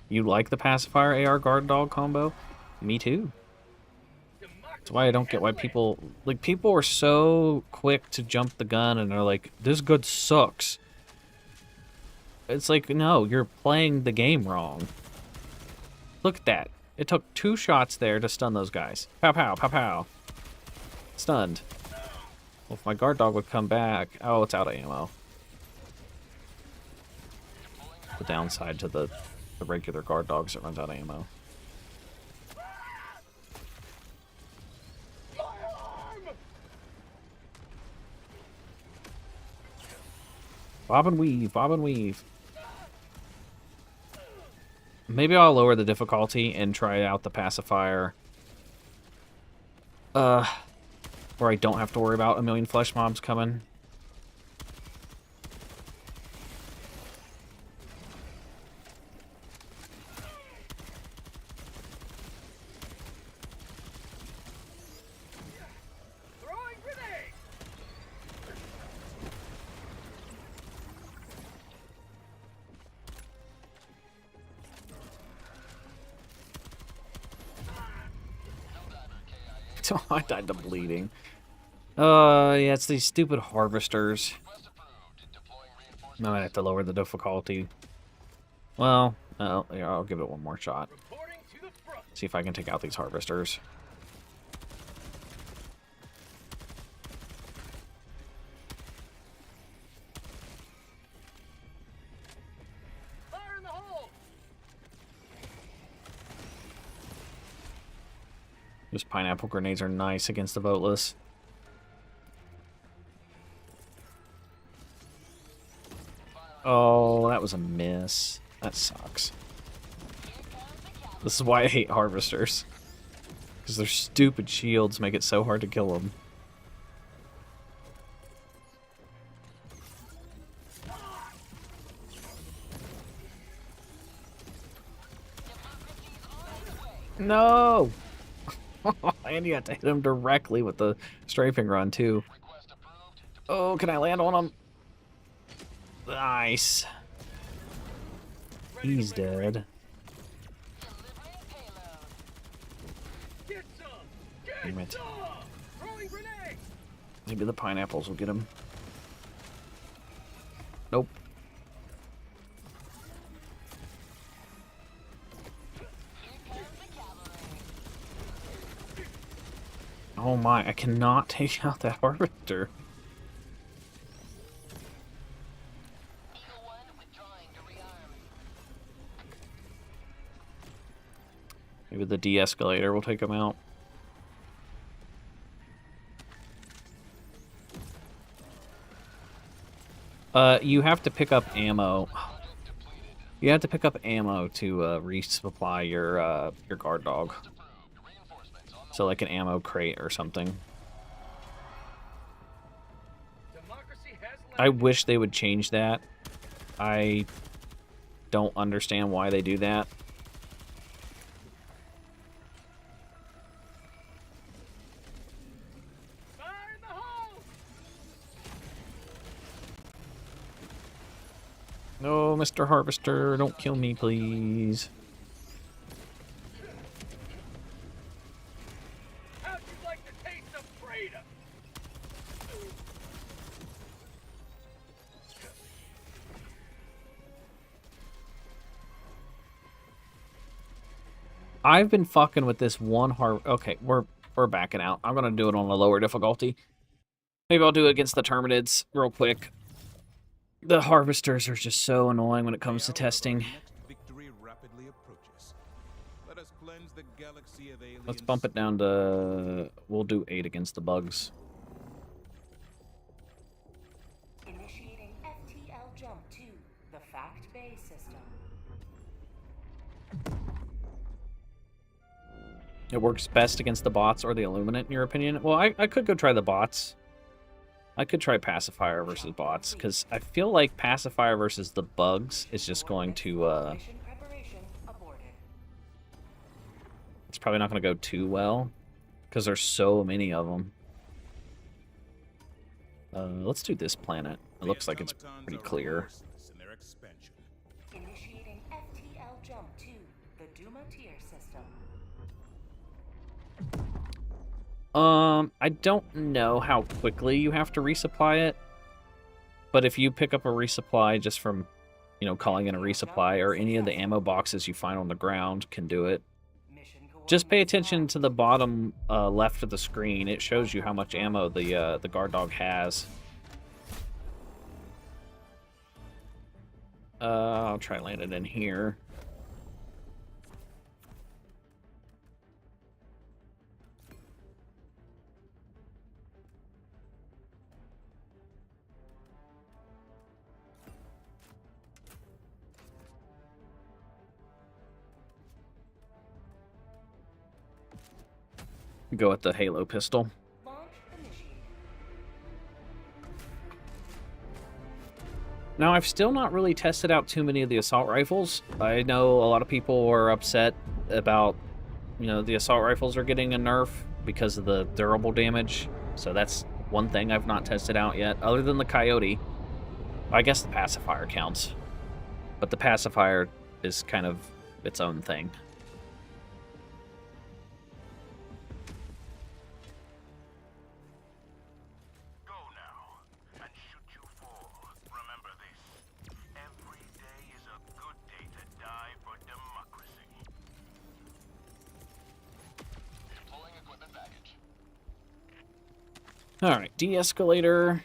You like the pacifier AR guard dog combo? Me too. That's why I don't get why people... Like, people are so quick to jump the gun and they're like, this gun sucks. It's like, no, you're playing the game wrong. Look at that. It took 2 shots there to stun those guys. Pow, pow, pow, pow. Stunned. Well, if my guard dog would come back... Oh, it's out of ammo. The downside to the regular guard dogs, it runs out of ammo. Bob and weave, bob and weave. Maybe I'll lower the difficulty and try out the pacifier. Where I don't have to worry about a million flesh mobs coming. Throwing grenade. I died to bleeding. Yeah, it's these stupid harvesters. I might have to lower the difficulty. Well, yeah, I'll give it one more shot. See if I can take out these harvesters. Those pineapple grenades are nice against the voteless. Oh, that was a miss. That sucks. This is why I hate harvesters. Because their stupid shields make it so hard to kill them. No! And you have to hit him directly with the strafing run, too. Oh, can I land on him? Nice. He's dead. Damn it. Maybe the pineapples will get him. Nope. Oh my, I cannot take out that harvester. Maybe the de-escalator will take him out. You have to pick up ammo. You have to pick up ammo to resupply your guard dog. So like an ammo crate or something. I wish they would change that. I don't understand why they do that. No, Mr. Harvester, don't kill me, please. How'd you like the taste of freedom? I've been fucking with this one Okay, we're backing out. I'm gonna do it on a lower difficulty. Maybe I'll do it against the Terminids real quick. The harvesters are just so annoying when it comes to testing. Let's bump it down to... We'll do 8 against the bugs. Initiating FTL jump to the Fact Bay system. It works best against the bots or the Illuminate, in your opinion? Well, I could go try the bots. I could try Pacifier versus bots, because I feel like Pacifier versus the bugs is just going to, it's probably not going to go too well, because there's so many of them. Let's do this planet. It looks like it's pretty clear. Initiating FTL jump to the Duma tier system. I don't know how quickly you have to resupply it, but if you pick up a resupply just from, you know, calling in a resupply, or any of the ammo boxes you find on the ground can do it. Just pay attention to the bottom left of the screen. It shows you how much ammo the guard dog has. I'll try land it in here. Go with the Halo pistol. Launch initiated. Now, I've still not really tested out too many of the assault rifles. I know a lot of people are upset about, you know, the assault rifles are getting a nerf because of the durable damage. So that's one thing I've not tested out yet, other than the Coyote. I guess the Pacifier counts. But the Pacifier is kind of its own thing. Alright, de-escalator.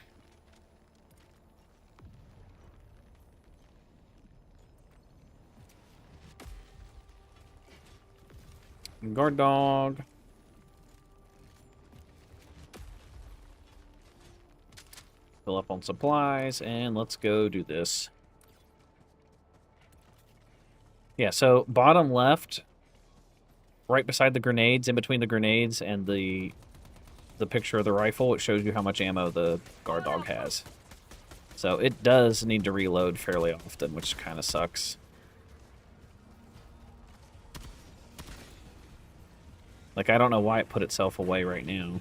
Guard dog. Fill up on supplies, and let's go do this. Yeah, so bottom left, right beside the grenades, in between the grenades and the picture of the rifle, it shows you how much ammo the guard dog has. So it does need to reload fairly often, which kind of sucks. Like, I don't know why it put itself away right now.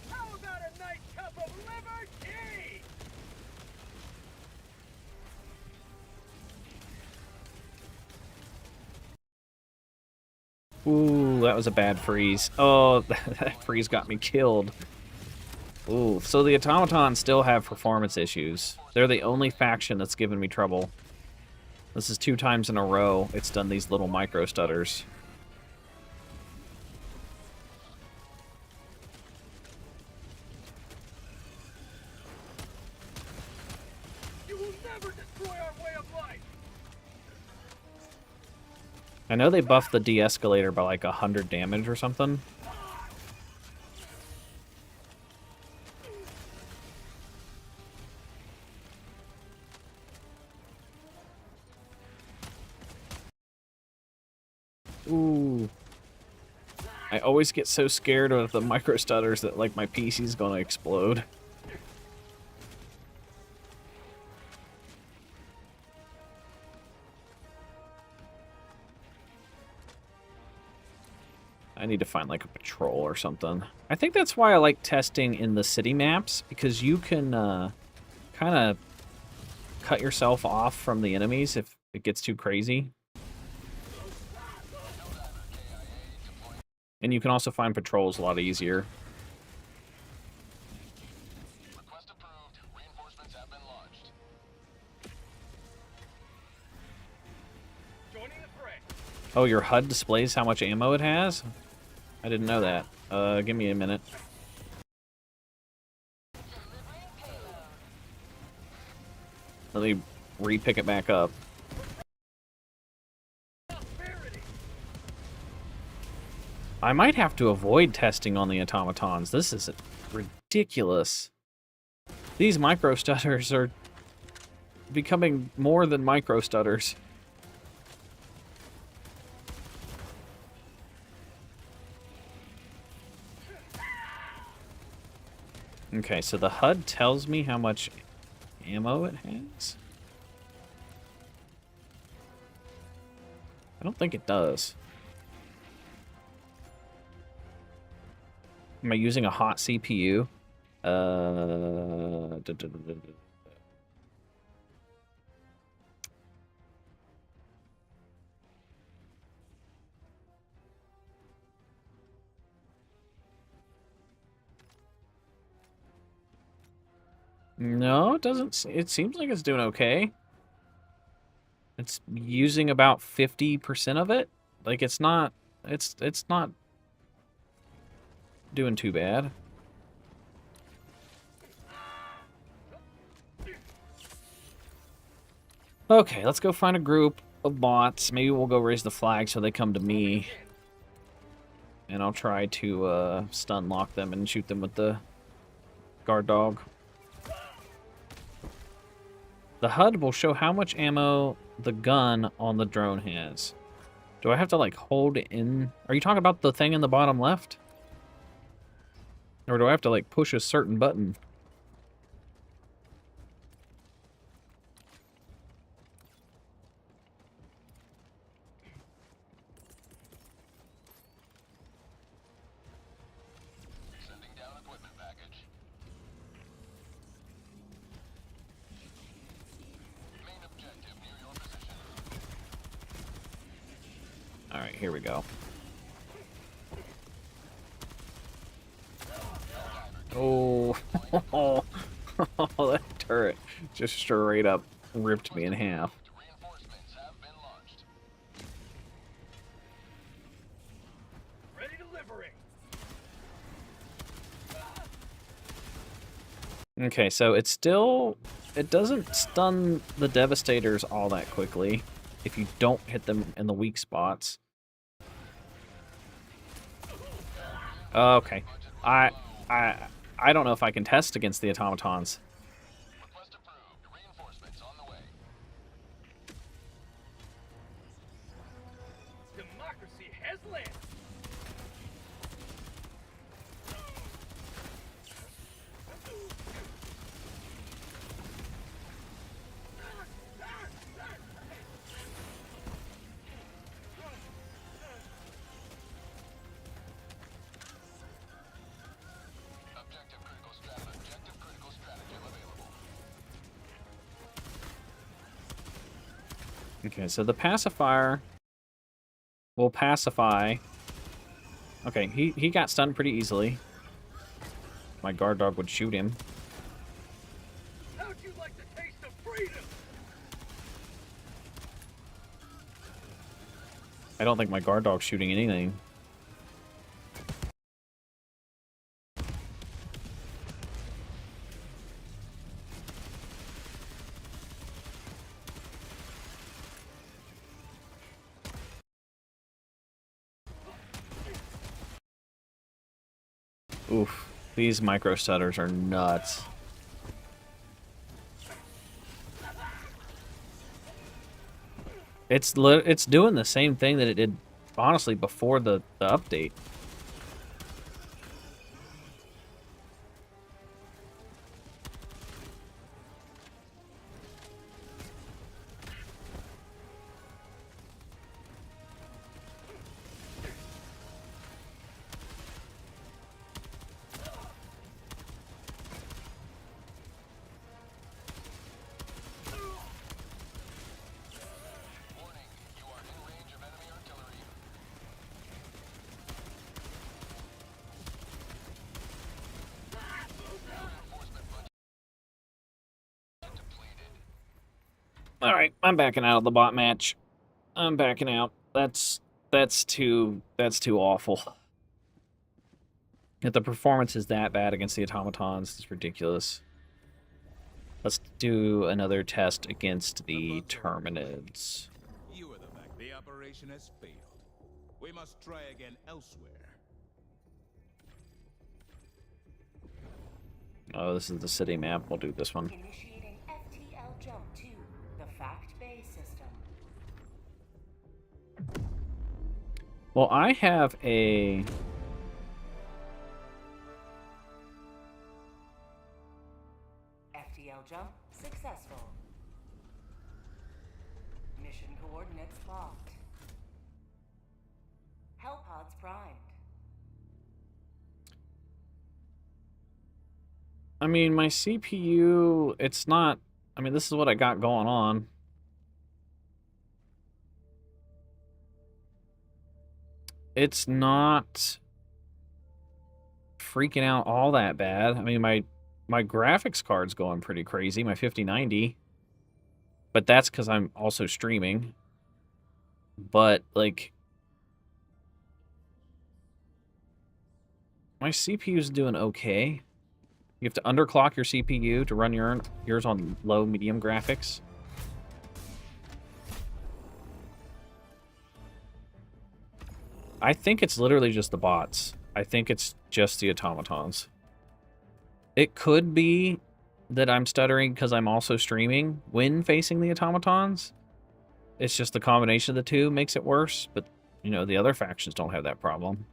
How about a nice cup of liver tea? Ooh, that was a bad freeze. Oh, that freeze got me killed. Ooh, so the Automatons still have performance issues. They're the only faction that's given me trouble. This is 2 times in a row it's done these little micro stutters. You will never destroy our way of life. I know they buffed the de-escalator by like 100 damage or something. Ooh. I always get so scared of the micro stutters that like my PC's gonna explode. I need to find like a patrol or something. I think that's why I like testing in the city maps, because you can kind of cut yourself off from the enemies if it gets too crazy. And you can also find patrols a lot easier. Request approved. Reinforcements have been launched. Joining the fray. Oh, your HUD displays how much ammo it has? I didn't know that. Give me a minute. Let me re-pick it back up. I might have to avoid testing on the Automatons. This is ridiculous. These micro stutters are becoming more than micro stutters. Okay, so the HUD tells me how much ammo it has. I don't think it does. Am I using a hot CPU? No, it doesn't. It seems like it's doing okay. It's using about 50% of it. Like, it's not doing too bad. Okay, let's go find a group of bots. Maybe we'll go raise the flag so they come to me. And I'll try to stun lock them and shoot them with the guard dog. The HUD will show how much ammo the gun on the drone has. Do I have to, like, hold in? Are you talking about the thing in the bottom left? Or do I have to, like, push a certain button? Sending down equipment package. Main objective near your position. Alright, here we go. Oh, that turret just straight up ripped me in half. Reinforcements have been launched. Ready to liberate. Okay, so it's still... It doesn't stun the Devastators all that quickly if you don't hit them in the weak spots. Okay. I I don't know if I can test against the Automatons. Request approved. Reinforcements on the way. Democracy has landed. Objective critical stratagem available. Okay, so the pacifier will pacify. Okay, he got stunned pretty easily. My guard dog would shoot him. How'd you like the taste of freedom? I don't think my guard dog's shooting anything. Oof, these micro stutters are nuts. It's doing the same thing that it did, honestly, before the update. Warning, you are in range of enemy artillery. Reinforcement budget depleted. All right, I'm backing out of the bot match. I'm backing out. That's too awful. If the performance is that bad against the Automatons, it's ridiculous. Let's do another test against the Terminids. You are the fact the operation has failed. We must try again elsewhere. Oh, this is the city map. We'll do this one. Initiating FTL jump to the fact bay system. Well, I have a... FTL jump successful. Mission coordinates locked. Hellpods primed. I mean, my CPU, it's not... I mean, this is what I got going on. It's not freaking out all that bad. I mean, my graphics card's going pretty crazy, my 5090. But that's because I'm also streaming. But, like... my CPU's doing okay. You have to underclock your CPU to run yours on low, medium graphics. I think it's literally just the bots. I think it's just the Automatons. It could be that I'm stuttering because I'm also streaming when facing the Automatons. It's just the combination of the two makes it worse, but, you know, the other factions don't have that problem.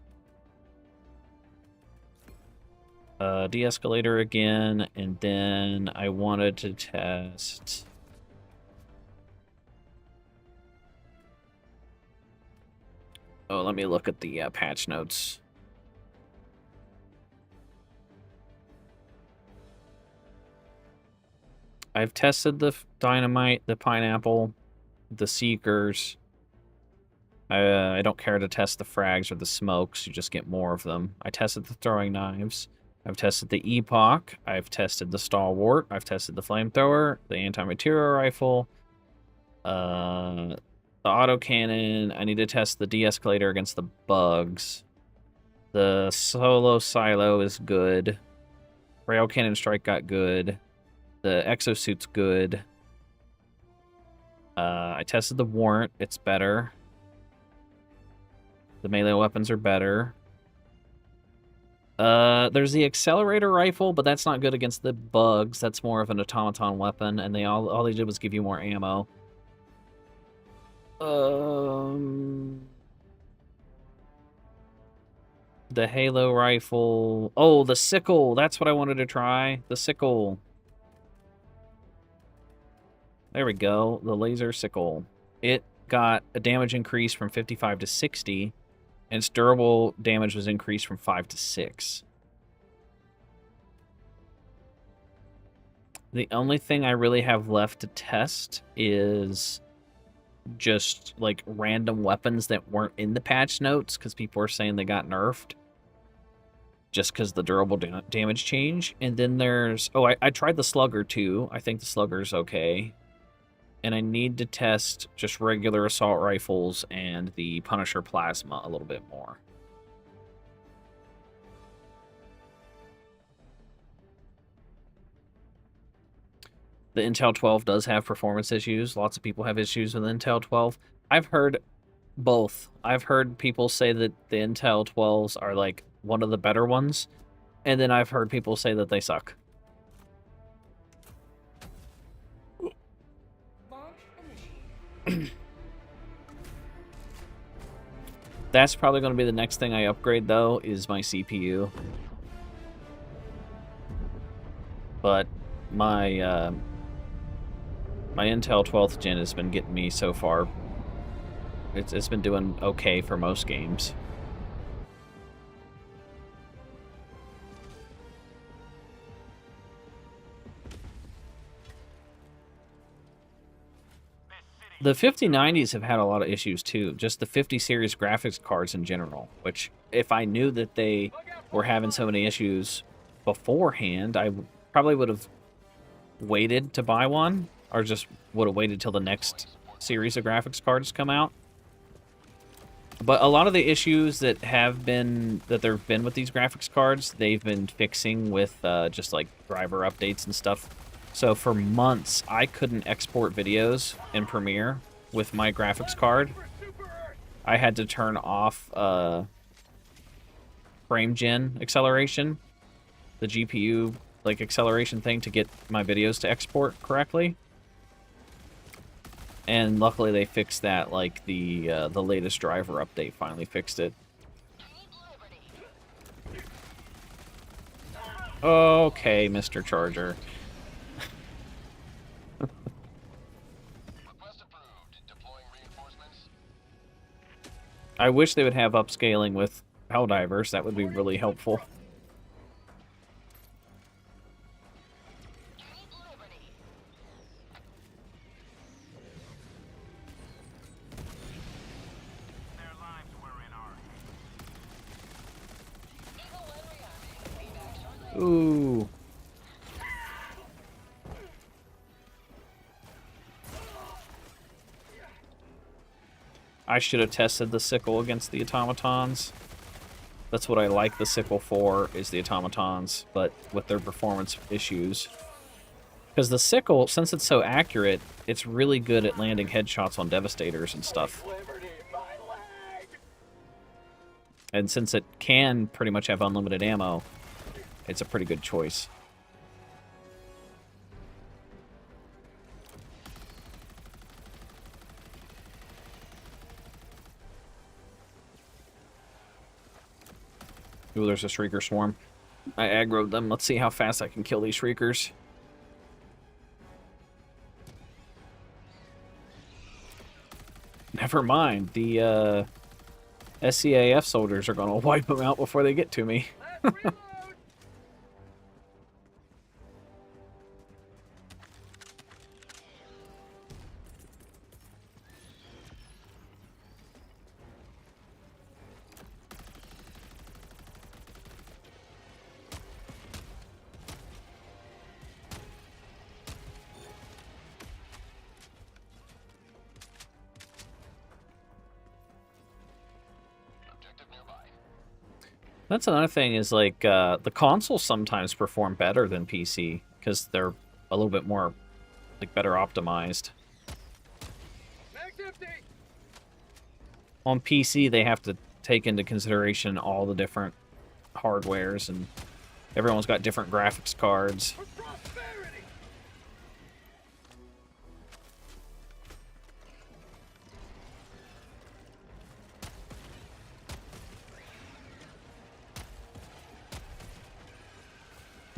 De-escalator again, and then I wanted to test... Oh, let me look at the patch notes. I've tested the dynamite, the pineapple, the seekers. I don't care to test the frags or the smokes. You just get more of them. I tested the throwing knives. I've tested the epoch. I've tested the stalwart. I've tested the flamethrower, the anti-material rifle, the autocannon. I need to test the de-escalator against the bugs. The solo silo is good. Rail Cannon Strike got good. The exosuit's good. I tested the Warrant. It's better. The melee weapons are better. There's the Accelerator Rifle, but that's not good against the bugs. That's more of an automaton weapon, and all they did was give you more ammo. The Halo Rifle. Oh, the Sickle. That's what I wanted to try. The Sickle. There we go. The Laser Sickle. It got a damage increase from 55 to 60, and its durable damage was increased from 5 to 6. The only thing I really have left to test is just like random weapons that weren't in the patch notes because people are saying they got nerfed just because the durable damage change. And then there's... Oh, I tried the Slugger too. I think the Slugger's okay. And I need to test just regular assault rifles and the Punisher Plasma a little bit more. The Intel 12 does have performance issues. Lots of people have issues with Intel 12. I've heard both. I've heard people say that the Intel 12s are like one of the better ones, and then I've heard people say that they suck. That's probably going to be the next thing I upgrade, though, is my CPU. But my my Intel 12th gen has been getting me so far. It's been doing okay for most games. The 5090s have had a lot of issues too. Just the 50 series graphics cards in general, which if I knew that they were having so many issues beforehand, I probably would have waited to buy one, or just would have waited till the next series of graphics cards come out. But a lot of the issues that there have been with these graphics cards, they've been fixing with just like driver updates and stuff. So for months, I couldn't export videos in Premiere with my graphics card. I had to turn off frame gen acceleration, the GPU like acceleration thing, to get my videos to export correctly. And luckily they fixed that. Like the latest driver update finally fixed it. Okay, Mr. Charger. I wish they would have upscaling with Helldivers. That would be really helpful. Ooh. I should have tested the sickle against the automatons. That's what I like the sickle for, is the automatons, but with their performance issues. Because the sickle, since it's so accurate, it's really good at landing headshots on Devastators and stuff. And since it can pretty much have unlimited ammo, it's a pretty good choice. Ooh, there's a Shrieker swarm. I aggroed them. Let's see how fast I can kill these Shriekers. Never mind. The SCAF soldiers are going to wipe them out before they get to me. That's another thing is like the consoles sometimes perform better than PC because they're a little bit more like better optimized. On PC, they have to take into consideration all the different hardwares, and everyone's got different graphics cards.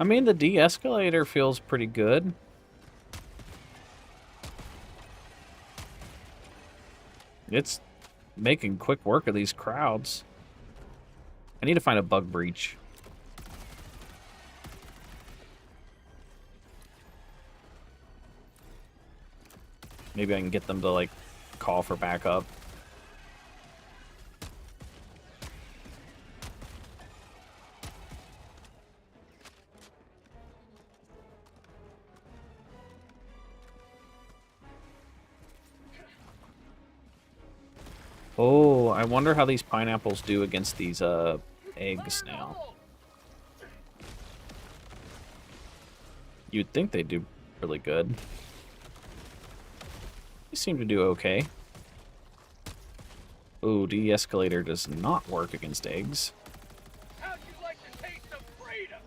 I mean, the de-escalator feels pretty good. It's making quick work of these crowds. I need to find a bug breach. Maybe I can get them to, like, call for backup. Oh, I wonder how these pineapples do against these eggs now. You'd think they do really good. They seem to do okay. Oh, de-escalator does not work against eggs. How'd you like the taste of freedom?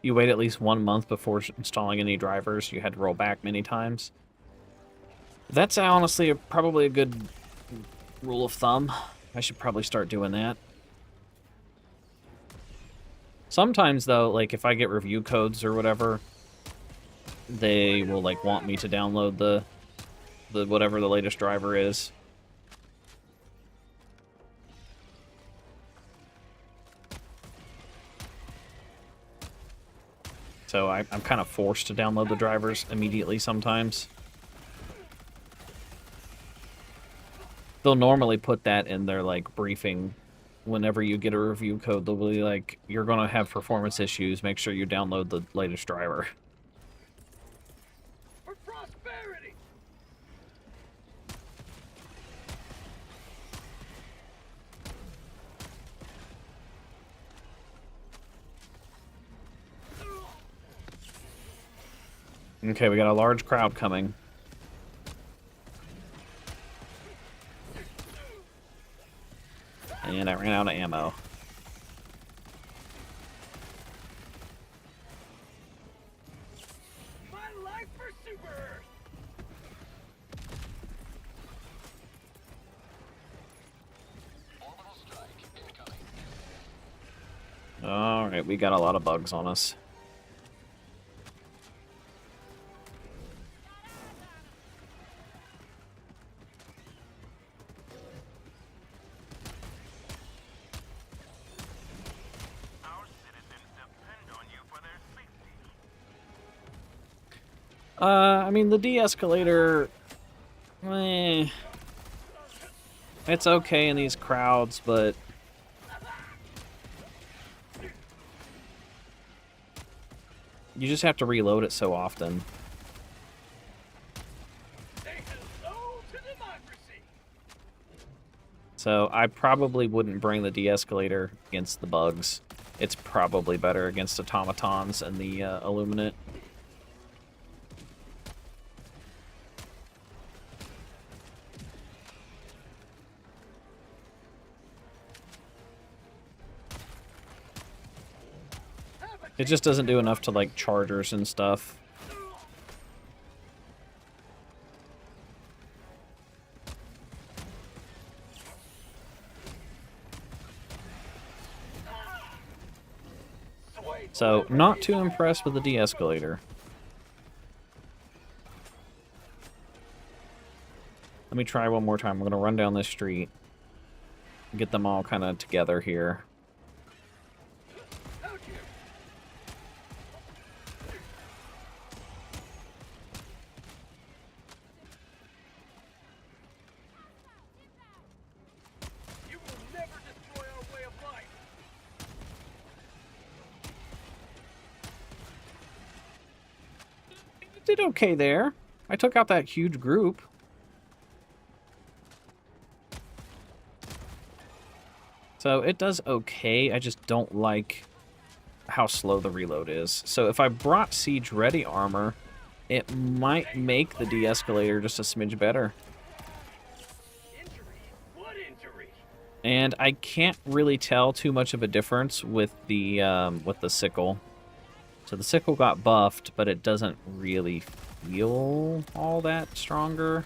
You wait at least 1 month before installing any drivers. You had to roll back many times. That's honestly probably a good rule of thumb. I should probably start doing that. Sometimes, though, like, if I get review codes or whatever, they will, like, want me to download the whatever the latest driver is. So I'm kind of forced to download the drivers immediately sometimes. They'll normally put that in their, like, briefing. Whenever you get a review code, they'll be like, you're going to have performance issues. Make sure you download the latest driver. For prosperity. Okay, we got a large crowd coming. And I ran out of ammo. My life for Super Earth. Orbital strike incoming. Alright, we got a lot of bugs on us. I mean, the de-escalator, it's okay in these crowds, but you just have to reload it so often. Say hello to democracy. So I probably wouldn't bring the de-escalator against the bugs. It's probably better against automatons and the Illuminate. It just doesn't do enough to, like, chargers and stuff. So, not too impressed with the de-escalator. Let me try one more time. I'm going to run down this street. Get them all kind of together here. did okay there. I took out that huge group. So it does okay. I just don't like how slow the reload is. So if I brought siege ready armor, it might make the de-escalator just a smidge better. And I can't really tell too much of a difference with the sickle. So the sickle got buffed, but it doesn't really feel all that stronger.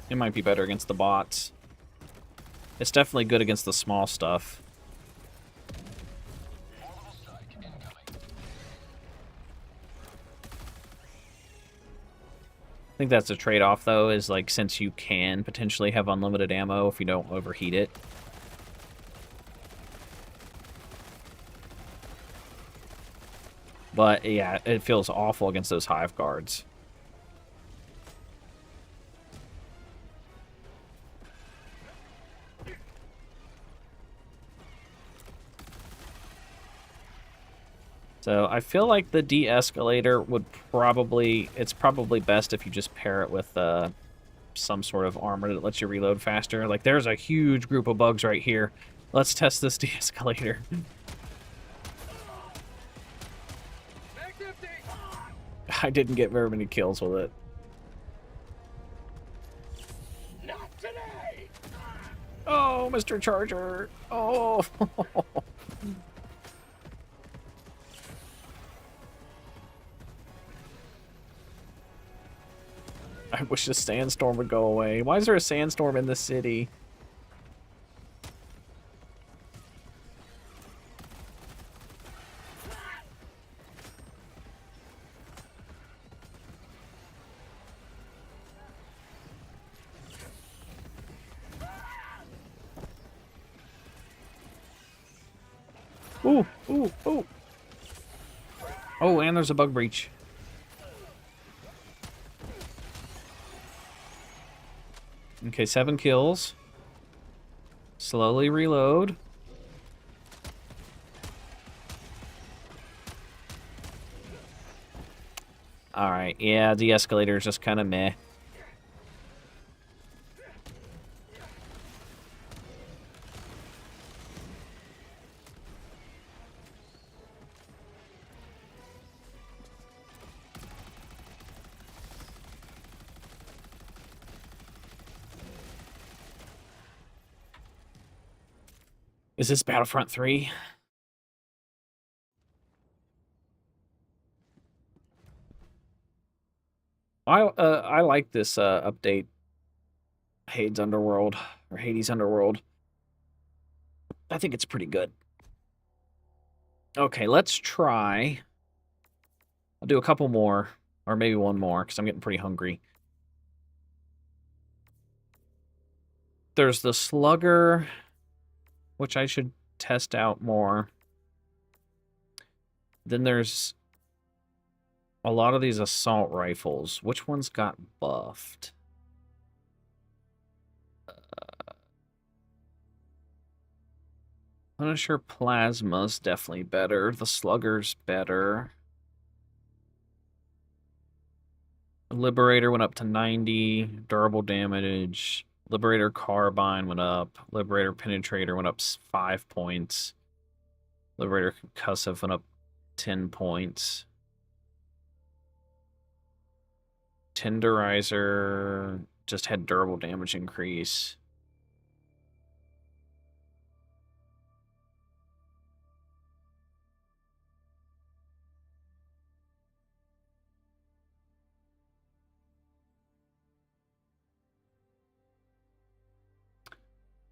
It might be better against the bots. It's definitely good against the small stuff. I think that's a trade-off, though, is like since you can potentially have unlimited ammo if you don't overheat it. But yeah, it feels awful against those hive guards. So I feel like the de-escalator would probably... It's probably best if you just pair it with some sort of armor that lets you reload faster. Like, there's a huge group of bugs right here. Let's test this de-escalator. I didn't get very many kills with it. Not today. Oh, Mr. Charger. Oh. I wish the sandstorm would go away. Why is there a sandstorm in the city? Ooh, ooh, ooh. Oh, and there's a bug breach. Okay, 7 kills. Slowly reload. Alright, yeah, the escalator is just kind of meh. Is this Battlefront 3? I like this update. Hades Underworld, or Hades Underworld. I think it's pretty good. Okay, let's try. I'll do a couple more, or maybe one more, because I'm getting pretty hungry. There's the Slugger, which I should test out more. Then there's a lot of these assault rifles. Which ones got buffed? Punisher Plasma's definitely better. The Slugger's better. Liberator went up to 90. Durable damage. Liberator Carbine went up. Liberator Penetrator went up 5 points. Liberator Concussive went up 10 points. Tenderizer just had durable damage increase.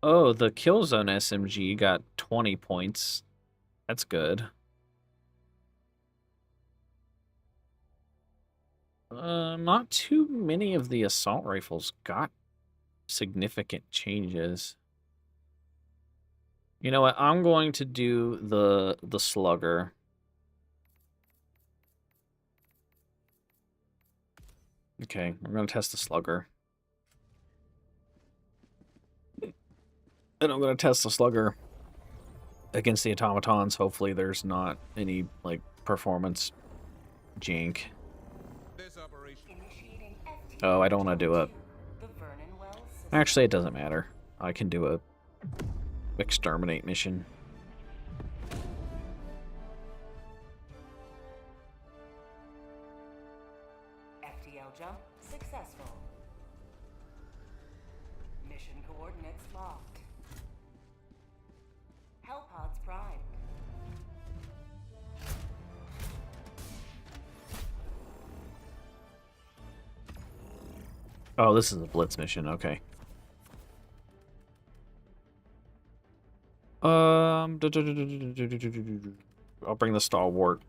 Oh, the Killzone SMG got 20 points. That's good. Not too many of the assault rifles got significant changes. You know what? I'm going to do the Slugger. Okay, I'm going to test the Slugger. And I'm going to test the Slugger against the automatons. Hopefully there's not any, like, performance jank. This operation. Initiating Oh, I don't want to do it. the Vernon Wells system. Actually, it doesn't matter. I can do a exterminate mission. FTL jump successful. Mission coordinates locked. Hellpods primed. Oh, this is a blitz mission. Okay. I'll bring the stalwart.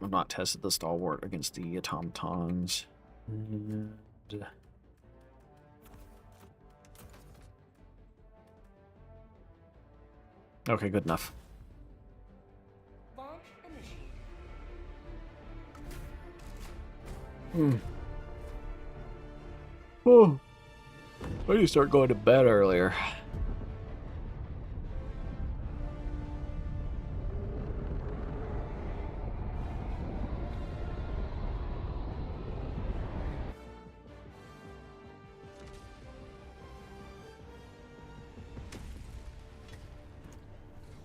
I've not tested the stalwart against the automatons. And... okay, good enough. Launch initiated. Oh, I need to start going to bed earlier.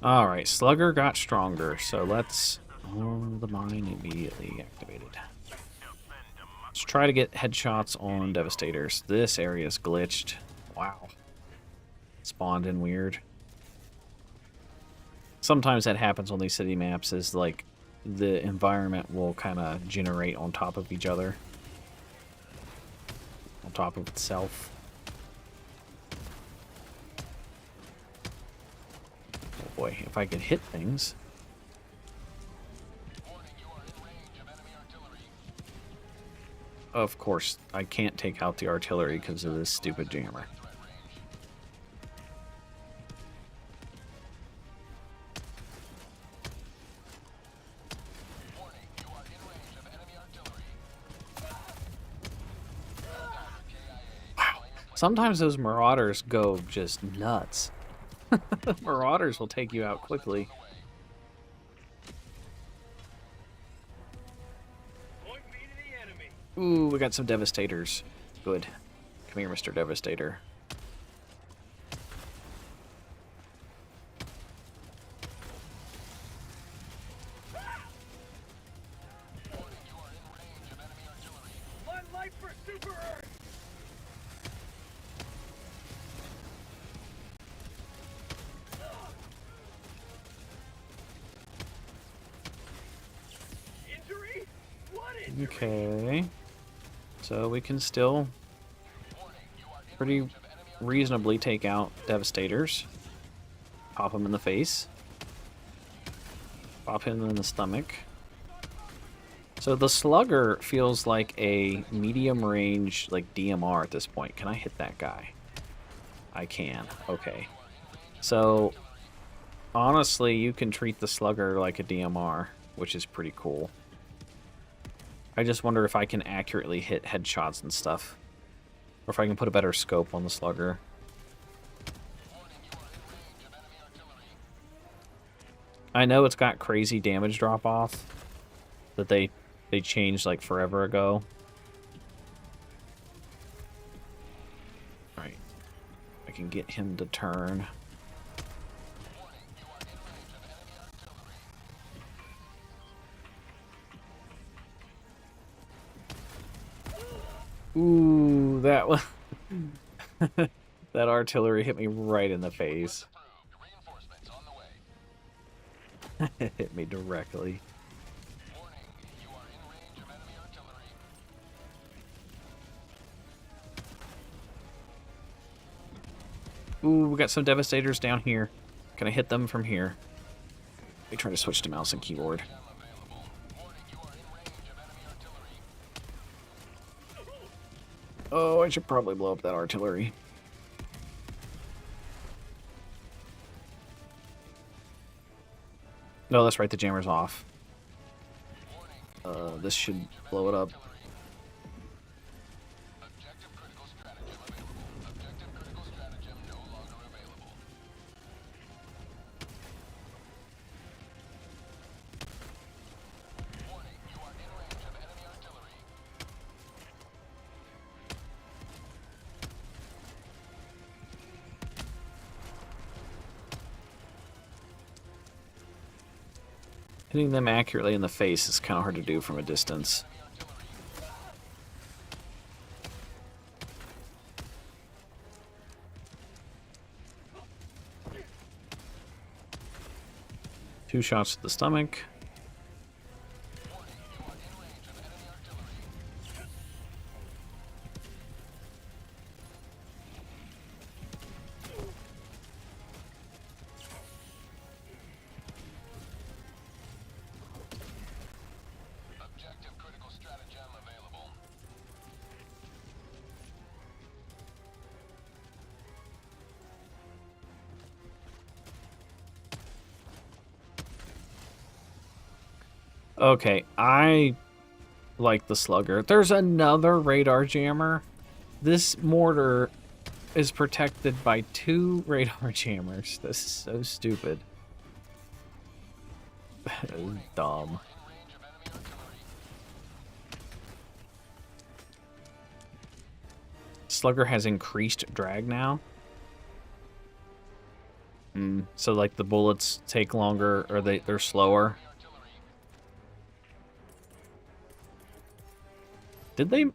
Alright, Slugger got stronger, so let's... oh, the mine immediately activated. Let's try to get headshots on Devastators. This area is glitched. Wow. Spawned in weird. Sometimes that happens on these city maps, is like the environment will kind of generate on top of each other. On top of itself. Oh boy, if I could hit things. Of course, I can't take out the artillery because of this stupid jammer. Wow. Sometimes those marauders go just nuts. Marauders will take you out quickly. Ooh, we got some Devastators. Good. Come here, Mr. Devastator. Okay. So we can still pretty reasonably take out Devastators. Pop them in the face. Pop him in the stomach. So the Slugger feels like a medium range, like DMR at this point. Can I hit that guy? I can. Okay. So honestly, you can treat the Slugger like a DMR, which is pretty cool. I just wonder if I can accurately hit headshots and stuff. Or if I can put a better scope on the Slugger. I know it's got crazy damage drop-off that they changed like forever ago. Alright. I can get him to turn. Ooh, that one. That artillery hit me right in the face. It hit me directly. Ooh, we got some Devastators down here. Can I hit them from here? Let me try to switch to mouse and keyboard. Oh, I should probably blow up that artillery. No, that's right, the jammer's off. This should blow it up. Hitting them accurately in the face is kind of hard to do from a distance. Two shots to the stomach. Objective critical stratagem available. Okay, I like the slugger. There's another radar jammer. This mortar is protected by 2 radar jammers. This is so stupid. That is dumb. Slugger has increased drag now. So like the bullets take longer, or they're slower. Did they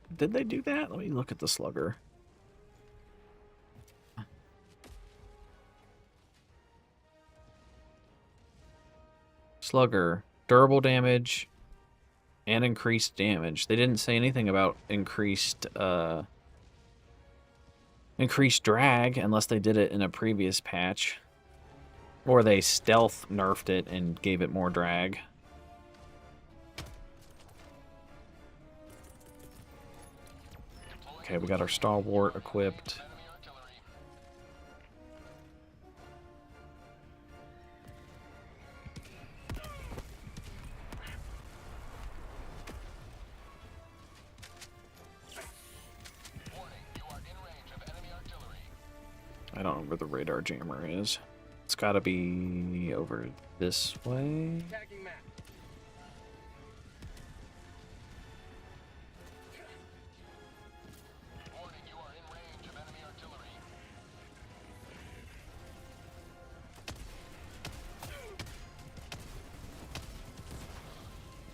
do that? Let me look at the slugger. Slugger, durable damage and increased damage. They didn't say anything about increased drag unless they did it in a previous patch. Or they stealth nerfed it and gave it more drag. Okay, we got our stalwart equipped. I don't know where the radar jammer is. It's gotta be over this way.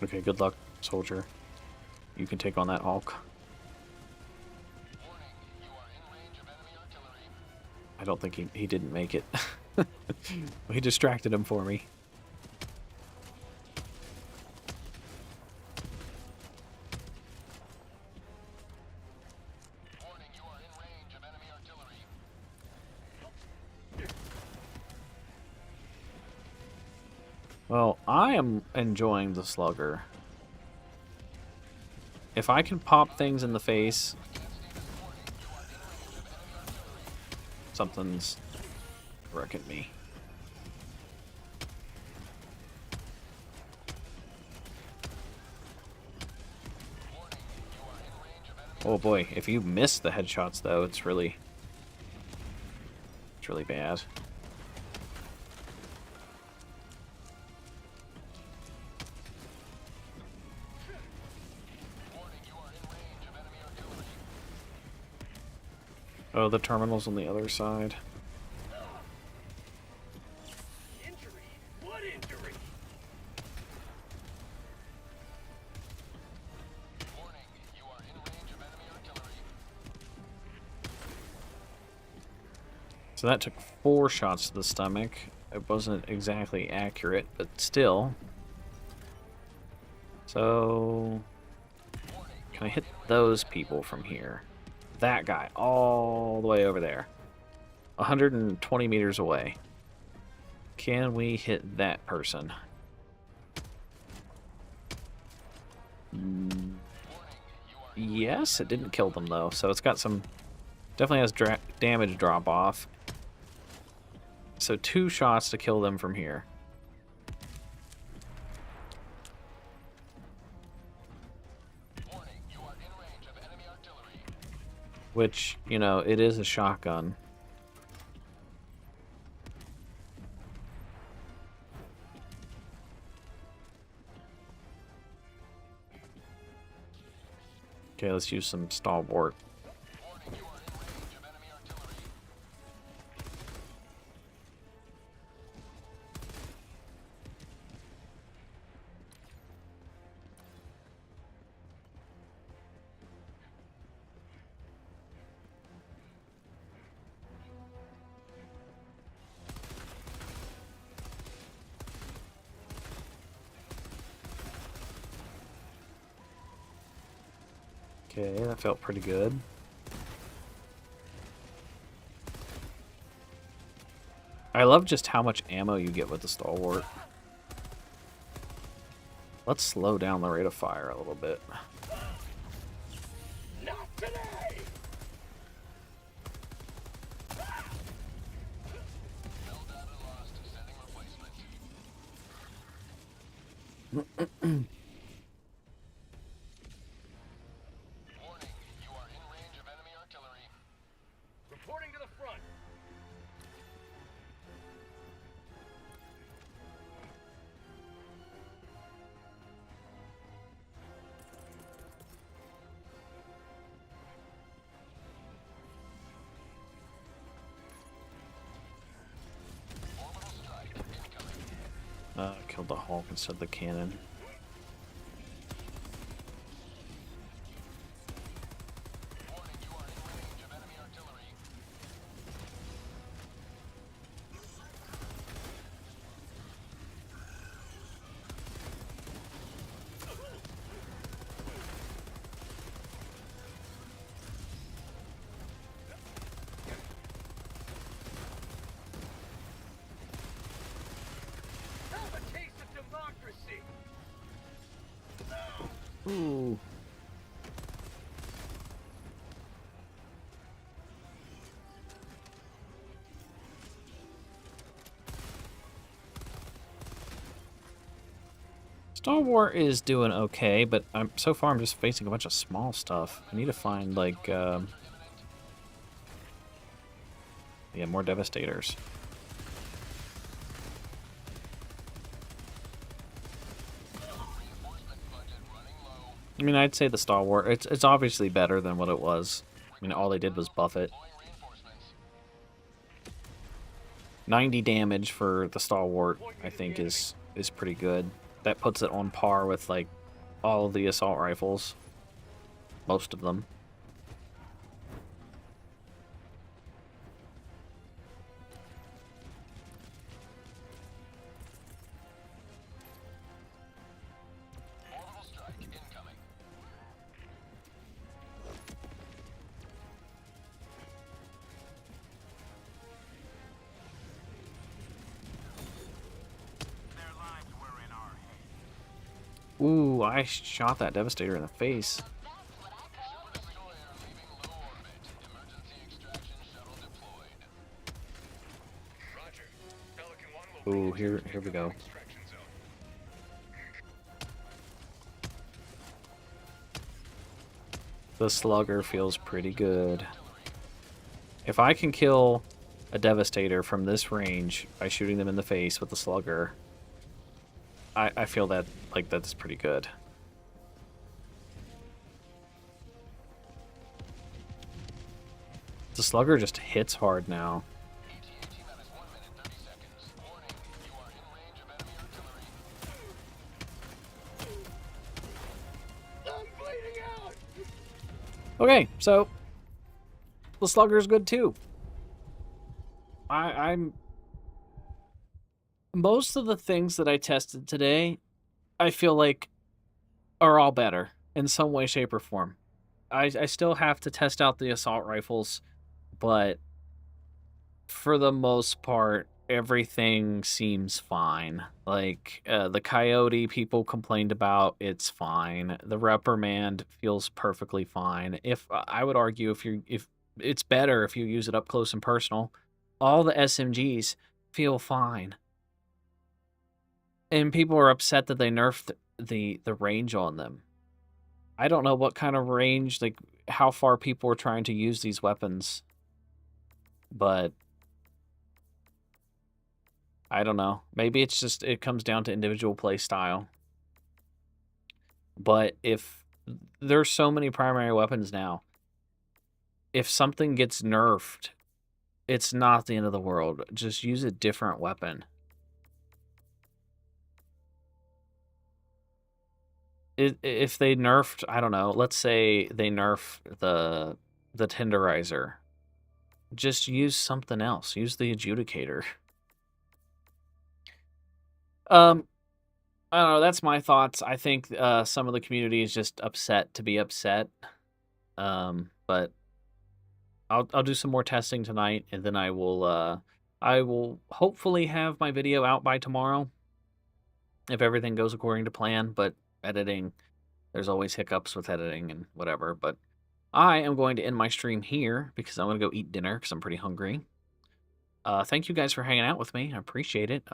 Okay, good luck, soldier. You can take on that Hulk. I don't think he didn't make it. He distracted him for me. Well, I am enjoying the slugger. If I can pop things in the face, something's wrecking me. Oh boy, if you miss the headshots though, it's really bad. Oh, the terminal's on the other side. Injury? What injury? Warning, you are in range of enemy artillery. So that took 4 shots to the stomach. It wasn't exactly accurate, but still. So, can I hit those people from here? That guy, all the way over there. 120 meters away. Can we hit that person? Yes, it didn't kill them though, so it's got some... Definitely has damage drop off. So 2 shots to kill them from here. Which, you know, it is a shotgun. Okay, let's use some stalwart. Okay, that felt pretty good. I love just how much ammo you get with the stalwart. Let's slow down the rate of fire a little bit. Not today! Warning, you are in range of enemy artillery. Reporting to the front. Orbital strike incoming. Killed the Hulk instead of the cannon. Warning, you are in range of enemy artillery. Have a taste of democracy. Ooh. Stalwart is doing okay, but so far I'm just facing a bunch of small stuff. I need to find, like, yeah, more Devastators. I mean, I'd say the Stalwart, it's obviously better than what it was. I mean, all they did was buff it. 90 damage for the Stalwart, I think, is pretty good. That puts it on par with, like, all of the assault rifles. Most of them. Orbital strike incoming. Their lives were in our hands. Ooh, I shot that Devastator in the face. Destroyer leaving low orbit. Emergency extraction shuttle deployed. Roger. Pelican 1 will Ooh, here we go. extraction zone. The Slugger feels pretty good. If I can kill a Devastator from this range by shooting them in the face with the Slugger, I feel that, like, that's pretty good. The Slugger just hits hard now. ETA T-minus 1 minute 30 seconds. Warning, you are in range of enemy artillery. I'm bleeding out! Okay, so the Slugger's good too. I'm most of the things that I tested today, I feel like are all better in some way, shape, or form. I still have to test out the assault rifles, but for the most part, everything seems fine. Like, the Coyote people complained about, it's fine. The Reprimand feels perfectly fine. If I would argue, if it's better if you use it up close and personal. All the SMGs feel fine. And people are upset that they nerfed the range on them. I don't know what kind of range, like, how far people are trying to use these weapons. But I don't know. Maybe it's just, it comes down to individual play style. But if there's so many primary weapons now, if something gets nerfed, it's not the end of the world. Just use a different weapon. If they nerfed, I don't know, let's say they nerf the Tenderizer, just use something else. Use the Adjudicator. I don't know, that's my thoughts. I think some of the community is just upset to be upset. But I'll do some more testing tonight, and then I will hopefully have my video out by tomorrow if everything goes according to plan. But editing, there's always hiccups with editing and whatever. But I am going to end my stream here because I'm going to go eat dinner because I'm pretty hungry. Thank you guys for hanging out with me. I appreciate it.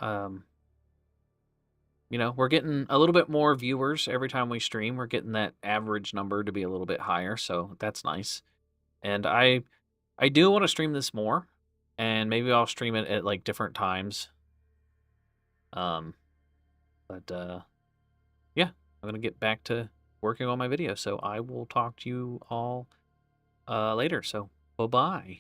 You know, we're getting a little bit more viewers every time we stream. We're getting that average number to be a little bit higher, so that's nice. And I do want to stream this more, and maybe I'll stream it at like different times. But yeah, I'm gonna get back to working on my video. So I will talk to you all later. So bye bye.